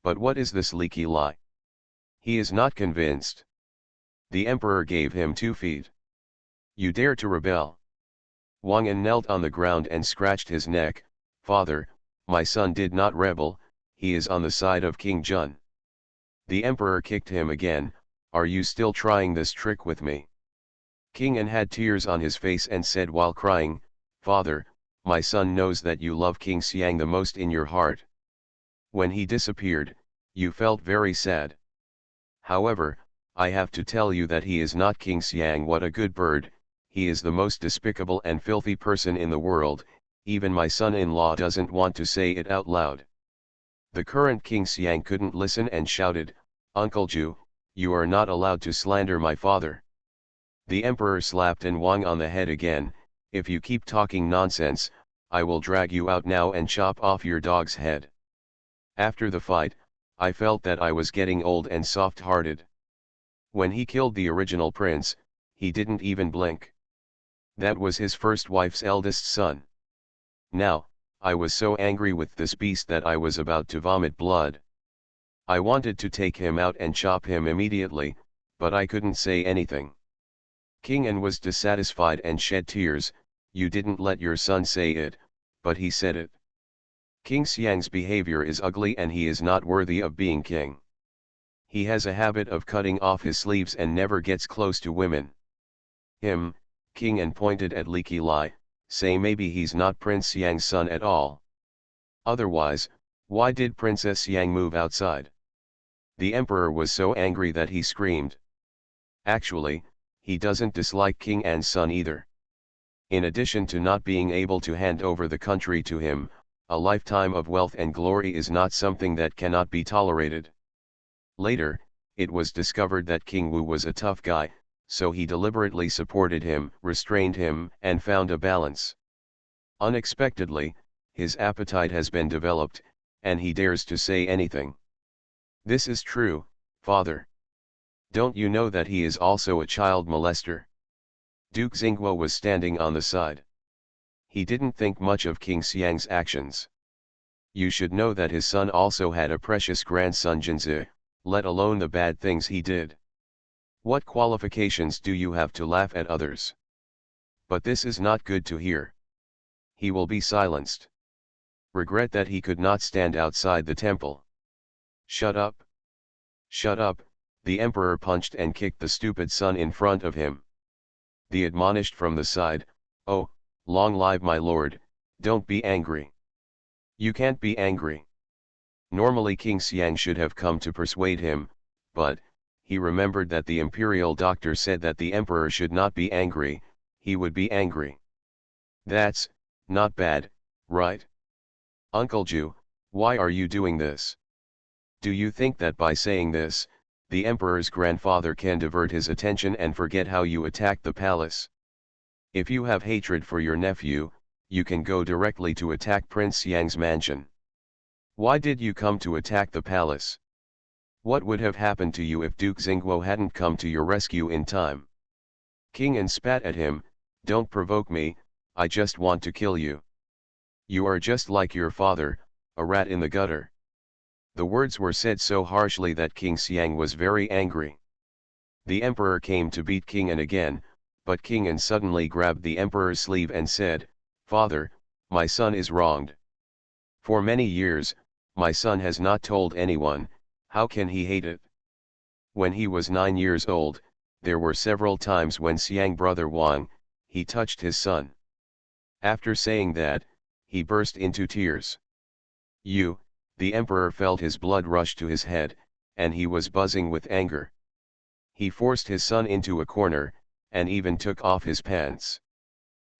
But what is this Li Qilai? He is not convinced. The emperor gave him 2 feet. "You dare to rebel?" Wang An knelt on the ground and scratched his neck. "Father, my son did not rebel, he is on the side of King Jun." The emperor kicked him again. "Are you still trying this trick with me?" King An had tears on his face and said while crying, "Father, my son knows that you love King Xiang the most in your heart. When he disappeared, you felt very sad. However, I have to tell you that he is not King Xiang. What a good bird, he is the most despicable and filthy person in the world, even my son-in-law doesn't want to say it out loud." The current King Xiang couldn't listen and shouted, "Uncle Ju, you are not allowed to slander my father." The emperor slapped An Wang on the head again. "If you keep talking nonsense, I will drag you out now and chop off your dog's head." After the fight, I felt that I was getting old and soft-hearted. When he killed the original prince, he didn't even blink. That was his first wife's eldest son. Now, I was so angry with this beast that I was about to vomit blood. I wanted to take him out and chop him immediately, but I couldn't say anything. King An was dissatisfied and shed tears. "You didn't let your son say it, but he said it. King Xiang's behavior is ugly and he is not worthy of being king. He has a habit of cutting off his sleeves and never gets close to women." King An pointed at Li Qilai, "Say maybe he's not Prince Xiang's son at all. Otherwise, why did Princess Xiang move outside?" The emperor was so angry that he screamed. Actually, he doesn't dislike King An's son either. In addition to not being able to hand over the country to him, a lifetime of wealth and glory is not something that cannot be tolerated. Later, it was discovered that King Wu was a tough guy, so he deliberately supported him, restrained him, and found a balance. Unexpectedly, his appetite has been developed, and he dares to say anything. This is true, father. Don't you know that he is also a child molester? Duke Xingguo was standing on the side. He didn't think much of King Xiang's actions. You should know that his son also had a precious grandson Jinzi, let alone the bad things he did. What qualifications do you have to laugh at others? But this is not good to hear. He will be silenced. regret that he could not stand outside the temple. Shut up! Shut up! The emperor punched and kicked the stupid son in front of him. The admonished from the side, "Oh, long live my lord, don't be angry. You can't be angry." Normally King Xiang should have come to persuade him, but, he remembered that the imperial doctor said that the emperor should not be angry, he would be angry. That's not bad, right? Uncle Ju, why are you doing this? Do you think that by saying this, the emperor's grandfather can divert his attention and forget how you attacked the palace? If you have hatred for your nephew, you can go directly to attack Prince Xiang's mansion. Why did you come to attack the palace? What would have happened to you if Duke Xingguo hadn't come to your rescue in time? King An spat at him, "Don't provoke me, I just want to kill you. You are just like your father, a rat in the gutter." The words were said so harshly that King Xiang was very angry. The emperor came to beat King An again, but King An suddenly grabbed the emperor's sleeve and said, "Father, my son is wronged. For many years, my son has not told anyone, how can he hate it?" When he was 9 years old, there were several times when Xiang brother Wang, he touched his son. After saying that, he burst into tears. The emperor felt his blood rush to his head, and he was buzzing with anger. He forced his son into a corner, and even took off his pants.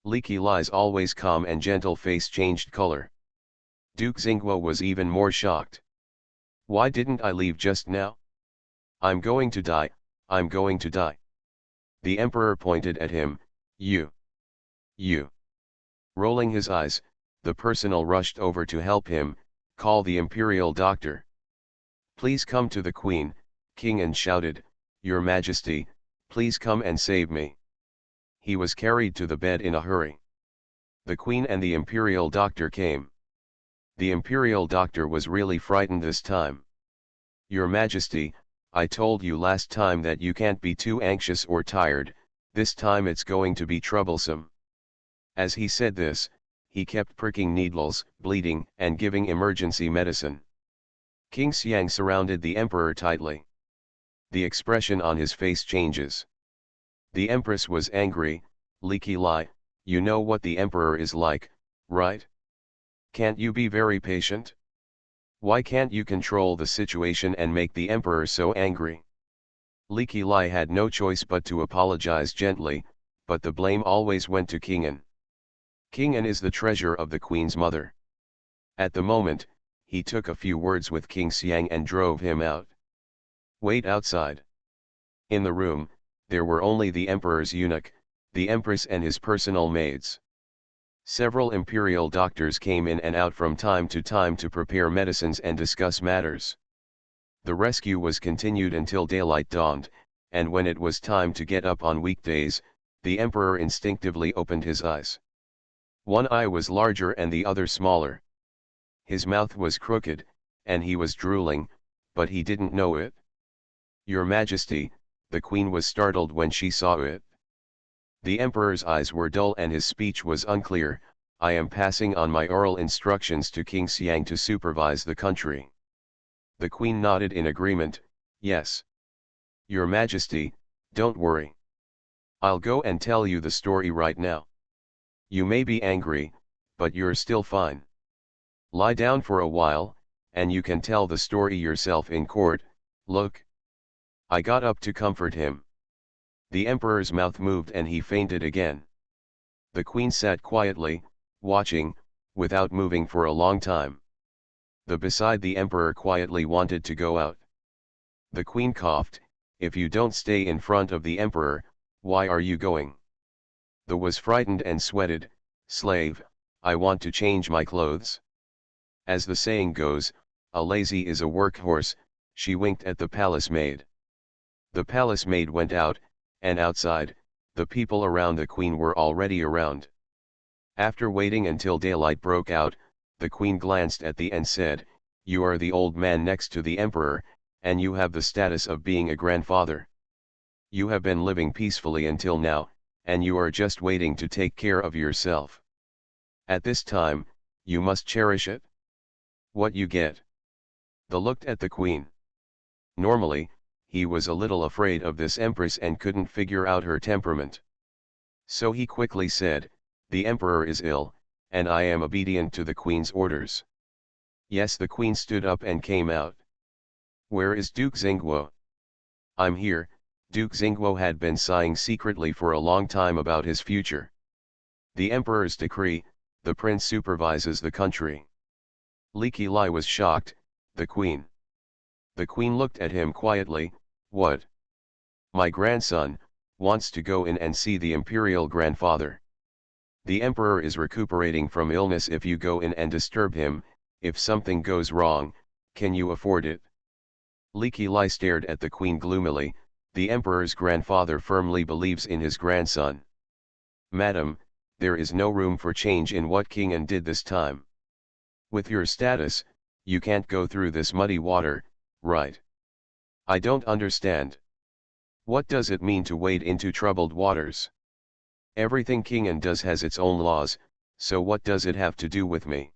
Li Qilai's always calm and gentle face changed color. Duke Xingguo was even more shocked. "Why didn't I leave just now? I'm going to die, I'm going to die." The emperor pointed at him, You. Rolling his eyes, the personal rushed over to help him, "Call the imperial doctor. Please come to the queen," King An shouted, "Your Majesty, please come and save me." He was carried to the bed in a hurry. The queen and the imperial doctor came. The imperial doctor was really frightened this time. "Your Majesty, I told you last time that you can't be too anxious or tired, this time it's going to be troublesome." As he said this, he kept pricking needles, bleeding, and giving emergency medicine. King Xiang surrounded the emperor tightly. The expression on his face changes. The empress was angry. "Li Qilai, you know what the emperor is like, right? Can't you be very patient? Why can't you control the situation and make the emperor so angry?" Li Qilai had no choice but to apologize gently, but the blame always went to King An. King An is the treasure of the queen's mother. At the moment, he took a few words with King Xiang and drove him out. "Wait outside." In the room, there were only the emperor's eunuch, the empress and his personal maids. Several imperial doctors came in and out from time to prepare medicines and discuss matters. The rescue was continued until daylight dawned, and when it was time to get up on weekdays, the emperor instinctively opened his eyes. One eye was larger and the other smaller. His mouth was crooked, and he was drooling, but he didn't know it. "Your Majesty," the queen was startled when she saw it. The emperor's eyes were dull and his speech was unclear. "I am passing on my oral instructions to King Xiang to supervise the country." The queen nodded in agreement, "Yes. Your Majesty, don't worry. I'll go and tell you the story right now. You may be angry, but you're still fine. Lie down for a while, and you can tell the story yourself in court. Look." I got up to comfort him. The emperor's mouth moved and he fainted again. The queen sat quietly, watching, without moving for a long time. Beside the emperor quietly wanted to go out. The queen coughed, "If you don't stay in front of the emperor, why are you going?" The was frightened and sweated, "Slave, I want to change my clothes." As the saying goes, a lazy is a workhorse. She winked at the palace maid. The palace maid went out, and outside, the people around the queen were already around. After waiting until daylight broke out, the queen glanced at the and said, "You are the old man next to the emperor, and you have the status of being a grandfather. You have been living peacefully until now, and you are just waiting to take care of yourself. At this time, you must cherish it. What you get? The looked at the queen. Normally, he was a little afraid of this empress and couldn't figure out her temperament. So he quickly said, the emperor is ill, and I am obedient to the queen's orders. Yes, the queen stood up and came out. Where is Duke Xingguo? I'm here. Duke Xingguo had been sighing secretly for a long time about his future. The emperor's decree, the prince supervises the country. Li Qilai was shocked. The queen. The queen looked at him quietly. What? My grandson wants to go in and see the imperial grandfather. The emperor is recuperating from illness. If you go in and disturb him, if something goes wrong, can you afford it? Li Qilai stared at the queen gloomily. The emperor's grandfather firmly believes in his grandson. Madam, there is no room for change in what King An did this time. With your status, you can't go through this muddy water, right? I don't understand. What does it mean to wade into troubled waters? Everything King An does has its own laws, so what does it have to do with me?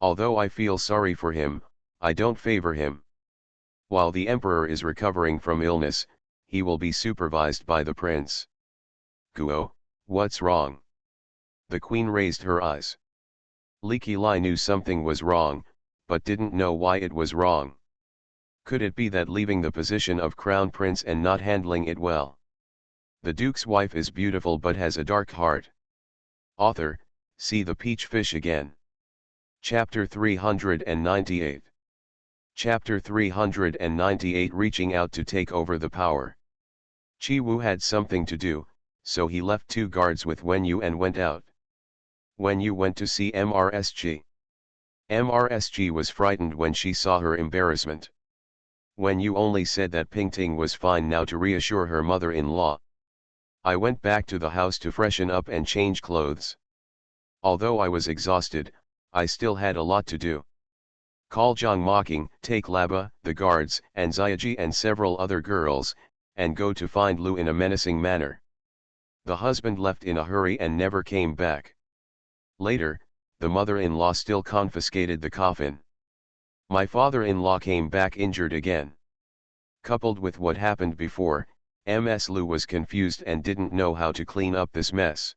Although I feel sorry for him, I don't favor him. While the emperor is recovering from illness, he will be supervised by the prince. Guo, what's wrong? The queen raised her eyes. Li Qilai knew something was wrong, but didn't know why it was wrong. Could it be that leaving the position of crown prince and not handling it well? The duke's wife is beautiful but has a dark heart. Author, see the peach fish again. Chapter 398. Chapter 398 Reaching out to take over the power. Qi Wu had something to do, so he left 2 guards with Wen Yu and went out. Wen Yu went to see MRSG. MRSG was frightened when she saw her embarrassment. Wen Yu only said that Pingting was fine now to reassure her mother-in-law. I went back to the house to freshen up and change clothes. Although I was exhausted, I still had a lot to do. Call Zhang mocking, take Laba, the guards, and Ziaji and several other girls, and go to find Lu in a menacing manner. The husband left in a hurry and never came back. Later, the mother-in-law still confiscated the coffin. My father-in-law came back injured again. Coupled with what happened before, Ms. Lu was confused and didn't know how to clean up this mess.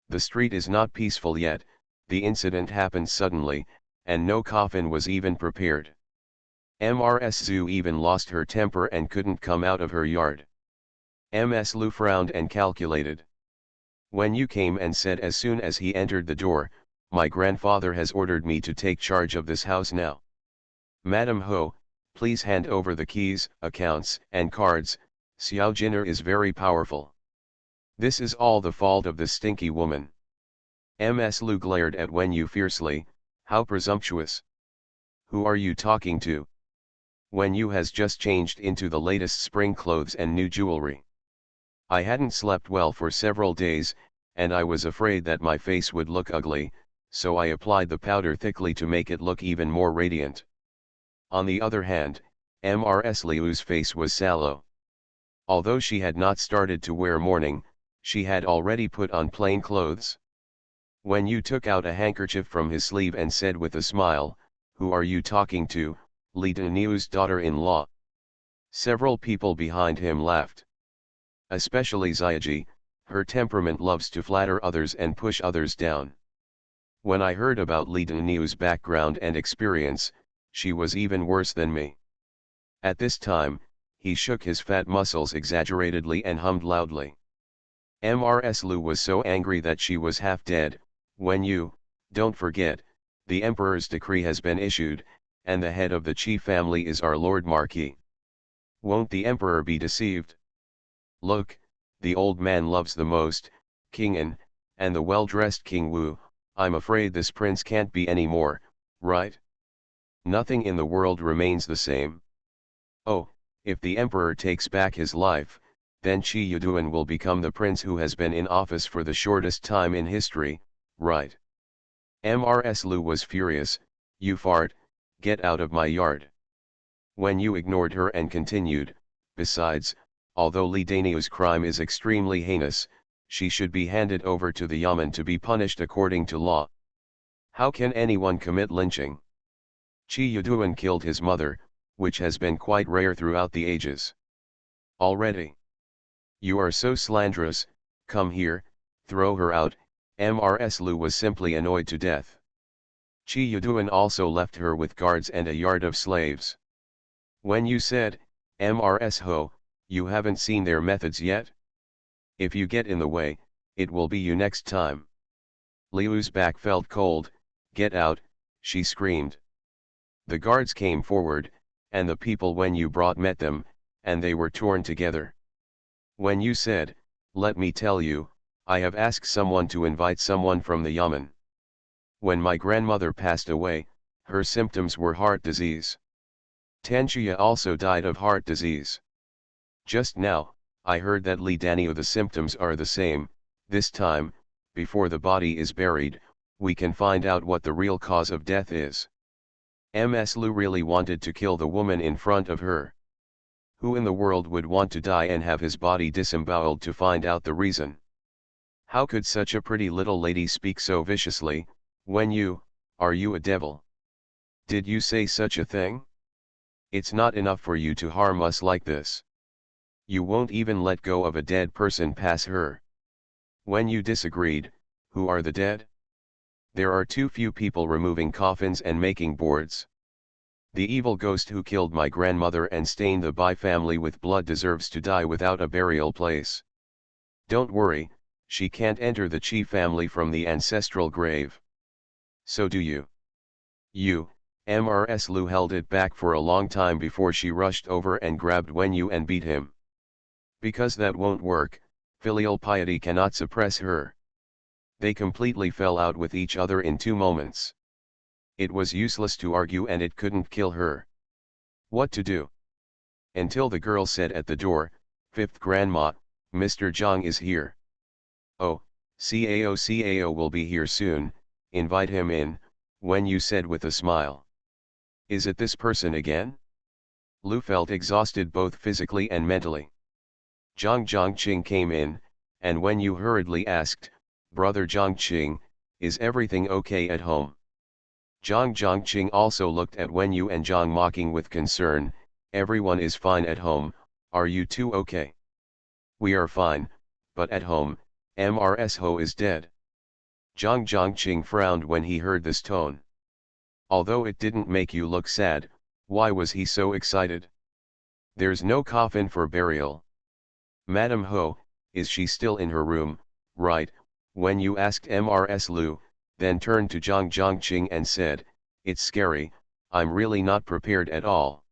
The street is not peaceful yet. The incident happened suddenly, and no coffin was even prepared. Ms. Zhu even lost her temper and couldn't come out of her yard. Ms. Lu frowned and calculated. When you came and said as soon as he entered the door, my grandfather has ordered me to take charge of this house now. Madam Ho, please hand over the keys, accounts, and cards. Xiao Jinner is very powerful. This is all the fault of this stinky woman. Ms. Lu glared at Wen Yu fiercely. How presumptuous. Who are you talking to? Wen Yu has just changed into the latest spring clothes and new jewelry. I hadn't slept well for several days, and I was afraid that my face would look ugly, so I applied the powder thickly to make it look even more radiant. On the other hand, Ms. Liu's face was sallow. Although she had not started to wear mourning, she had already put on plain clothes. When Yu took out a handkerchief from his sleeve and said with a smile, "Who are you talking to, Li Daniu's daughter-in-law?" Several people behind him laughed. Especially Ziaji, her temperament loves to flatter others and push others down. When I heard about Li Daniu's background and experience, she was even worse than me. At this time, he shook his fat muscles exaggeratedly and hummed loudly. Ms. Lu was so angry that she was half dead. When you, don't forget, the emperor's decree has been issued, and the head of the Qi family is our Lord Marquis. Won't the emperor be deceived? Look, the old man loves the most, King An, and the well-dressed King Wu. I'm afraid this prince can't be any more, right? Nothing in the world remains the same. Oh, if the emperor takes back his life, then Qi Yuduan will become the prince who has been in office for the shortest time in history, right? Ms. Lu was furious. You fart, get out of my yard. When you ignored her and continued, besides, although Li Daniu's crime is extremely heinous, she should be handed over to the Yamen to be punished according to law. How can anyone commit lynching? Chi Yuduan killed his mother, which has been quite rare throughout the ages. Already. You are so slanderous, come here, throw her out. Mrs. Lu was simply annoyed to death. Chi Yuduan also left her with guards and a yard of slaves. When you said, Mrs. Ho, you haven't seen their methods yet? If you get in the way, it will be you next time. Liu's back felt cold. Get out, she screamed. The guards came forward, and the people when you brought met them, and they were torn together. When you said, let me tell you, I have asked someone to invite someone from the Yamen. When my grandmother passed away, her symptoms were heart disease. Tanchuya also died of heart disease. Just now, I heard that Li Danio the symptoms are the same. This time, before the body is buried, we can find out what the real cause of death is. Ms. Lu really wanted to kill the woman in front of her. Who in the world would want to die and have his body disemboweled to find out the reason? How could such a pretty little lady speak so viciously? Are you a devil? Did you say such a thing? It's not enough for you to harm us like this. You won't even let go of a dead person pass her. When you disagreed, who are the dead? There are too few people removing coffins and making boards. The evil ghost who killed my grandmother and stained the Bai family with blood deserves to die without a burial place. Don't worry, she can't enter the Chi family from the ancestral grave. So do you. Mrs. Lu held it back for a long time before she rushed over and grabbed Wenyu and beat him. Because that won't work, filial piety cannot suppress her. They completely fell out with each other in 2 moments. It was useless to argue and it couldn't kill her. What to do? Until the girl said at the door, "Fifth grandma, Mr. Zhang is here." "Oh, Cao will be here soon, invite him in," Wenyu said with a smile. Is it this person again? Lu felt exhausted both physically and mentally. Zhang Zhongqing came in, and Wenyu hurriedly asked, "Brother Zhongqing, is everything okay at home?" Zhang Zhongqing also looked at Wenyu and Zhang mocking with concern. "Everyone is fine at home, are you two okay?" "We are fine, but at home, Mrs. Ho is dead." Zhang Zhongqing frowned when he heard this tone. Although it didn't make you look sad, why was he so excited? "There's no coffin for burial." "Madam Ho, is she still in her room?" "Right," when you asked Mrs. Lu, then turned to Zhang Zhongqing and said, "It's scary, I'm really not prepared at all."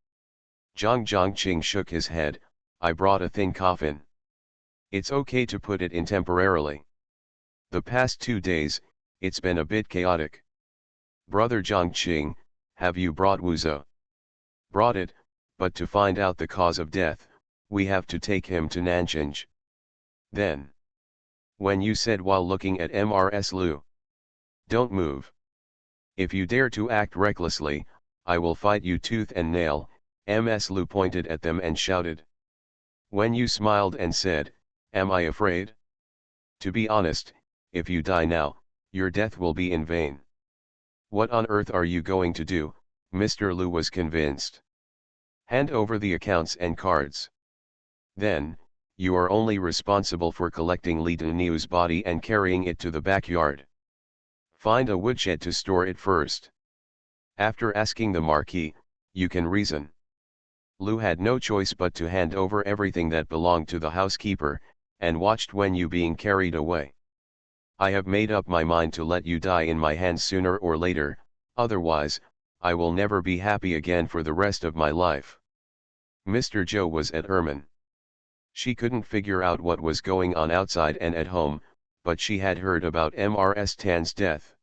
Zhang Zhongqing shook his head, "I brought a thin coffin. It's okay to put it in temporarily. The past 2 days, it's been a bit chaotic." "Brother Zhongqing, have you brought Wuzo?" "Brought it, but to find out the cause of death, we have to take him to Nanjing." Then, when you said while looking at Mrs. Lu, "Don't move. If you dare to act recklessly, I will fight you tooth and nail," Ms. Lu pointed at them and shouted. When you smiled and said, "Am I afraid? To be honest, if you die now, your death will be in vain." "What on earth are you going to do?" Mr. Lu was convinced. "Hand over the accounts and cards. Then, you are only responsible for collecting Li Daniu's body and carrying it to the backyard. Find a woodshed to store it first. After asking the Marquis, you can reason." Lu had no choice but to hand over everything that belonged to the housekeeper, and watched Wenyu being carried away. "I have made up my mind to let you die in my hands sooner or later, otherwise, I will never be happy again for the rest of my life." Mr. Zhou was at Ermin. She couldn't figure out what was going on outside and at home, but she had heard about Mrs. Tan's death.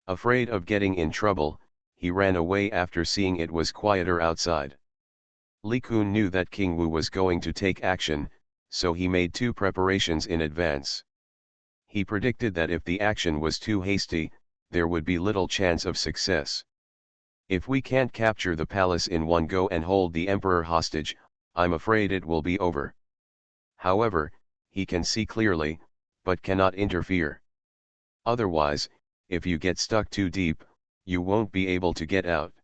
Afraid of getting in trouble, he ran away after seeing it was quieter outside. Li Kun knew that King Wu was going to take action, so he made 2 preparations in advance. He predicted that if the action was too hasty, there would be little chance of success. "If we can't capture the palace in one go and hold the emperor hostage, I'm afraid it will be over. However, he can see clearly, but cannot interfere. Otherwise, if you get stuck too deep, you won't be able to get out.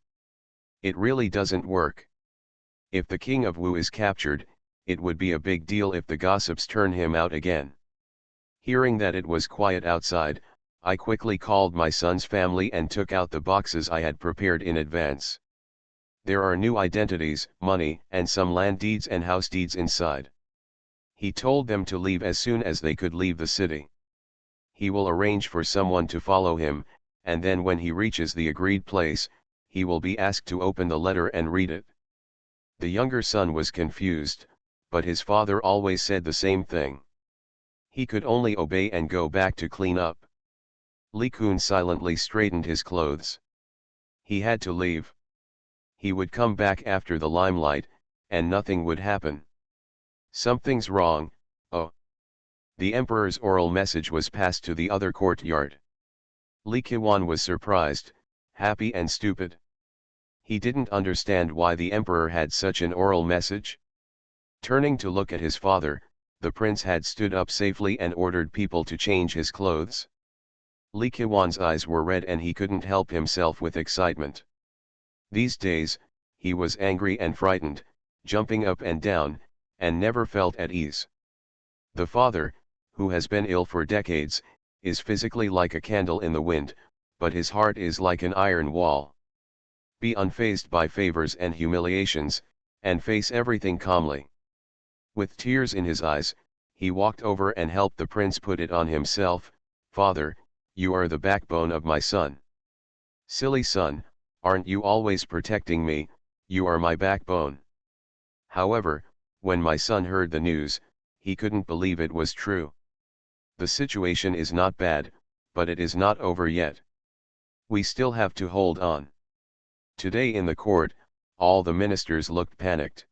It really doesn't work. If the king of Wu is captured, it would be a big deal if the gossips turn him out again. Hearing that it was quiet outside, I quickly called my son's family and took out the boxes I had prepared in advance. There are new identities, money, and some land deeds and house deeds inside. He told them to leave as soon as they could leave the city. He will arrange for someone to follow him, and then when he reaches the agreed place, he will be asked to open the letter and read it. The younger son was confused, but his father always said the same thing. He could only obey and go back to clean up. Li Kun silently straightened his clothes. He had to leave. He would come back after the limelight, and nothing would happen. Something's wrong, oh. The emperor's oral message was passed to the other courtyard. Li Qiwan was surprised, happy and stupid. He didn't understand why the emperor had such an oral message. Turning to look at his father, the prince had stood up safely and ordered people to change his clothes. Li Qiwan's eyes were red and he couldn't help himself with excitement. These days, he was angry and frightened, jumping up and down, and never felt at ease. The father, who has been ill for decades, is physically like a candle in the wind, but his heart is like an iron wall. Be unfazed by favors and humiliations, and face everything calmly. With tears in his eyes, he walked over and helped the prince put it on himself. Father, you are the backbone of my son. Silly son, aren't you always protecting me? You are my backbone. However, when my son heard the news, he couldn't believe it was true. The situation is not bad, but it is not over yet. We still have to hold on. Today in the court, all the ministers looked panicked.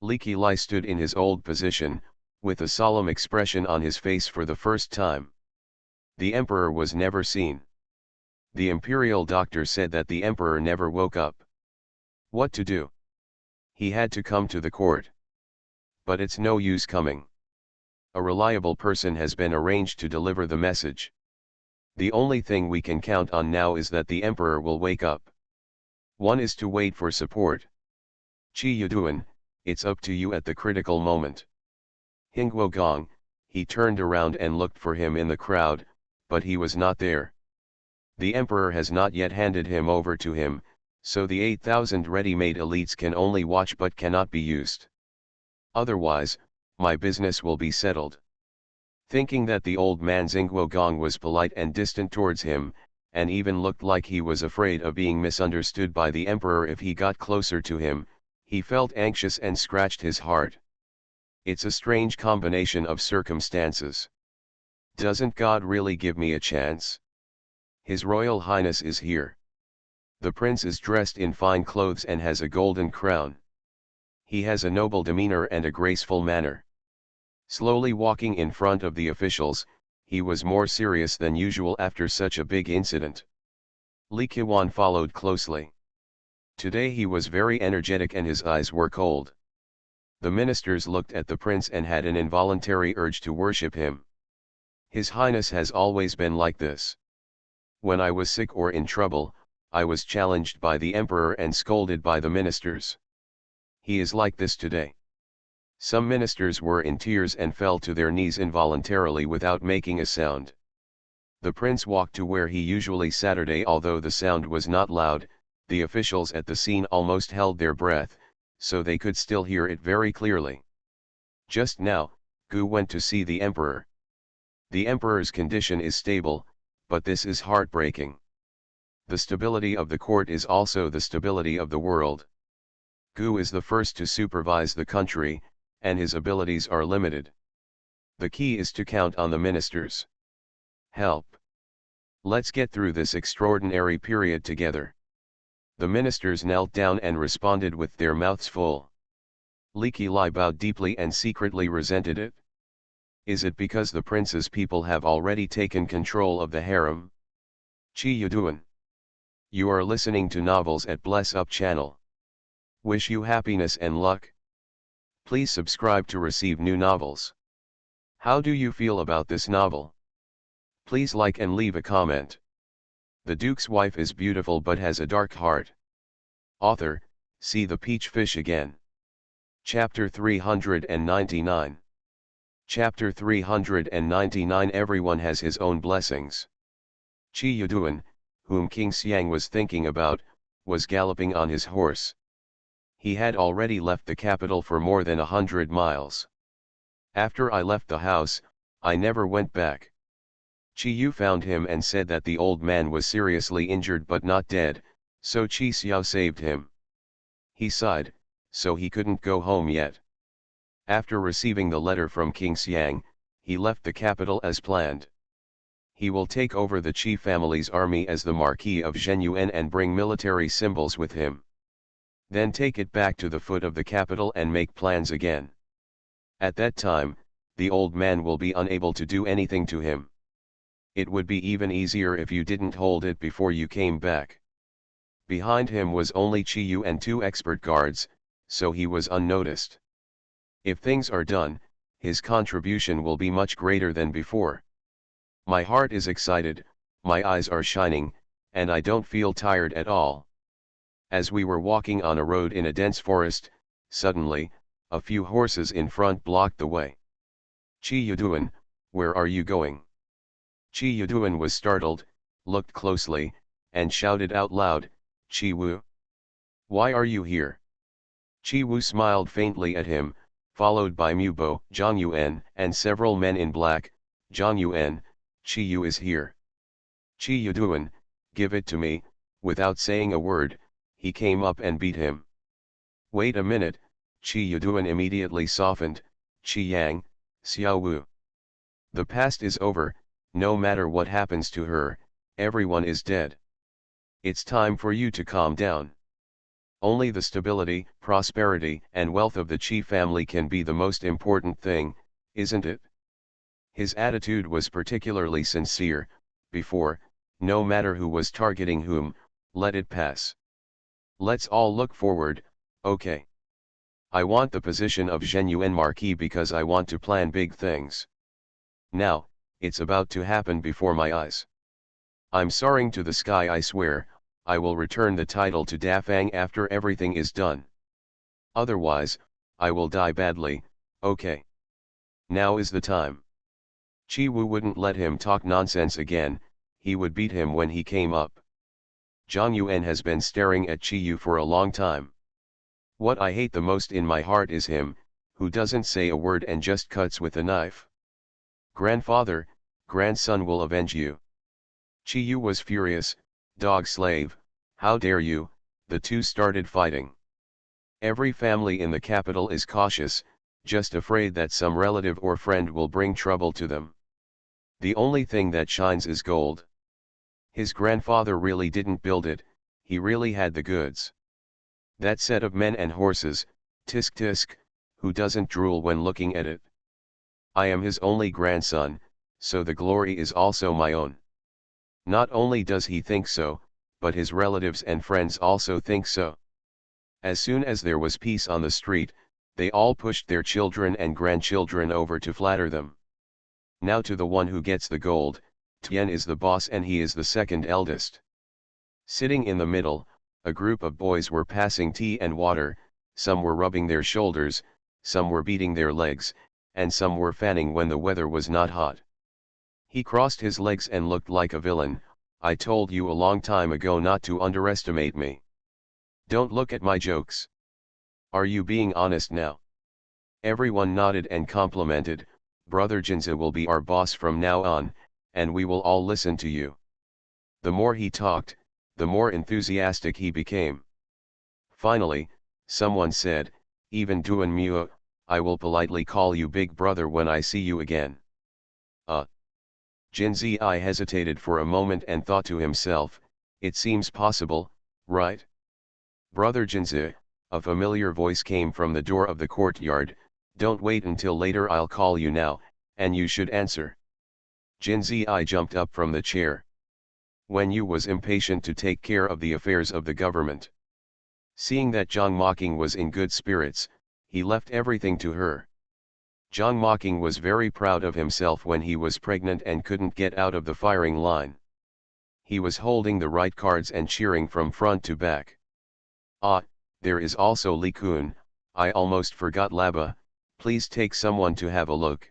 Li Qilai stood in his old position, with a solemn expression on his face for the first time. The emperor was never seen. The imperial doctor said that the emperor never woke up. What to do? He had to come to the court. But it's no use coming. A reliable person has been arranged to deliver the message. The only thing we can count on now is that the emperor will wake up. One is to wait for support. Qi Yuduan, it's up to you at the critical moment. Hingguo Gong, he turned around and looked for him in the crowd, but he was not there. The emperor has not yet handed him over to him, so the 8,000 ready-made elites can only watch but cannot be used. Otherwise, my business will be settled. Thinking that the old man Hingguo Gong was polite and distant towards him, and even looked like he was afraid of being misunderstood by the emperor if he got closer to him, he felt anxious and scratched his heart. It's a strange combination of circumstances. Doesn't God really give me a chance? His Royal Highness is here. The prince is dressed in fine clothes and has a golden crown. He has a noble demeanor and a graceful manner. Slowly walking in front of the officials, he was more serious than usual after such a big incident. Li Qiwan followed closely. Today he was very energetic and his eyes were cold. The ministers looked at the prince and had an involuntary urge to worship him. His Highness has always been like this. When I was sick or in trouble, I was challenged by the emperor and scolded by the ministers. He is like this today. Some ministers were in tears and fell to their knees involuntarily without making a sound. The prince walked to where he usually sat. Although the sound was not loud, the officials at the scene almost held their breath, so they could still hear it very clearly. Just now, Gu went to see the emperor. The emperor's condition is stable, but this is heartbreaking. The stability of the court is also the stability of the world. Gu is the first to supervise the country, and his abilities are limited. The key is to count on the ministers. Help. Let's get through this extraordinary period together. The ministers knelt down and responded with their mouths full. Li Qilai bowed deeply and secretly resented it. Is it because the prince's people have already taken control of the harem? Qi Yuduan. You are listening to novels at Bless Up channel. Wish you happiness and luck. Please subscribe to receive new novels. How do you feel about this novel? Please like and leave a comment. The Duke's wife is beautiful but has a dark heart. Author, see the peach fish again. Chapter 399. Chapter 399. Everyone has his own blessings. Chi Yuduan, whom King Xiang was thinking about, was galloping on his horse. He had already left the capital for more than 100 miles. After I left the house, I never went back. Chi Yu found him and said that the old man was seriously injured but not dead, so Chi Xiao saved him. He sighed, so he couldn't go home yet. After receiving the letter from King Xiang, he left the capital as planned. He will take over the Qi family's army as the Marquis of Zhenyuan and bring military symbols with him. Then take it back to the foot of the capital and make plans again. At that time, the old man will be unable to do anything to him. It would be even easier if you didn't hold it before you came back. Behind him was only Chi Yu and 2 expert guards, so he was unnoticed. If things are done, his contribution will be much greater than before. My heart is excited, my eyes are shining, and I don't feel tired at all. As we were walking on a road in a dense forest, suddenly, a few horses in front blocked the way. Chi Yuduan, where are you going? Chi Yuduan was startled, looked closely, and shouted out loud, Chi Wu. Why are you here? Chi Wu smiled faintly at him, followed by Mubo, Zhang Yuan, and several men in black. Zhang Yuan, Chi Yu is here. Chi Yuduan, give it to me. Without saying a word, he came up and beat him. Wait a minute, Chi Yuduan immediately softened, Chi Yang, Xiao Wu. The past is over, no matter what happens to her, everyone is dead. It's time for you to calm down. Only the stability, prosperity, and wealth of the Qi family can be the most important thing, isn't it? His attitude was particularly sincere. Before, no matter who was targeting whom, let it pass. Let's all look forward, okay? I want the position of Zhenyuan Marquis because I want to plan big things. Now, it's about to happen before my eyes. I'm soaring to the sky, I swear. I will return the title to Dafang after everything is done. Otherwise, I will die badly, okay? Now is the time. Chi Wu wouldn't let him talk nonsense again, he would beat him when he came up. Zhang Yuan has been staring at Chi Yu for a long time. What I hate the most in my heart is him, who doesn't say a word and just cuts with a knife. Grandfather, grandson will avenge you. Chi Yu was furious. Dog slave, how dare you? The two started fighting. Every family in the capital is cautious, just afraid that some relative or friend will bring trouble to them. The only thing that shines is gold. His grandfather really didn't build it, he really had the goods. That set of men and horses, tisk tisk, who doesn't drool when looking at it? I am his only grandson, so the glory is also my own. Not only does he think so, but his relatives and friends also think so. As soon as there was peace on the street, they all pushed their children and grandchildren over to flatter them. Now to the one who gets the gold, Tian is the boss and he is the second eldest. Sitting in the middle, a group of boys were passing tea and water, some were rubbing their shoulders, some were beating their legs, and some were fanning when the weather was not hot. He crossed his legs and looked like a villain. I told you a long time ago not to underestimate me. Don't look at my jokes. Are you being honest now? Everyone nodded and complimented. Brother Jinza will be our boss from now on, and we will all listen to you. The more he talked, the more enthusiastic he became. Finally, someone said, even Duan Muo, I will politely call you big brother when I see you again. Jinzi hesitated for a moment and thought to himself, it seems possible, right? Brother Jinzi, a familiar voice came from the door of the courtyard, don't wait until later, I'll call you now, and you should answer. Jinzi jumped up from the chair. Wen Yu was impatient to take care of the affairs of the government. Seeing that Zhang Mocking was in good spirits, he left everything to her. Zhang Mocking was very proud of himself when he was pregnant and couldn't get out of the firing line. He was holding the right cards and cheering from front to back. Ah, there is also Li Kun, I almost forgot Laba, please take someone to have a look.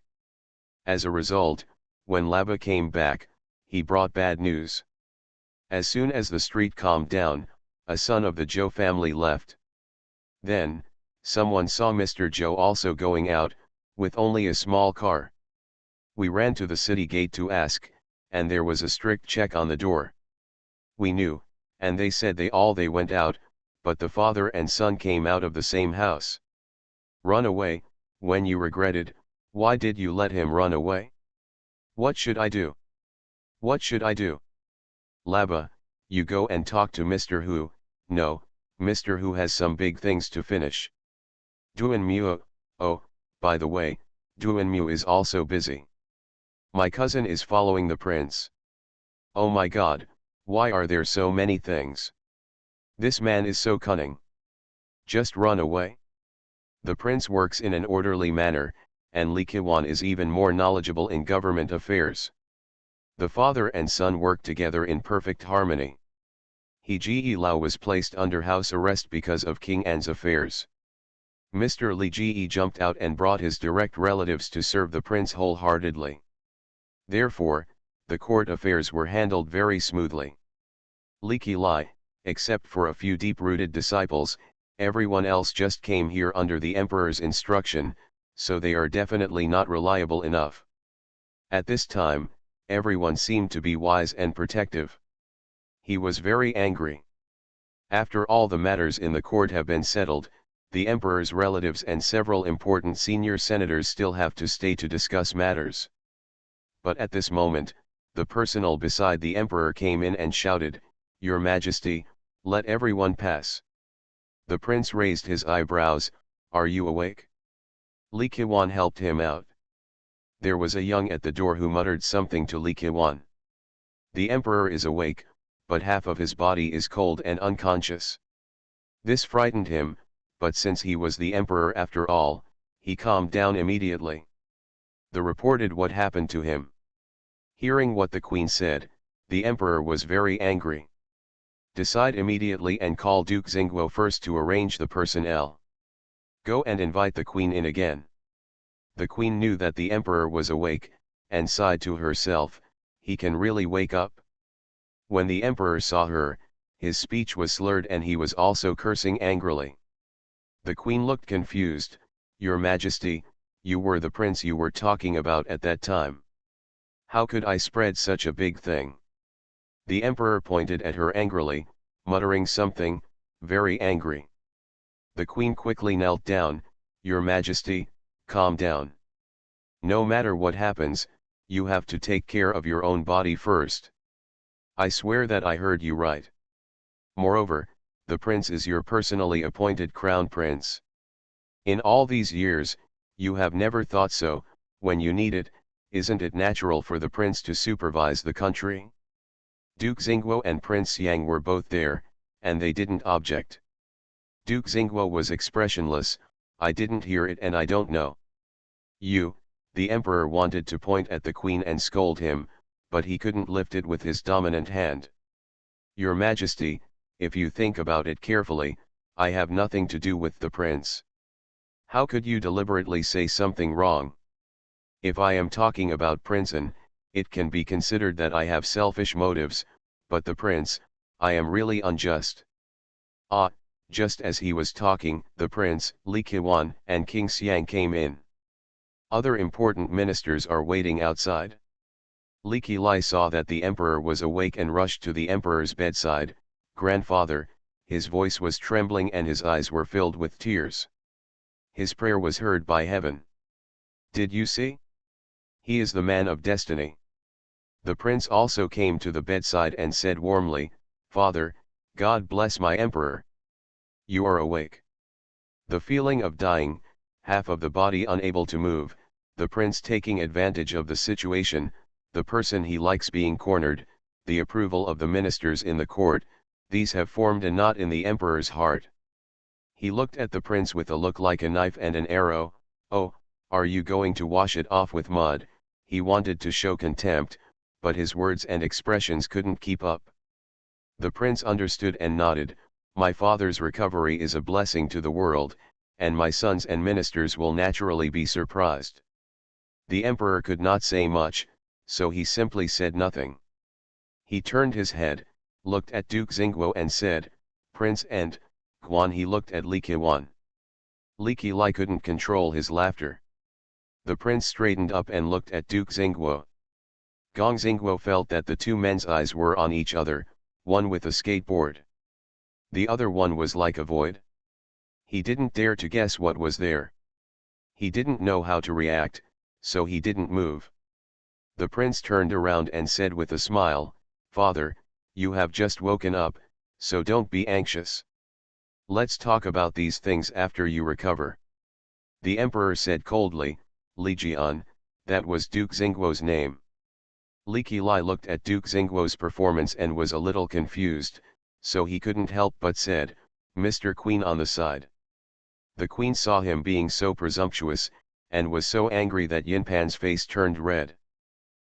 As a result, when Laba came back, he brought bad news. As soon as the street calmed down, a son of the Zhou family left. Then, someone saw Mr. Zhou also going out, with only a small car. We ran to the city gate to ask, and there was a strict check on the door. We knew, and they said they went out, but the father and son came out of the same house. Run away, when you regretted, why did you let him run away? What should I do? What should I do? Laba, you go and talk to Mr. Hu, no, Mr. Hu has some big things to finish. Duanmu, oh, by the way, Duanmu is also busy. My cousin is following the prince. Oh my god, why are there so many things? This man is so cunning. Just run away. The prince works in an orderly manner, and Li Qiwan is even more knowledgeable in government affairs. The father and son work together in perfect harmony. He Ji Lao was placed under house arrest because of King An's affairs. Mr. Li Ji jumped out and brought his direct relatives to serve the prince wholeheartedly. Therefore, the court affairs were handled very smoothly. Li Qilai, except for a few deep-rooted disciples, everyone else just came here under the emperor's instruction, so they are definitely not reliable enough. At this time, everyone seemed to be wise and protective. He was very angry. After all the matters in the court have been settled, the emperor's relatives and several important senior senators still have to stay to discuss matters. But at this moment, the personal beside the emperor came in and shouted, "Your Majesty, let everyone pass." The prince raised his eyebrows, "Are you awake?" Li Qiwan helped him out. There was a young at the door who muttered something to Li Qiwan. The emperor is awake, but half of his body is cold and unconscious. This frightened him, but since he was the emperor after all, he calmed down immediately. The reported what happened to him. Hearing what the queen said, the emperor was very angry. Decide immediately and call Duke Xingguo first to arrange the personnel. Go and invite the queen in again. The queen knew that the emperor was awake, and sighed to herself, he can really wake up. When the emperor saw her, his speech was slurred and he was also cursing angrily. The queen looked confused, "Your Majesty, you were the prince you were talking about at that time. How could I spread such a big thing?" The emperor pointed at her angrily, muttering something, very angry. The queen quickly knelt down, "Your Majesty, calm down. No matter what happens, you have to take care of your own body first. I swear that I heard you right. Moreover, the prince is your personally appointed crown prince. In all these years, you have never thought so, when you need it, isn't it natural for the prince to supervise the country?" Duke Xingguo and Prince Yang were both there, and they didn't object. Duke Xingguo was expressionless, "I didn't hear it and I don't know." The emperor wanted to point at the queen and scold him, but he couldn't lift it with his dominant hand. "Your Majesty, if you think about it carefully, I have nothing to do with the prince. How could you deliberately say something wrong? If I am talking about Prince An, it can be considered that I have selfish motives, but the prince, I am really unjust." Ah, just as he was talking, the prince, Li Qiwan, and King Xiang came in. Other important ministers are waiting outside. Li Qilai saw that the emperor was awake and rushed to the emperor's bedside. "Grandfather," his voice was trembling and his eyes were filled with tears. His prayer was heard by heaven. "Did you see? He is the man of destiny." The prince also came to the bedside and said warmly, "Father, God bless my emperor. You are awake." The feeling of dying, half of the body unable to move, the prince taking advantage of the situation, the person he likes being cornered, the approval of the ministers in the court, these have formed a knot in the emperor's heart. He looked at the prince with a look like a knife and an arrow. "Oh, are you going to wash it off with mud?" He wanted to show contempt, but his words and expressions couldn't keep up. The prince understood and nodded, My father's recovery is a blessing to the world, and my sons and ministers will naturally be surprised. The emperor could not say much, so he simply said nothing. He turned his head, looked at Duke Xingguo and said, "Prince," and, Guan he looked at Li Qiwan. Li Qilai couldn't control his laughter. The prince straightened up and looked at Duke Xingguo. Gong Xingguo felt that the two men's eyes were on each other, one with a skateboard. The other one was like a void. He didn't dare to guess what was there. He didn't know how to react, so he didn't move. The prince turned around and said with a smile, "Father, you have just woken up, so don't be anxious. Let's talk about these things after you recover." The emperor said coldly, "Li Jian," that was Duke Xingguo's name. Li Qilai looked at Duke Xingguo's performance and was a little confused, so he couldn't help but said, "Mr. Queen on the side." The queen saw him being so presumptuous, and was so angry that Yinpan's face turned red.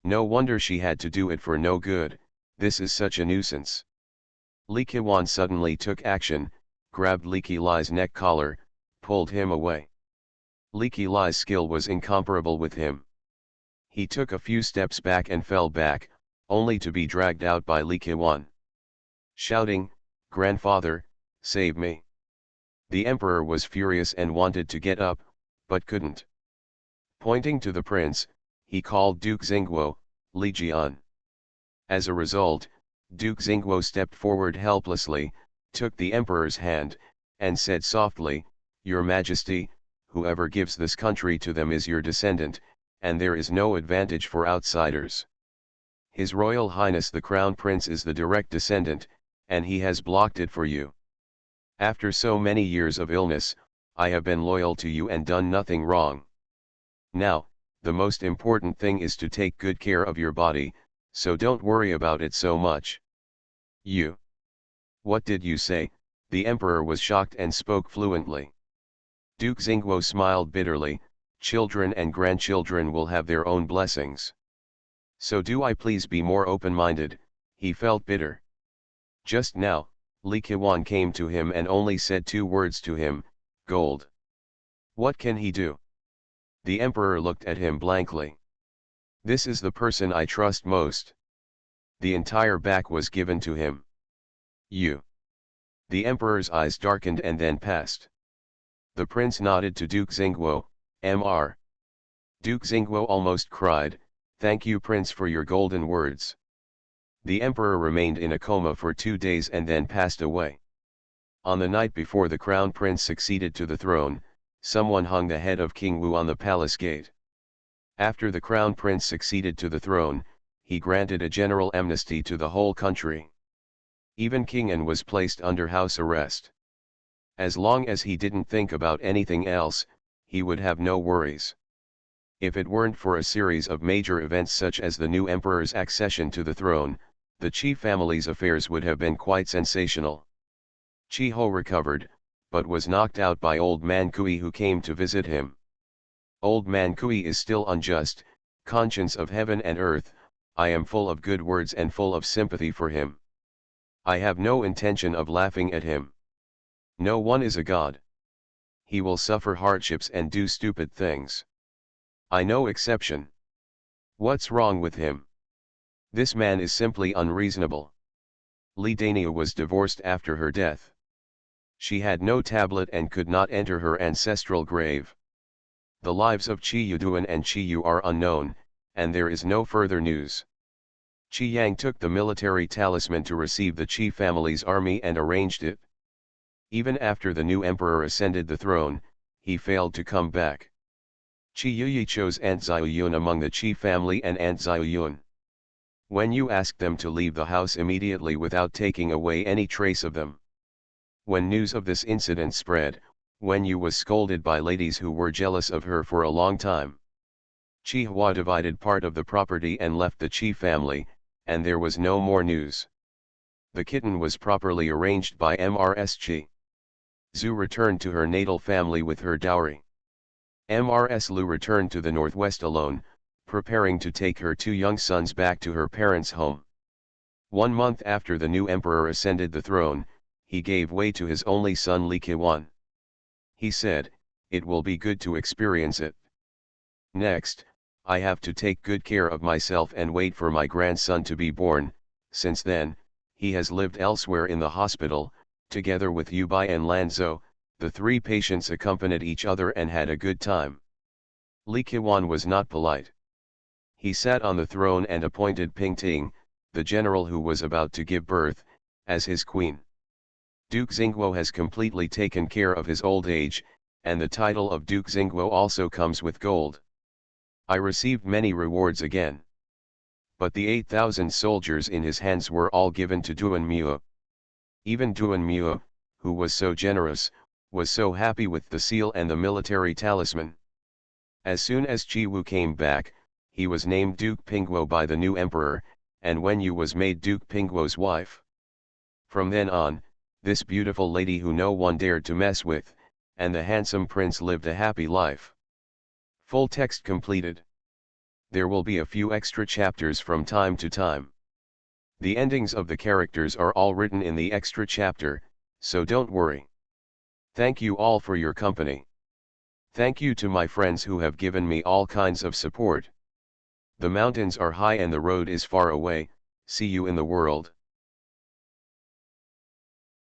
No wonder she had to do it for no good, this is such a nuisance. Li Qiwan suddenly took action, grabbed Li Qilai's neck collar, pulled him away. Li Qilai's skill was incomparable with him. He took a few steps back and fell back, only to be dragged out by Li Qiwan. Shouting, "Grandfather, save me!" The emperor was furious and wanted to get up, but couldn't. Pointing to the prince, he called Duke Xingguo, "Li Jian." As a result, Duke Xingguo stepped forward helplessly, took the emperor's hand, and said softly, "Your Majesty, whoever gives this country to them is your descendant, and there is no advantage for outsiders. His Royal Highness the Crown Prince is the direct descendant, and he has blocked it for you. After so many years of illness, I have been loyal to you and done nothing wrong. Now, the most important thing is to take good care of your body, so don't worry about it so much." "You? What did you say?" The emperor was shocked and spoke fluently. Duke Xingguo smiled bitterly, "Children and grandchildren will have their own blessings. So do I please be more open-minded," he felt bitter. Just now, Li Qiwan came to him and only said two words to him, "Gold." What can he do? The emperor looked at him blankly. "This is the person I trust most." The entire back was given to him. "You?" The emperor's eyes darkened and then passed. The prince nodded to Duke Xingguo, "Mr. Duke Xingguo almost cried, "Thank you, Prince, for your golden words." The emperor remained in a coma for 2 days and then passed away. On the night before the crown prince succeeded to the throne, someone hung the head of King Wu on the palace gate. After the crown prince succeeded to the throne, he granted a general amnesty to the whole country. Even King An was placed under house arrest. As long as he didn't think about anything else, he would have no worries. If it weren't for a series of major events such as the new emperor's accession to the throne, the Qi family's affairs would have been quite sensational. Qi Ho recovered, but was knocked out by Old Man Kui, who came to visit him. Old Man Kui is still unjust, conscience of heaven and earth. I am full of good words and full of sympathy for him. I have no intention of laughing at him. No one is a god. He will suffer hardships and do stupid things. I no exception. What's wrong with him? This man is simply unreasonable." Li Dania was divorced after her death. She had no tablet and could not enter her ancestral grave. The lives of Qi Yuduan and Qi Yu are unknown, and there is no further news. Qi Yang took the military talisman to receive the Qi family's army and arranged it. Even after the new emperor ascended the throne, he failed to come back. Qi Yuyi chose Aunt Ziyun among the Qi family and Aunt Ziyun. When you asked them to leave the house immediately without taking away any trace of them. When news of this incident spread, Wen Yu was scolded by ladies who were jealous of her for a long time. Qi Hua divided part of the property and left the Qi family, and there was no more news. The kitten was properly arranged by Mrs. Qi. Zhu returned to her natal family with her dowry. Mrs. Lu returned to the northwest alone, preparing to take her 2 young sons back to her parents' home. 1 month after the new emperor ascended the throne, he gave way to his only son Li Kewan. He said, "It will be good to experience it. Next, I have to take good care of myself and wait for my grandson to be born." Since then, he has lived elsewhere in the hospital, together with Yubai and Lanzhou. The three patients accompanied each other and had a good time. Li Kewan was not polite. He sat on the throne and appointed Ping Ting, the general who was about to give birth, as his queen. Duke Xingguo has completely taken care of his old age, and the title of Duke Xingguo also comes with gold. I received many rewards again. But the 8,000 soldiers in his hands were all given to Duan Muo. Even Duan Muo, who was so generous, was so happy with the seal and the military talisman. As soon as Qi Wu came back, he was named Duke Pingguo by the new emperor, and Wen Yu was made Duke Pingguo's wife. From then on, this beautiful lady who no one dared to mess with, and the handsome prince lived a happy life. Full text completed. There will be a few extra chapters from time to time. The endings of the characters are all written in the extra chapter, so don't worry. Thank you all for your company. Thank you to my friends who have given me all kinds of support. The mountains are high and the road is far away. See you in the world.